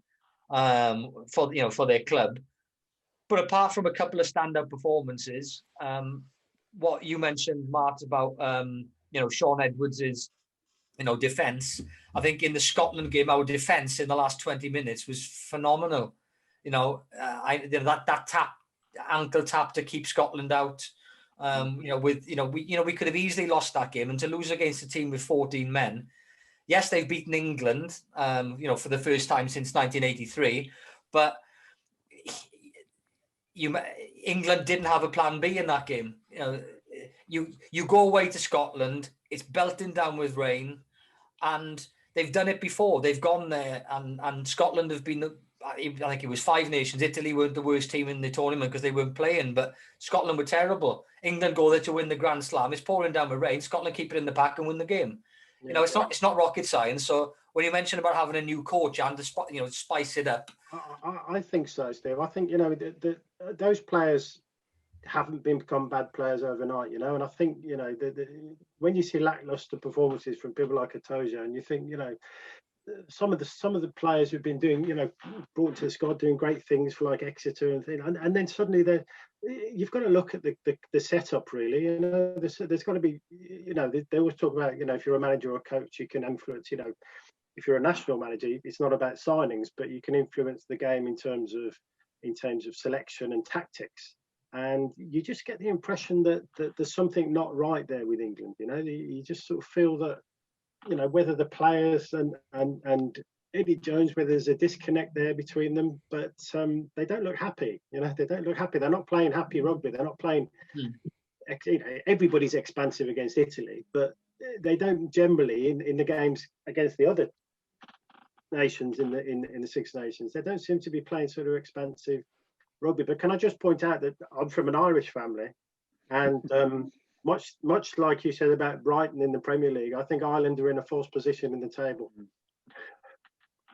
for their club. But apart from a couple of standout performances, what you mentioned, Mart, about Sean Edwards's defence. I think in the Scotland game, our defence in the last 20 minutes was phenomenal. That ankle tap to keep Scotland out. We could have easily lost that game, and to lose against a team with 14 men. Yes, they've beaten England, for the first time since 1983, but England didn't have a plan B in that game. You go away to Scotland, it's belting down with rain, and they've done it before. They've gone there, and Scotland have been, I think it was 5 nations. Italy weren't the worst team in the tournament because they weren't playing, but Scotland were terrible. England go there to win the Grand Slam. It's pouring down with rain. Scotland keep it in the pack and win the game. Yeah. It's not rocket science. So when you mention about having a new coach and to spice it up,
I think so, Steve. I think those players haven't become bad players overnight, and I think when you see lackluster performances from people like Itoje, and you think some of the players who've been doing brought to the squad doing great things for like Exeter and things, and then suddenly you've got to look at the setup really. There's got to be they always talk about if you're a manager or a coach you can influence. If you're a national manager, it's not about signings, but you can influence the game in terms of selection and tactics. And you just get the impression that there's something not right there with England. You just sort of feel that whether the players and Eddie Jones, whether there's a disconnect there between them, but they don't look happy. They don't look happy. They're not playing happy rugby. They're not playing. Everybody's expansive against Italy, but they don't generally in the games against the other nations in the Six Nations. They don't seem to be playing sort of expansive rugby. But can I just point out that I'm from an Irish family, and much like you said about Brighton in the Premier League, I think Ireland are in a false position in the table.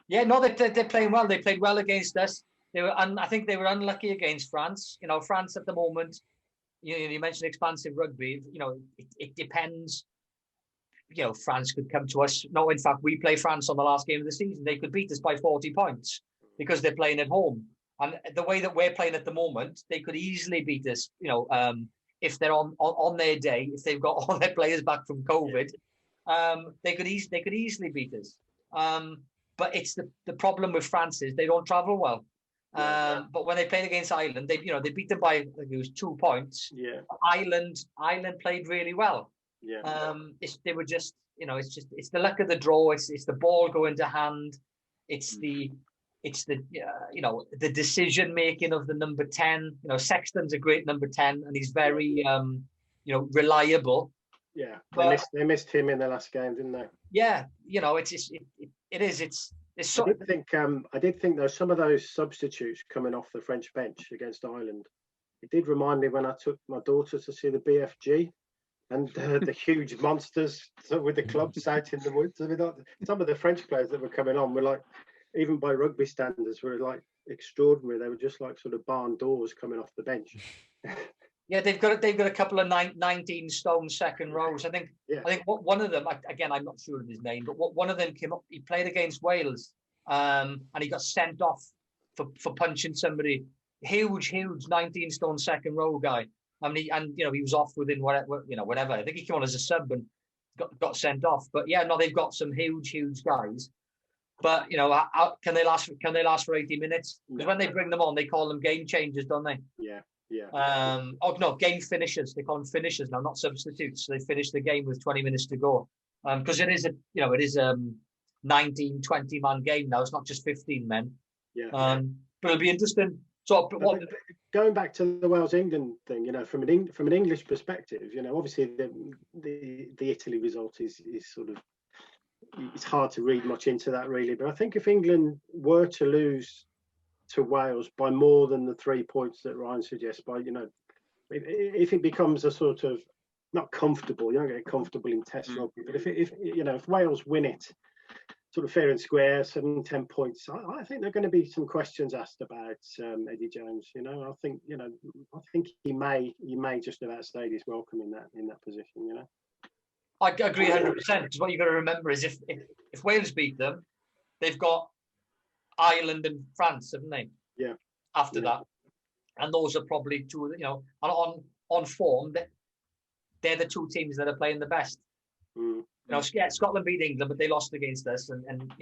Yeah, no, they're playing well. They played well against us. I think they were unlucky against France. France at the moment. You mentioned expansive rugby. It depends. France could come to us. No, in fact, we play France on the last game of the season. They could beat us by 40 points because they're playing at home. And the way that we're playing at the moment, they could easily beat us. If they're on their day, if they've got all their players back from COVID, they could easily beat us. But it's the problem with France is they don't travel well. But when they played against Ireland, they beat them by, I think it was 2 points. Yeah. Ireland played really well. Yeah. They were just, it's the luck of the draw. It's the ball going to hand. It's the decision making of the number 10. Sexton's a great number 10, and he's very reliable.
Yeah,
But,
they missed him in the last game, didn't they?
yeah, you know, it is. It's so.
I did think though some of those substitutes coming off the French bench against Ireland, it did remind me when I took my daughter to see the BFG and the huge monsters with the clubs out in the woods. I mean, some of the French players that were coming on were like, even by rugby standards, were like extraordinary. They were just like sort of barn doors coming off the bench.
Yeah, they've got a couple of 19-stone second rows. I think one of them, again, I'm not sure of his name, but one of them came up. He played against Wales, and he got sent off for punching somebody. Huge 19-stone second row guy. I mean, he was off within whatever. I think he came on as a sub and got sent off. But yeah, no, they've got some huge guys. But can they last for 80 minutes? Because when they bring them on, they call them game changers, don't they?
Yeah.
Game finishers. They call them finishers now, not substitutes. So they finish the game with 20 minutes to go. Because it is a 19, 20 man game now. It's not just 15 men.
Yeah.
But it'll be interesting. So
going back to the Wales England thing, from an English perspective, obviously the Italy result is sort of, it's hard to read much into that really. But I think if England were to lose to Wales by more than the 3 points that Ryan suggests, if it becomes a sort of not comfortable, you don't get comfortable in Test rugby, but if Wales win it sort of fair and square, 7-10 points, I think there are going to be some questions asked about Eddie Jones. I think he may just about stayed his welcome in that position.
I agree 100%. Because what you've got to remember is if Wales beat them, they've got Ireland and France, haven't they?
Yeah.
After that, and those are probably two. On form, they're the two teams that are playing the best. Scotland beat England, but they lost against us, and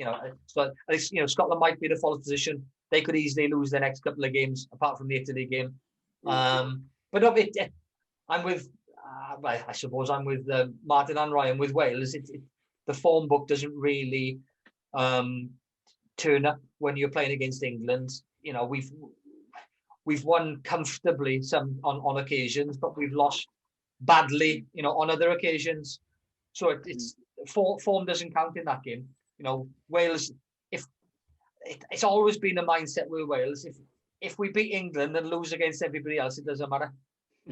Scotland might be in a false position. They could easily lose their next couple of games, apart from the Italy game. But I'm with. I suppose I'm with Martin and Ryan with Wales. The form book doesn't really turn up when you're playing against England. We've won comfortably some on occasions, but we've lost badly, on other occasions. So it's form doesn't count in that game. Wales. It's always been a mindset with Wales. If we beat England and lose against everybody else, it doesn't matter.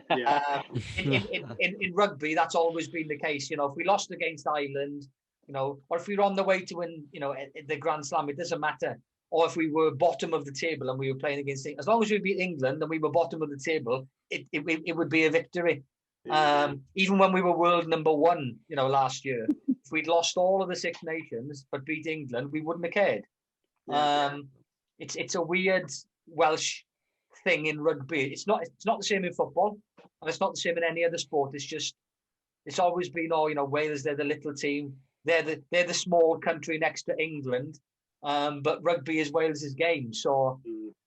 Yeah.
In rugby, that's always been the case. If we lost against Ireland, or if we were on the way to win, the Grand Slam, it doesn't matter. Or if we were bottom of the table and we were playing against England, as long as we beat England and we were bottom of the table, it would be a victory. Even when we were world number one, last year, if we'd lost all of the Six Nations but beat England, we wouldn't have cared. It's a weird Welsh thing in rugby. It's not the same in football, and it's not the same in any other sport. It's always been, Wales, they're the little team. They're the small country next to England. But rugby is Wales's game. So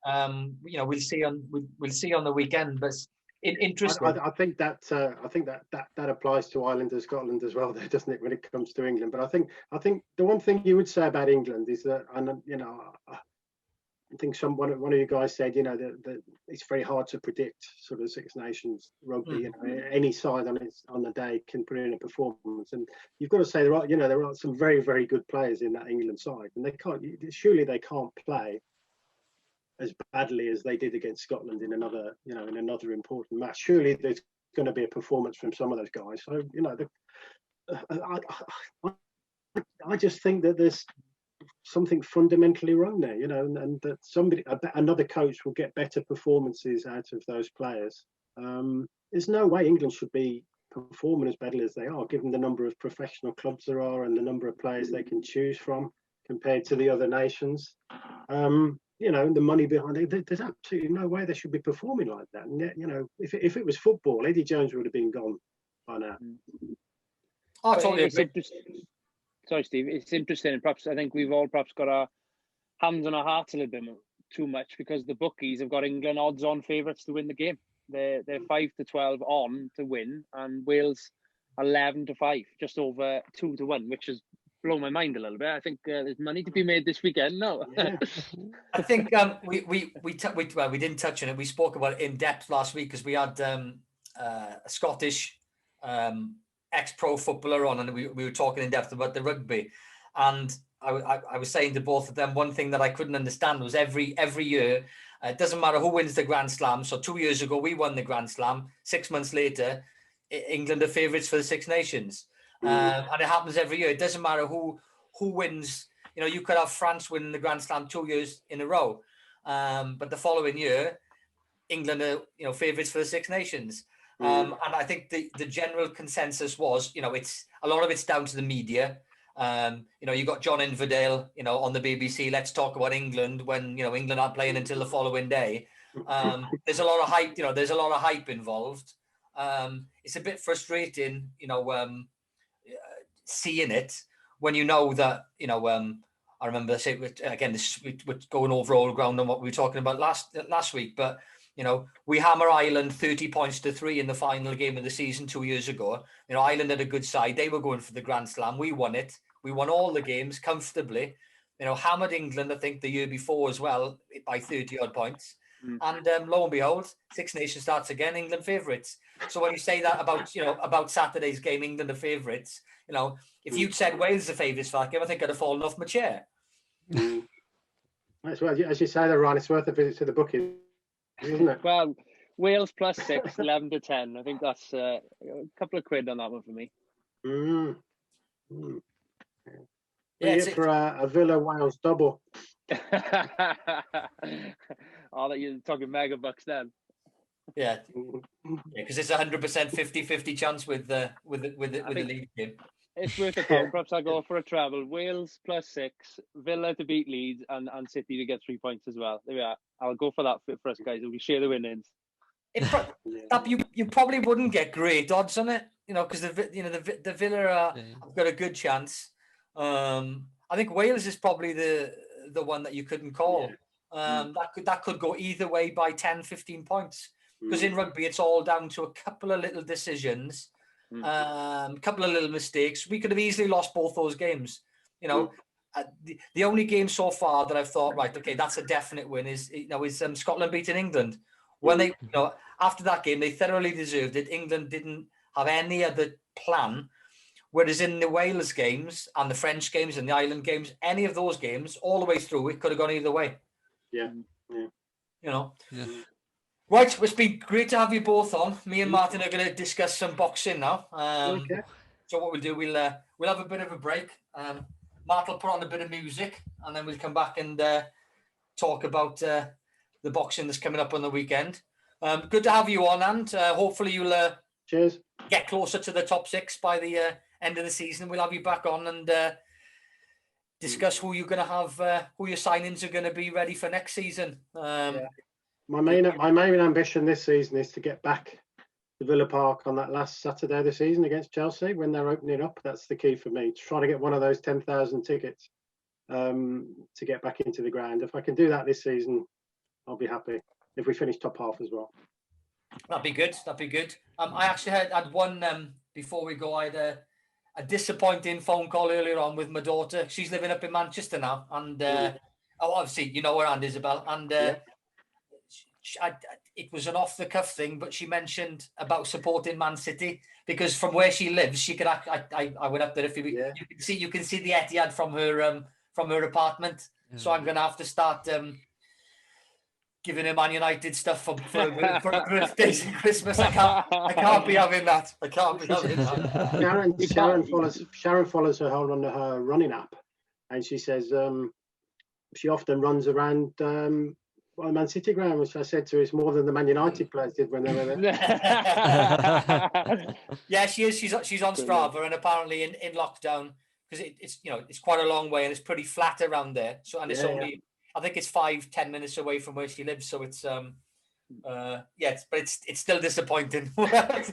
we'll see on the weekend. But interesting.
I think that applies to Ireland and Scotland as well, though, doesn't it, when it comes to England? But I think the one thing you would say about England is that, I think one of you guys said, that it's very hard to predict sort of Six Nations rugby. Any side on the day can put in a performance, and you've got to say there are some very, very good players in that England side, and they can't play as badly as they did against Scotland in another important match. Surely there's going to be a performance from some of those guys. So I just think that there's something fundamentally wrong there, and that another coach will get better performances out of those players. There's no way England should be performing as badly as they are, given the number of professional clubs there are and the number of players they can choose from compared to the other nations. The money behind it, there's absolutely no way they should be performing like that. And yet, if it was football, Eddie Jones would have been gone by now.
I totally agree.
Sorry, Steve. It's interesting, and perhaps I think we've all got our hands on our hearts a little bit too much, because the bookies have got England odds-on favourites to win the game. They're 5-12 on to win, and Wales 11-5, just over 2-1, which has blown my mind a little bit. I think there's money to be made this weekend. No,
yeah.
I think we didn't touch on it. We spoke about it in depth last week because we had a Scottish ex-pro footballer on, and we were talking in depth about the rugby, and I was saying to both of them, one thing that I couldn't understand was every year, it doesn't matter who wins the Grand Slam. So 2 years ago we won the Grand Slam. 6 months later, England are favourites for the Six Nations, and it happens every year. It doesn't matter who wins. You know, you could have France winning the Grand Slam 2 years in a row, but the following year, England are favourites for the Six Nations. And I think the general consensus was, it's a lot of it's down to the media. You got John Inverdale, on the BBC, let's talk about England when, England aren't playing until the following day. There's a lot of hype, there's a lot of hype involved. It's a bit frustrating, seeing it when you know that, I remember saying, again, we're going over old ground on what we were talking about last week, but we hammer Ireland 30 points to 3 in the final game of the season 2 years ago. Ireland had a good side. They were going for the Grand Slam. We won it. We won all the games comfortably. Hammered England, I think, the year before as well by 30 odd points. And lo and behold, Six Nations starts again, England favourites. So when you say that about Saturday's game, England are favourites, if you'd said Wales are favourites for that game, I think I'd have fallen off my chair.
That's well, as you say, though, Ryan, it's worth a visit to the bookies, isn't it?
Well, Wales plus 6, 11 to 10. I think that's a couple of quid on that one for me.
Yeah, for a Villa Wales double.
Oh, that you're talking mega bucks then.
Yeah, because it's 100% 50-50 chance with the league game.
It's worth a pound. Perhaps I'll go for a travel. Wales plus 6, Villa to beat Leeds, and City to get 3 points as well. There we are. I'll go for that for us guys. We share the winnings.
You probably wouldn't get great odds on it, because the Villa have got a good chance. I think Wales is probably the one that you couldn't call. That could go either way by 10, 15 points. Because in rugby, it's all down to a couple of little decisions, a couple of little mistakes. We could have easily lost both those games. The only game so far that I've thought, right, okay, that's a definite win is Scotland beating England. When they, after that game, they thoroughly deserved it. England didn't have any other plan. Whereas in the Wales games and the French games and the Ireland games, any of those games, all the way through, it could have gone either way.
Yeah.
Right, it's been great to have you both on. Me and Martin are going to discuss some boxing now.
Okay.
So what we'll do, we'll have a bit of a break. Martin will put on a bit of music, and then we'll come back and talk about the boxing that's coming up on the weekend. Good to have you on, and hopefully you'll
cheers.
Get closer to the top 6 by the end of the season. We'll have you back on and discuss who you're going to have, who your signings are going to be ready for next season.
My main ambition this season is to get back to Villa Park on that last Saturday of the season against Chelsea when they're opening up. That's the key for me, to try to get one of those 10,000 tickets to get back into the ground. If I can do that this season, I'll be happy. If we finish top half as well.
That'd be good. I actually had one before we go. I had a disappointing phone call earlier on with my daughter. She's living up in Manchester now, and obviously you know her and Isabel, and it was an off the cuff thing, but she mentioned about supporting Man City because from where she lives, she could. I went up there a few weeks. Yeah. You can see the Etihad from her apartment. Yeah. So I'm going to have to start. Giving her Man United stuff for birthdays and Christmas. I can't be having that.
Sharon follows her on her running app, and she says she often runs around Man City ground, which I said to her is more than the Man United players did when they were there.
Yeah, she is. She's on Strava, and apparently in lockdown because it's quite a long way and it's pretty flat around there. So it's only. I think it's 5-10 minutes away from where she lives, so it's but it's still disappointing. But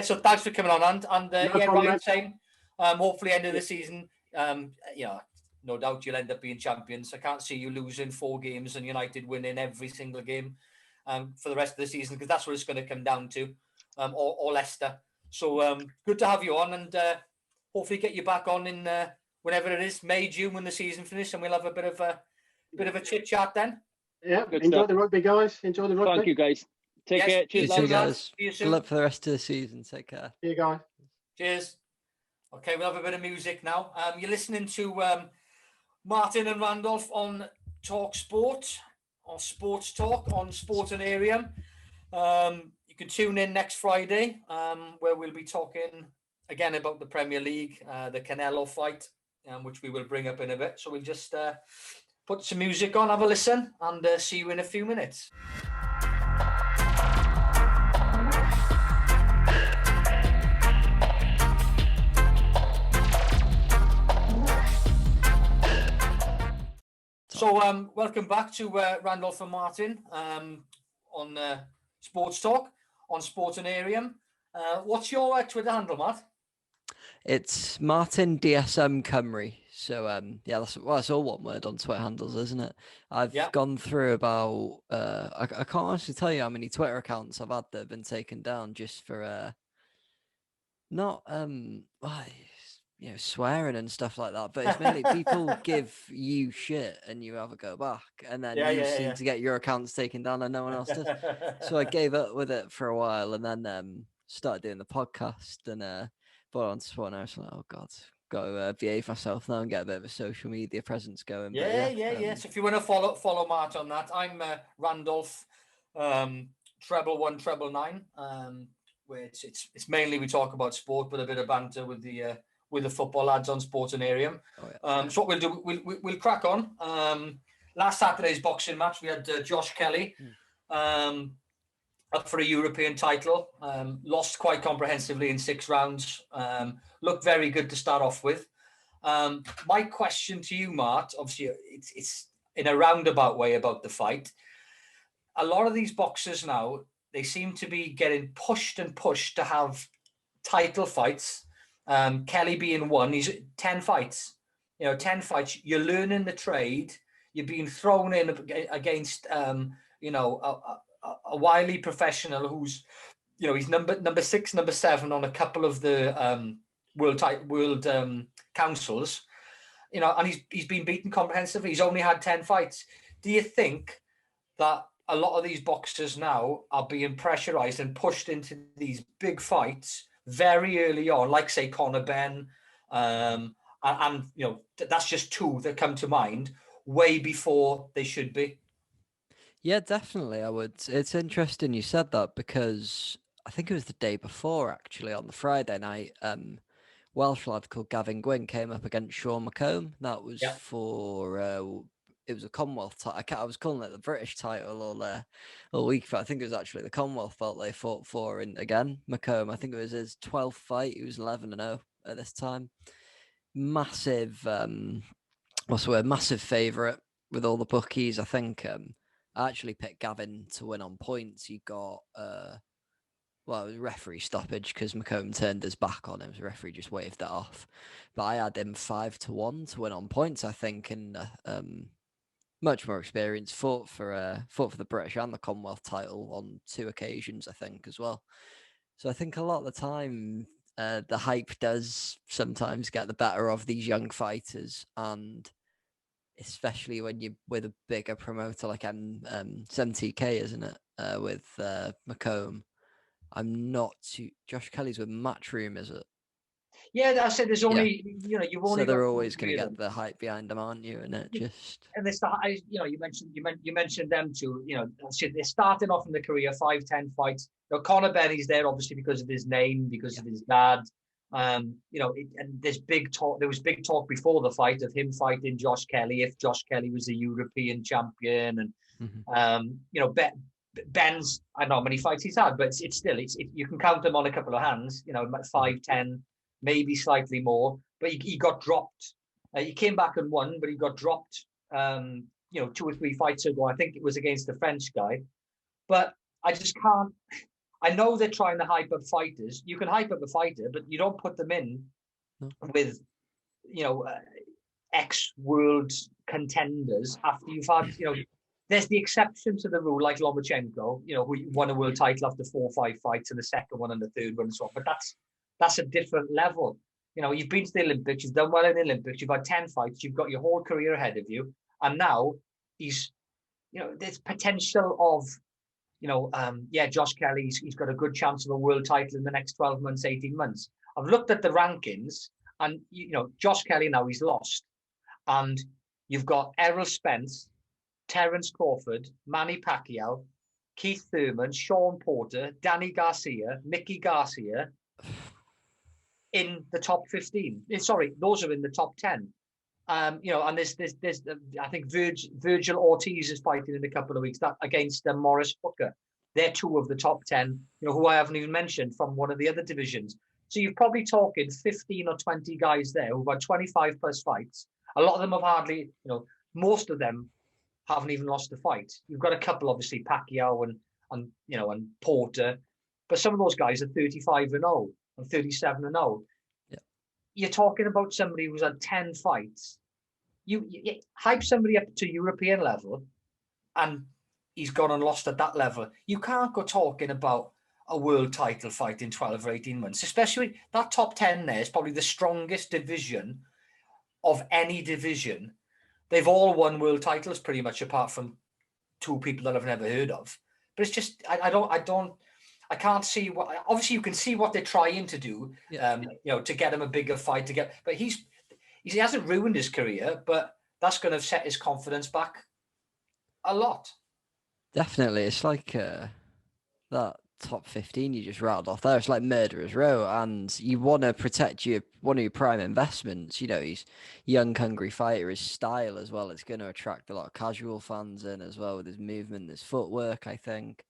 so thanks for coming on, and Ryan, same. Hopefully, end of the season, no doubt you'll end up being champions. I can't see you losing 4 games and United winning every single game for the rest of the season because that's what it's going to come down to, or Leicester. So good to have you on, and hopefully get you back on in. Whenever it is, May, June, when the season finishes, and we'll have a bit of a chit chat then.
Yeah, enjoy the rugby, guys. Enjoy the rugby.
Thank you, guys. Take care. Cheers,
You too,
lads.
guys.
See you
Good
soon.
luck for the rest of the season. Take care.
See you guys.
Cheers. Okay, we'll have a bit of music now. You're listening to Martin and Randolph on Talk Sport, or Sports Talk on Sportanarium. You can tune in next Friday, where we'll be talking again about the Premier League, the Canelo fight, which we will bring up in a bit. So we'll just put some music on, have a listen, and see you in a few minutes. So welcome back to Randolph and Martin on Sports Talk on Sportanarium. What's your Twitter handle, Matt?
It's Martin DSM Cymru. So yeah, that's all one word on Twitter handles, isn't it? I've gone through about I can't honestly tell you how many Twitter accounts I've had that have been taken down just for not swearing and stuff like that, but it's mainly people give you shit and you have a go back, and then you seem to get your accounts taken down and no one else does. So I gave up with it for a while, and then started doing the podcast and brought on sport, and I was like, oh god, got to behave myself now and get a bit of a social media presence going.
So if you want to follow Matt on that, I'm Randolph _199. Where it's mainly we talk about sport, but a bit of banter with the football lads on Sportanarium. So what we'll do, we'll crack on. Last Saturday's boxing match, we had Josh Kelly up for a European title. Lost quite comprehensively in 6 rounds. Looked very good to start off with. My question to you, Mart, obviously it's in a roundabout way about the fight. A lot of these boxers now, they seem to be getting pushed to have title fights. Kelly being one, he's 10 fights. 10 fights. You're learning the trade. You're being thrown in against, a wily professional who's, he's number 6, number 7 on a couple of the world councils. And he's been beaten comprehensively. He's only had 10 fights. Do you think that a lot of these boxers now are being pressurized and pushed into these big fights very early on, like say Conor Benn, and that's just 2 that come to mind, way before they should be?
Yeah, definitely. I would. It's interesting you said that, because I think it was the day before, actually, on the Friday night, Welsh lad called Gavin Gwynn came up against Sean McComb. That was for it was a Commonwealth title. I was calling it the British title all week, but I think it was actually the Commonwealth belt they fought for. And again, McComb, I think it was his 12th fight. He was 11-0 at this time. Massive, massive favourite with all the bookies. I think I actually picked Gavin to win on points. He got it was referee stoppage because McComb turned his back on him. The referee just waved that off. But I had him 5-1 to win on points, I think, and much more experience. Fought for the British and the Commonwealth title on 2 occasions, I think, as well. So I think a lot of the time the hype does sometimes get the better of these young fighters, and especially when you're with a bigger promoter like MTK, isn't it? With McComb. I'm not too. Josh Kelly's with Matchroom, is it?
Yeah, that's it. There's only you've only.
So they're always going to get the hype behind them, aren't you? And it just.
And they start. You mentioned them too. They're starting off in the career 5-10 fights. Conor Benny's there obviously because of his name, because of his dad. And there's big talk. There was big talk before the fight of him fighting Josh Kelly if Josh Kelly was a European champion, and Ben's, I don't know how many fights he's had, but it's still you can count them on a couple of hands. 5, 10, maybe slightly more. But he got dropped. He came back and won, but he got dropped. 2 or 3 fights ago. I think it was against the French guy. But I just can't. I know they're trying to hype up fighters. You can hype up a fighter, but you don't put them in with, ex-world contenders after you've had, there's the exception to the rule, like Lomachenko, who won a world title after 4 or 5 fights, and the second one and the third one and so on. But that's a different level. You've been to the Olympics, you've done well in the Olympics, you've had 10 fights, you've got your whole career ahead of you, and now there's potential of Josh Kelly, he's got a good chance of a world title in the next 12 months, 18 months. I've looked at the rankings, and Josh Kelly now, he's lost. And you've got Errol Spence, Terence Crawford, Manny Pacquiao, Keith Thurman, Sean Porter, Danny Garcia, Mickey Garcia in the top 15. Sorry, those are in the top 10. And there's I think Virgil Ortiz is fighting in a couple of weeks against Morris Booker. They're two of the top 10, who I haven't even mentioned from one of the other divisions. So you're probably talking 15 or 20 guys there who've got 25 plus fights. A lot of them have hardly, most of them haven't even lost a fight. You've got a couple, obviously, Pacquiao and Porter, but some of those guys are 35-0 and 37-0.
Yeah.
You're talking about somebody who's had 10 fights. You hype somebody up to European level, and he's gone and lost at that level. You can't go talking about a world title fight in 12 or 18 months, especially that top 10 there is probably the strongest division of any division. They've all won world titles pretty much, apart from two people that I've never heard of. But it's just, I can't see what, obviously you can see what they're trying to do, to get him a bigger fight but he hasn't ruined his career, but that's going to set his confidence back a lot.
Definitely. It's like that top 15 you just rattled off there. It's like murderer's row, and you want to protect one of your prime investments. He's a young, hungry fighter. His style as well, it's going to attract a lot of casual fans in as well with his movement, his footwork. I think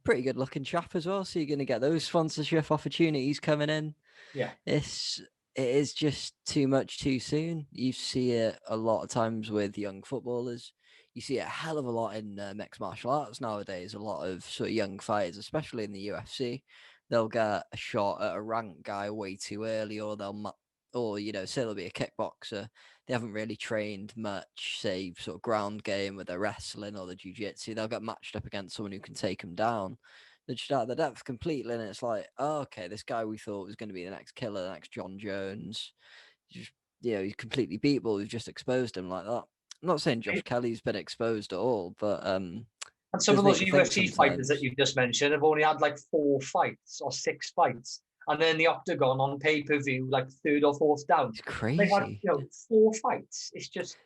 pretty good looking chap as well, so you're going to get those sponsorship opportunities coming in.
Yeah,
it is just too much too soon. You see it a lot of times with young footballers. You see a hell of a lot in mixed martial arts nowadays. A lot of sort of young fighters, especially in the UFC, they'll get a shot at a ranked guy way too early, or say they'll be a kickboxer. They haven't really trained much, say sort of ground game with their wrestling or the jiu-jitsu. They'll get matched up against someone who can take them down. They're just out of the depth completely, and it's like, oh, okay, this guy we thought was going to be the next killer, the next John Jones, he's completely beatable. We've just exposed him like that. I'm not saying Josh Kelly's been exposed at all, but
and some of those UFC fighters that you just mentioned have only had like 4 fights or 6 fights, and then the octagon on pay-per-view, like 3rd or 4th down.
It's crazy.
They had 4 fights. It's just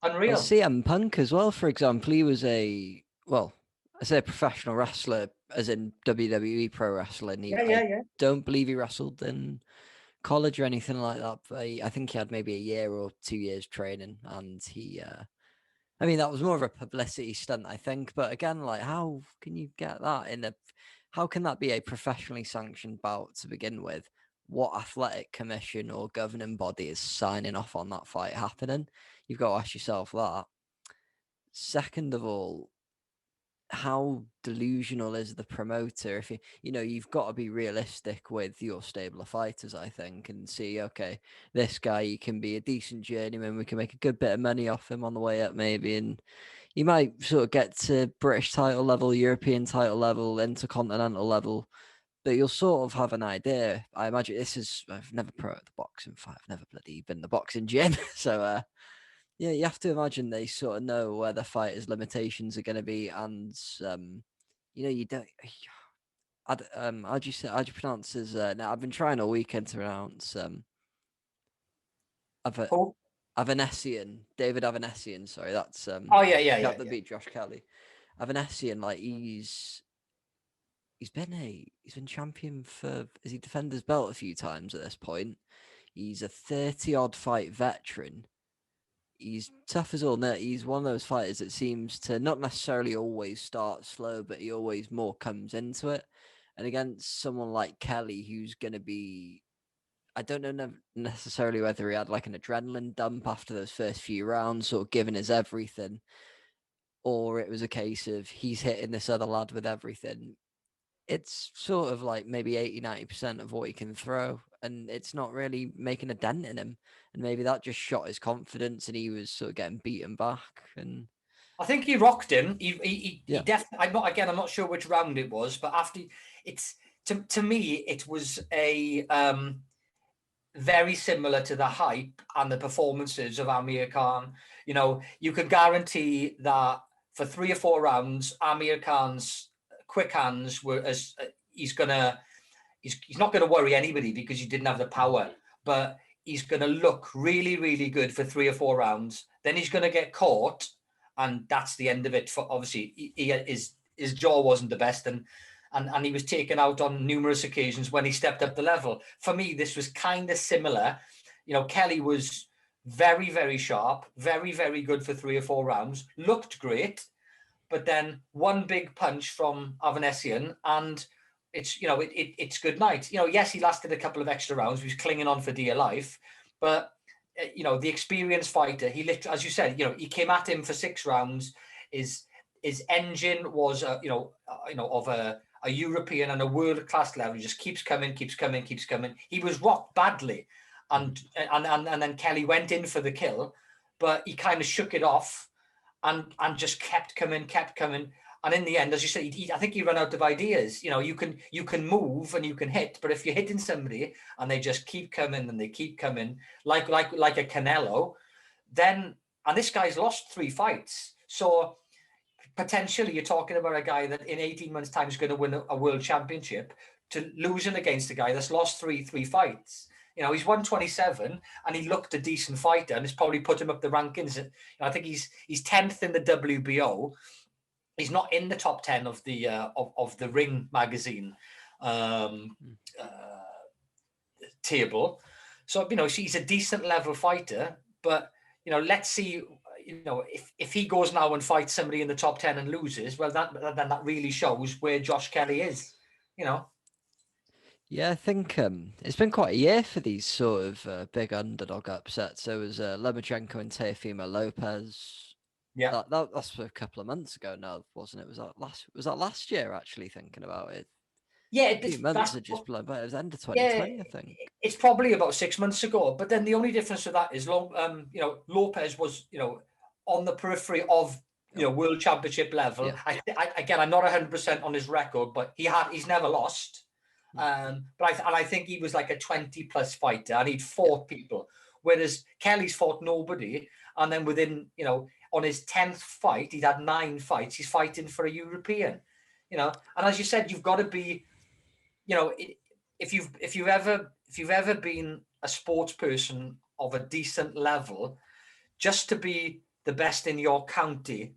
unreal.
Well, CM Punk as well, for example, he was I say a professional wrestler, as in WWE pro wrestling. I don't believe he wrestled in college or anything like that, but I think he had maybe a year or 2 years training, and he that was more of a publicity stunt, I think. But again, like, how can you get that how can that be a professionally sanctioned bout to begin with? What athletic commission or governing body is signing off on that fight happening? You've got to ask yourself that. Second of all, how delusional is the promoter? If you've got to be realistic with your stable of fighters, I think, and see, okay, this guy, he can be a decent journeyman. We can make a good bit of money off him on the way up, maybe, and you might sort of get to British title level, European title level, intercontinental level, but you'll sort of have an idea. I imagine I've never pro at the boxing fight. I've never bloody been in the boxing gym, so you have to imagine they sort of know where the fighters' limitations are going to be, and you don't. How do you pronounce his? Now I've been trying all weekend to pronounce Avanesyan, David Avanesyan. Sorry, that's that beat Josh Kelly. Avanesyan, like he's been champion for. Has he defended his belt a few times at this point? He's a 30-odd fight veteran. He's tough as all. He's one of those fighters that seems to not necessarily always start slow, but he always more comes into it. And against someone like Kelly, who's going to be, I don't know necessarily whether he had like an adrenaline dump after those first few rounds, sort of giving his everything, or it was a case of he's hitting this other lad with everything. It's sort of like maybe 80-90% of what he can throw, and it's not really making a dent in him. And maybe that just shot his confidence, and he was sort of getting beaten back. And
I think he rocked him. He definitely. I'm not sure which round it was, but after to me, it was a very similar to the hype and the performances of Amir Khan. You could guarantee that for 3 or 4 rounds, Amir Khan's quick hands. Whereas he's not going to worry anybody because he didn't have the power, but he's going to look really, really good for 3 or 4 rounds. Then he's going to get caught, and that's the end of it. For obviously, his jaw wasn't the best, and he was taken out on numerous occasions when he stepped up the level. For me, this was kind of similar. Kelly was very, very sharp, very, very good for 3 or 4 rounds, looked great, but then one big punch from Avanesyan, and it's good night. Yes, he lasted a couple of extra rounds. He was clinging on for dear life, but the experienced fighter, he literally, as you said, he came at him for 6 rounds. His engine was, of a European and a world-class level. He just keeps coming. He was rocked badly, and then Kelly went in for the kill, but he kind of shook it off and just kept coming. And in the end, as you said, I think he ran out of ideas. You can move and you can hit, but if you're hitting somebody and they just keep coming and they keep coming, like a Canelo, then, and this guy's lost 3 fights, so potentially you're talking about a guy that in 18 months' time is going to win a world championship, to losing against a guy that's lost three fights. He's 127 and he looked a decent fighter, and it's probably put him up the rankings. I think he's 10th in the WBO. He's not in the top 10 of the Ring magazine table. So, he's a decent level fighter, but, let's see, if he goes now and fights somebody in the top 10 and loses, well, then that really shows where Josh Kelly is,
Yeah, I think it's been quite a year for these sort of big underdog upsets. There was Lomachenko and Teofimo Lopez.
Yeah,
that's a couple of months ago now, wasn't it? Was that last year? Actually, thinking about it,
yeah,
a few months had just blown by. It was end of 2020, I think.
It's probably about 6 months ago. But then the only difference with that is, Lopez was, on the periphery of world championship level.
Yeah.
Again, I'm not 100% on his record, but he's never lost. But I think he was like a 20+ fighter, and he'd fought people, whereas Kelly's fought nobody. And then within, on his 10th fight, he'd had 9 fights. He's fighting for a European, and as you said, you've got to be, if you've ever been a sports person of a decent level, just to be the best in your county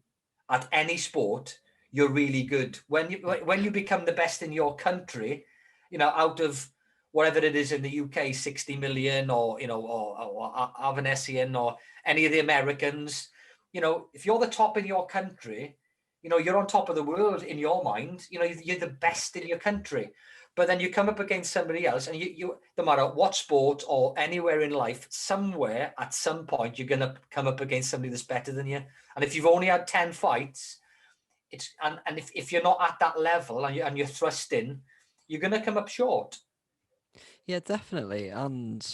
at any sport, you're really good. When you become the best in your country, out of whatever it is in the UK, 60 million, or Avanesyan, or any of the Americans, if you're the top in your country, you're on top of the world in your mind. You're the best in your country. But then you come up against somebody else, and you no matter what sport or anywhere in life, somewhere at some point you're going to come up against somebody that's better than you. And if you've only had 10 fights, if you're not at that level and you're thrust in, you're going to come up short.
Yeah, definitely. And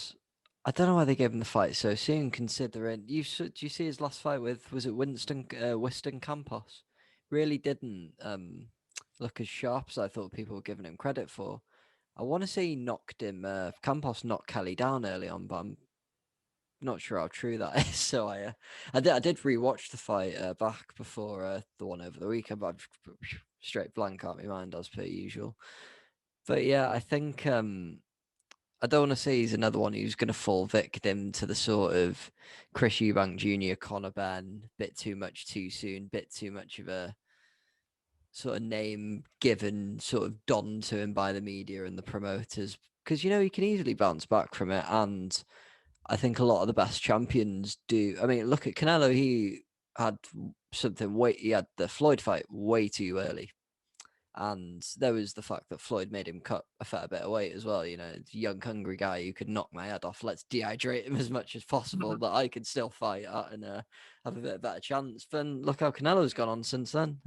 I don't know why they gave him the fight so soon, considering do you see his last fight with, was it Winston Campos? Really didn't look as sharp as I thought people were giving him credit for. I want to say he knocked him. Campos knocked Kelly down early on, but I'm not sure how true that is. So I did rewatch the fight back before the one over the weekend, but I've straight blank out my mind as per usual. But yeah, I think I don't want to say he's another one who's going to fall victim to the sort of Chris Eubank Jr., Conor Benn, bit too much too soon, bit too much of a sort of name given, sort of done to him by the media and the promoters, because he can easily bounce back from it. And I think a lot of the best champions do. I mean, look at Canelo. He had he had the Floyd fight way too early. And there was the fact that Floyd made him cut a fair bit of weight as well. Young, hungry guy who could knock my head off. Let's dehydrate him as much as possible that I could still fight at and have a bit of better chance. But look how Canelo's gone on since then.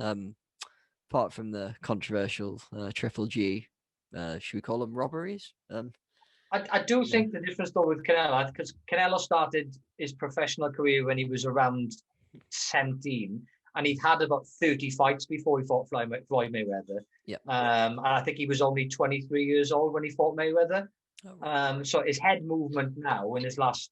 Apart from the controversial Triple G, should we call them robberies?
I do think the difference though with Canelo, because Canelo started his professional career when he was around 17, and he'd had about 30 fights before he fought Floyd Mayweather.
Yeah.
And I think he was only 23 years old when he fought Mayweather. Oh, right. So his head movement now in his last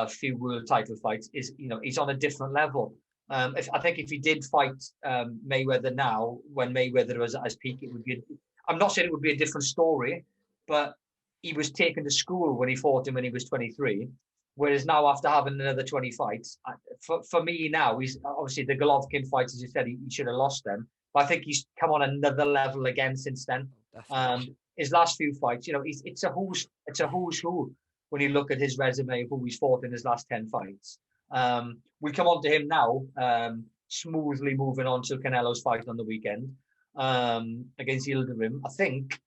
few world title fights is, he's on a different level. I think if he did fight Mayweather now, when Mayweather was at his peak, it would be. I'm not saying it would be a different story, but he was taken to school when he fought him when he was 23. Whereas now, after having another 20 fights, for me now, he's obviously the Golovkin fights, as you said, he should have lost them. But I think he's come on another level again since then. His last few fights, it's a who's who when you look at his resume of who he's fought in his last 10 fights. We come on to him now, smoothly moving on to Canelo's fight on the weekend against Yildirim. I think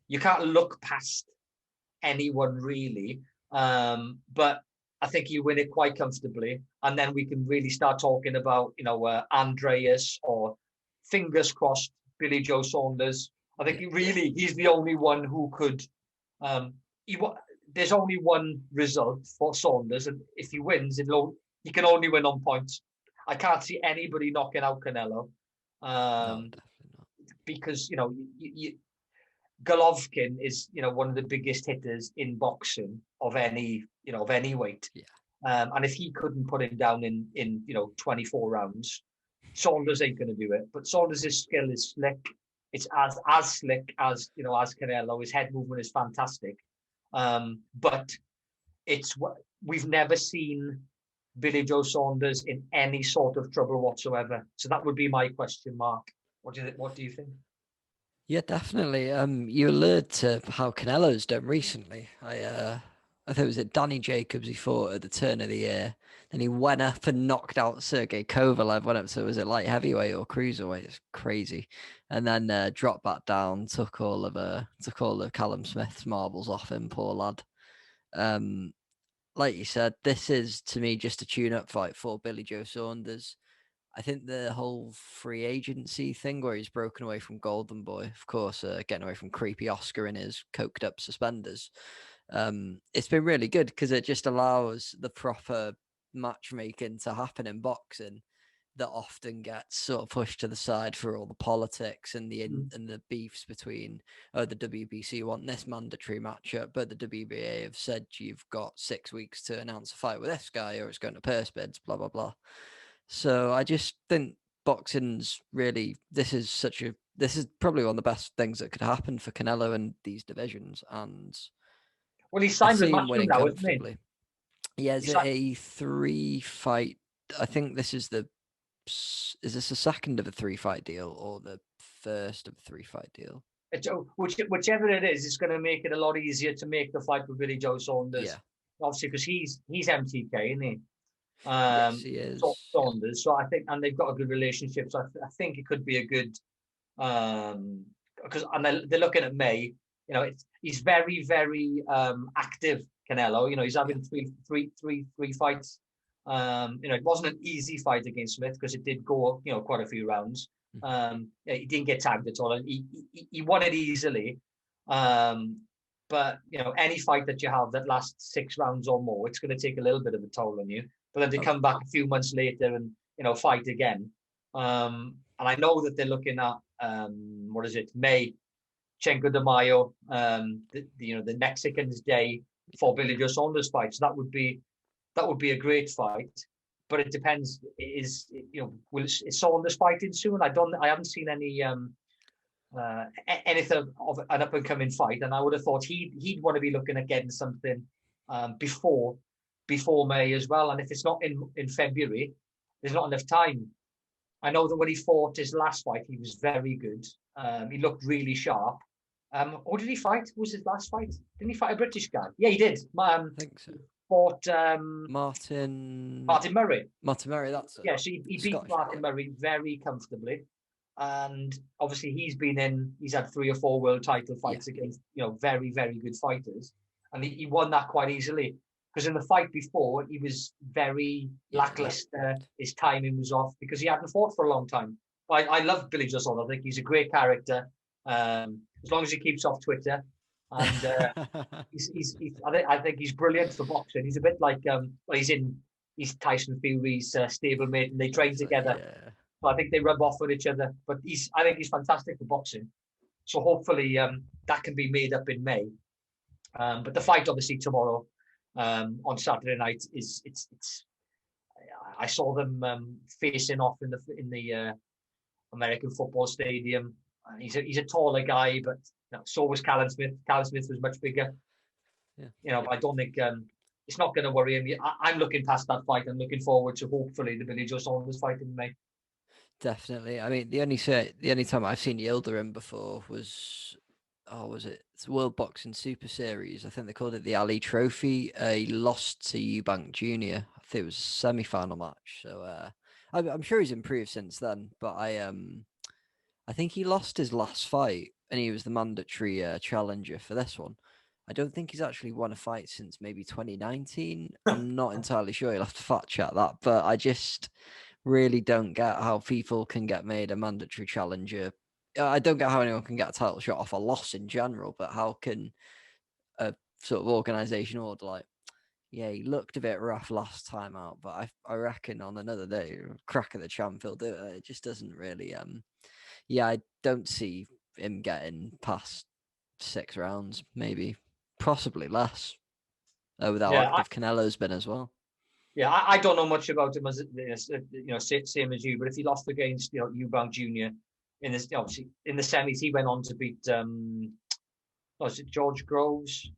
you can't look past anyone really, but I think you win it quite comfortably, and then we can really start talking about Andreas, or fingers crossed Billy Joe Saunders. I think he's the only one who could. There's only one result for Saunders, and if he wins, he can only win on points. I can't see anybody knocking out Canelo,
No, definitely not.
because Golovkin is one of the biggest hitters in boxing of any weight.
Yeah.
And if he couldn't put him down in 24 rounds, Saunders ain't going to do it. But Saunders' skill is slick. It's as slick as as Canelo. His head movement is fantastic. But we've never seen Billy Joe Saunders in any sort of trouble whatsoever. So that would be my question mark. What do you think?
Yeah, definitely. You allude to how Canelo's done recently. I think it was at Danny Jacobs he fought at the turn of the year. Then he went up and knocked out Sergey Kovalev. Went up to, was it light heavyweight or cruiserweight? It's crazy. And then dropped back down, took all of Callum Smith's marbles off him, poor lad. Like you said, this is to me just a tune-up fight for Billy Joe Saunders. I think the whole free agency thing where he's broken away from Golden Boy, of course, getting away from creepy Oscar in his coked up suspenders. It's been really good because it just allows the proper matchmaking to happen in boxing that often gets sort of pushed to the side for all the politics and the beefs between, the WBC want this mandatory matchup, but the WBA have said you've got 6 weeks to announce a fight with this guy or it's going to purse bids, blah, blah, blah. So I just think boxing's really, this is probably one of the best things that could happen for Canelo in these divisions. And
well, he's signed with Matchroom now, isn't he?
Yeah, is it a 3-fight? I think this is this the second of a 3-fight deal or the first of a 3-fight deal?
Whichever it is, it's going to make it a lot easier to make the fight with Billy Joe Saunders.
Yeah.
Obviously, because he's MTK, isn't he?
Yes, he is.
Saunders. So I think, and they've got a good relationship. So I think it could be a good, because they're looking at May. He's very, very active. Canelo. He's having three fights. It wasn't an easy fight against Smith because it did go, quite a few rounds. He didn't get tagged at all, and he won it easily. But any fight that you have that lasts 6 rounds or more, it's going to take a little bit of a toll on you. But then to come back a few months later and fight again, and I know that they're looking at May, Cinco de Mayo, the Mexicans' Day for Billy Joe Saunders fight. So that would be a great fight. But it depends. Is Saunders fighting soon? I haven't seen any anything of an up and coming fight, and I would have thought he'd want to be looking at getting something before May as well. And if it's not in February, there's not enough time. I know that when he fought his last fight, he was very good. He looked really sharp. Or did he fight? What was his last fight? Didn't he fight a British guy? Yeah, he did.
I think so.
Fought
Martin
Murray.
Martin Murray, that's it.
Yeah, so he beat Martin Murray very comfortably. And obviously he's had 3 or 4 world title fights against, very, very good fighters. And he won that quite easily. Because in the fight before, he was very lackluster. His timing was off because he hadn't fought for a long time. But I love Billy Joe Saunders. I think he's a great character. As long as he keeps off Twitter. And I think he's brilliant for boxing. He's a bit like, he's Tyson Fury's stablemate, and they train together.
Yeah.
So I think they rub off with each other. But I think he's fantastic for boxing. So hopefully that can be made up in May. But the fight obviously tomorrow on Saturday night I saw them facing off in the American football stadium. He's a taller guy, but so was Callum Smith. Callum Smith was much bigger.
Yeah.
But I don't think it's not going to worry him. I'm looking past that fight. I'm looking forward to hopefully the Billy Joe Saunders fight in May.
Definitely. I mean, the only time I've seen Yildirim before was it's World Boxing Super Series. I think they called it the Ali Trophy. He lost to Eubank Jr. I think it was a semi-final match. So I'm sure he's improved since then. But I think he lost his last fight, and he was the mandatory challenger for this one. I don't think he's actually won a fight since maybe 2019. I'm not entirely sure. You'll have to fact check that. But I just really don't get how people can get made a mandatory challenger. I don't get how anyone can get a title shot off a loss in general, but how can a sort of organisation order like, yeah, he looked a bit rough last time out, but I reckon on another day, crack of the champ, he'll do it. It just doesn't really, I don't see him getting past 6 rounds, maybe, possibly less, with how active Canelo's been as well.
Yeah, I don't know much about him as same as you. But if he lost against Eubank Jr. in this, obviously in the semis, he went on to beat was it George Groves?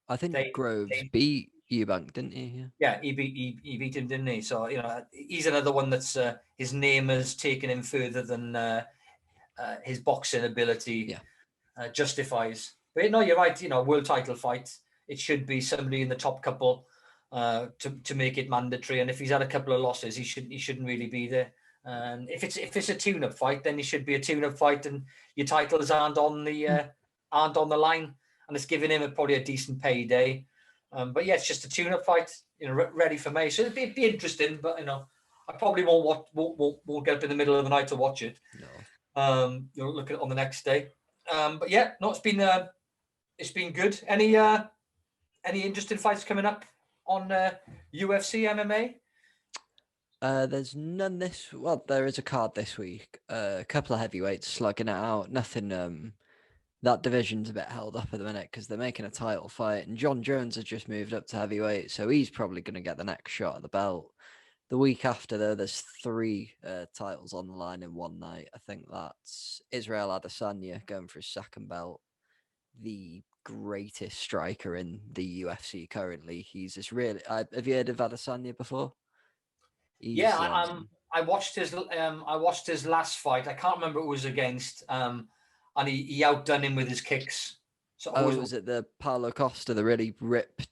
I think Groves beat Eubank, didn't he?
Yeah, he beat him, didn't he? So he's another one that's his name has taken him further than his boxing ability justifies. But no, you're right. World title fight. It should be somebody in the top couple. To make it mandatory, and if he's had a couple of losses, he shouldn't really be there. And if it's a tune-up fight, then it should be a tune-up fight, and your titles aren't on the line, and it's giving him probably a decent payday. But yeah, it's just a tune-up fight, ready for May. So it'd be interesting, but I probably won't get up in the middle of the night to watch it.
No.
Look at it on the next day. But yeah, no, it's been good. Any interesting fights coming up on UFC MMA?
There's none this. Well, there is a card this week. A couple of heavyweights slugging it out. Nothing. That division's a bit held up at the minute because they're making a title fight, and John Jones has just moved up to heavyweight, so he's probably going to get the next shot at the belt. The week after, though, there's 3 titles on the line in one night. I think that's Israel Adesanya going for his second belt. The greatest striker in the UFC currently. He's just really. Have you heard of Adesanya before?
I watched his last fight. I can't remember who it was against. And he outdone him with his kicks. So
was it the Paulo Costa, the really ripped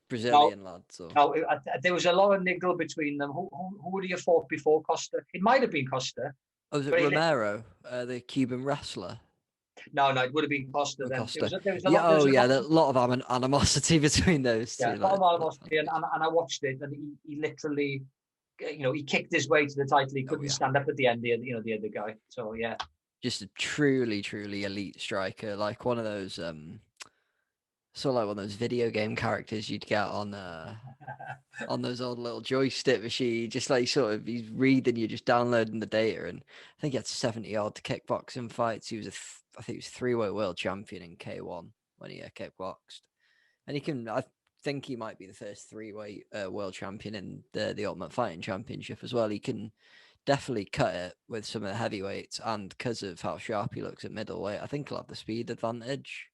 Brazilian lad?
No, there was a lot of niggle between them. Who would he have fought before Costa? It might have been Costa.
Oh, was it Romero, the Cuban wrestler?
No, it would have been Costa then.
Costa. There's a lot of animosity between those two.
Yeah, a lot of animosity, and I watched it, and he literally, he kicked his way to the title. He couldn't stand up at the end, the other guy. So yeah,
just a truly, truly elite striker, like one of those, sort of like one of those video game characters you'd get on those old little joystick machine. Just like he's reading, you're just downloading the data, and I think he had 70 odd kickboxing fights. He was I think he was 3-weight world champion in K1 when he kickboxed, and I think he might be the first 3-weight world champion in the Ultimate Fighting Championship as well. He can definitely cut it with some of the heavyweights, and because of how sharp he looks at middleweight, I think he'll have the speed advantage.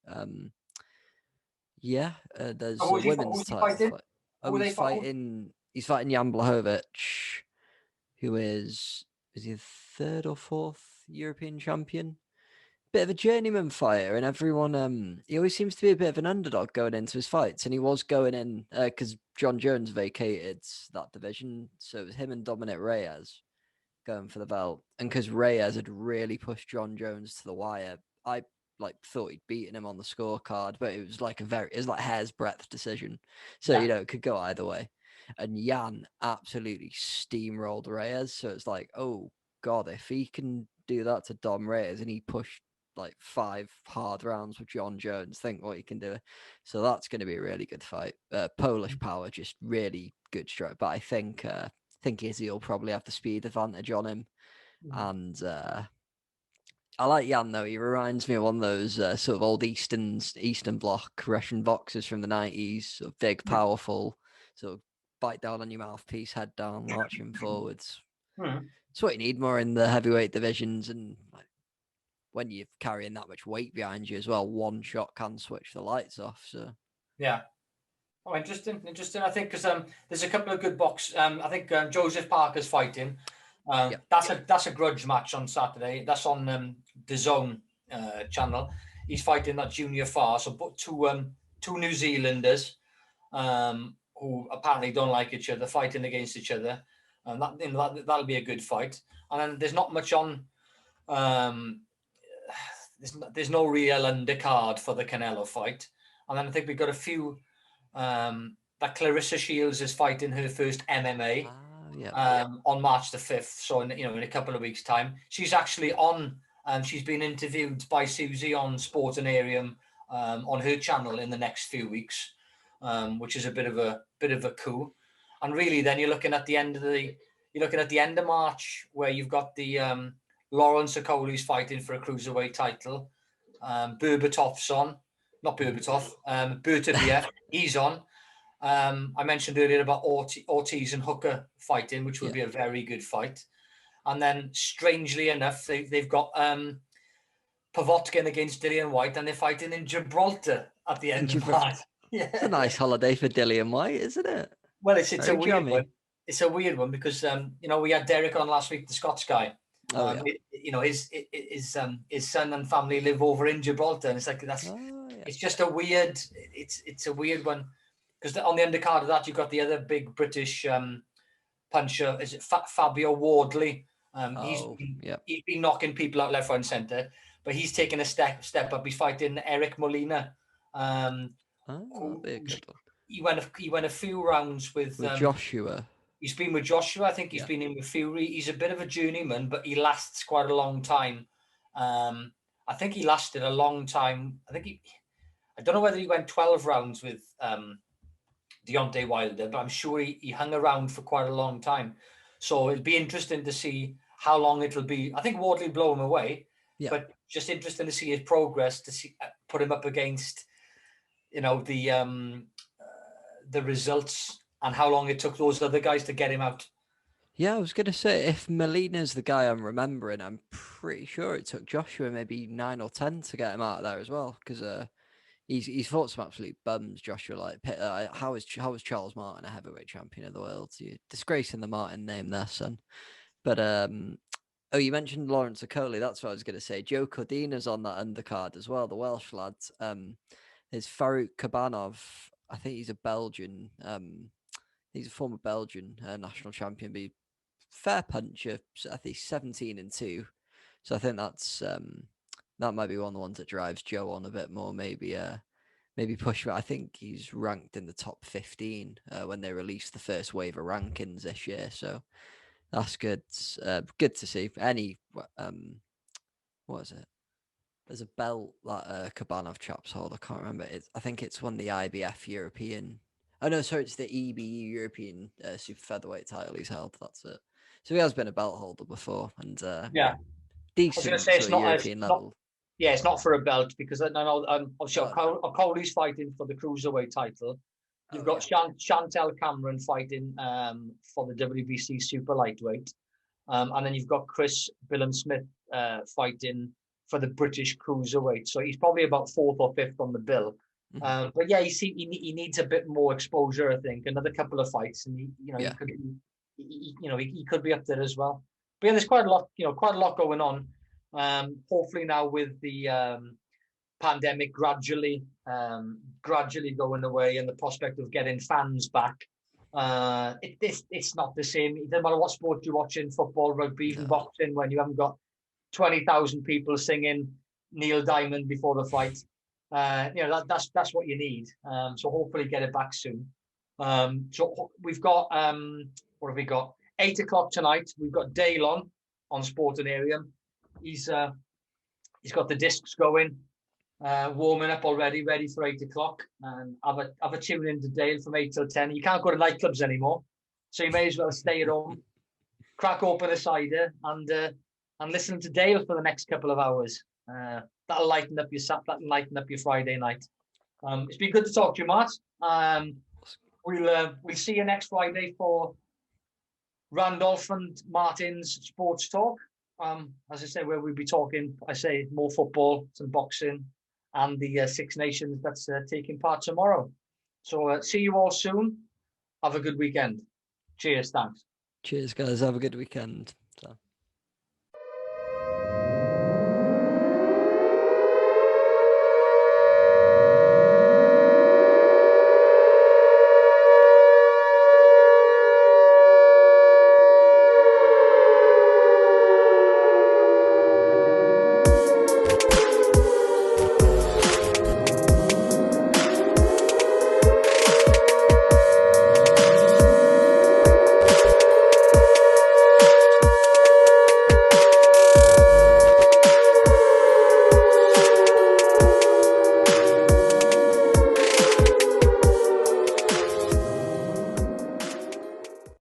There's a women's title fight. He's fighting Jan Blachowicz, who is he the 3rd or 4th European champion? Bit of a journeyman fighter, and everyone he always seems to be a bit of an underdog going into his fights, and he was going in because John Jones vacated that division, so it was him and Dominic Reyes going for the belt, and because Reyes had really pushed John Jones to the wire, I thought he'd beaten him on the scorecard, but it was like hair's breadth decision, so it could go either way. And Jan absolutely steamrolled Reyes, so it's like, oh god, if he can do that to Dom Reyes, and he pushed like 5 hard rounds with John Jones, think what he can do. So that's going to be a really good fight. Polish power, just really good strike, but I think Izzy will probably have the speed advantage on him. And I like Jan though. He reminds me of one of those sort of old Eastern Bloc Russian boxers from the 90s, sort of big, powerful, sort of bite down on your mouthpiece, head down, marching forwards.
Hmm.
It's what you need more in the heavyweight divisions, and like, when you're carrying that much weight behind you as well, one shot can switch the lights off. So
Yeah. Oh, interesting. I think because there's a couple of good I think Joseph Parker's fighting. That's a grudge match on Saturday. That's on the DAZN channel. He's fighting that Junior Far. So two New Zealanders who apparently don't like each other, fighting against each other. And that'll be a good fight. And then there's not much on. There's no real undercard for the Canelo fight. And then I think we've got a few. That Clarissa Shields is fighting her first MMA on March the 5th. So in a couple of weeks' time, she's actually on. She's been interviewed by Susie on Sportanarium on her channel in the next few weeks, which is a bit of a coup. And really, then you're looking at the end of March, where you've got the Lawrence Okoli's fighting for a cruiserweight title. Berbatov's on, not Berbatov, Bertabiev, he's on. I mentioned earlier about Ortiz and Hooker fighting, which would be a very good fight. And then, strangely enough, they've got Pavotkin against Dillian White, and they're fighting in Gibraltar at the end of March. Yeah.
It's a nice holiday for Dillian White, isn't it?
Well, it's a weird one. It's a weird one because we had Derek on last week, the Scots guy. His son and family live over in Gibraltar, and it's like it's just a weird. It's a weird one because on the undercard of that you've got the other big British puncher. Is it Fabio Wardley? He's been knocking people out left, right, and centre, but he's taken a step up. He's fighting Eric Molina. He went a few rounds with
Joshua.
He's been with Joshua. I think he's been in with Fury. He's a bit of a journeyman, but he lasts quite a long time. I think he lasted a long time. I don't know whether he went 12 rounds with Deontay Wilder, but I'm sure he hung around for quite a long time. So it'll be interesting to see how long it'll be. I think Wardley blow him away, but just interesting to see his progress, to see put him up against, the results and how long it took those other guys to get him out.
Yeah, I was going to say, if Molina's the guy I'm remembering, I'm pretty sure it took Joshua maybe 9 or 10 to get him out of there as well, because he's fought some absolute bums, Joshua. How is Charles Martin a heavyweight champion of the world? You're disgracing the Martin name there, son. But, you mentioned Lawrence Okoli. That's what I was going to say. Joe Cordina's on that undercard as well, the Welsh lad. There's Farouk Kabanov. I think he's a Belgian. He's a former Belgian national champion, but fair puncher. I think he's 17-2. So I think that's that might be one of the ones that drives Joe on a bit more. Maybe push. I think he's ranked in the top 15 when they released the first wave of rankings this year. So that's good. Good to see. What is it? There's a belt that Kabanov chaps hold. I can't remember. I think it's one of the IBF European. Oh no, sorry, it's the EBU European super featherweight title he's held. That's it. So he has been a belt holder before, and decent sort of European level.
It's not for a belt because Okoli's fighting for the cruiserweight title. You've got Chantel Cameron fighting for the WBC super lightweight, and then you've got Chris Billam-Smith fighting for the British cruiserweight. So he's probably about 4th or 5th on the bill. But yeah, he needs a bit more exposure. I think another couple of fights, and he could be up there as well. But yeah, there's quite a lot going on. Hopefully now with the pandemic gradually going away and the prospect of getting fans back, it's not the same. It doesn't matter what sport you're watching, football, rugby, even boxing, when you haven't got 20,000 people singing Neil Diamond before the fight. That's what you need. So hopefully get it back soon. So we've got what have we got? 8 o'clock tonight. We've got Daylon on Sportanarium. He's got the discs going, warming up already, ready for 8 o'clock. And have a tune in to Dale from 8 till 10. You can't go to nightclubs anymore, so you may as well stay at home, crack open a cider, and listen to Dale for the next couple of hours. That'll lighten up your Friday night. It's been good to talk to you, Matt. We'll see you next Friday for Randolph and Martin's Sports Talk. As I say, where we'll be talking, more football, some boxing, and the Six Nations that's taking part tomorrow. So see you all soon. Have a good weekend. Cheers. Thanks.
Cheers, guys. Have a good weekend. So.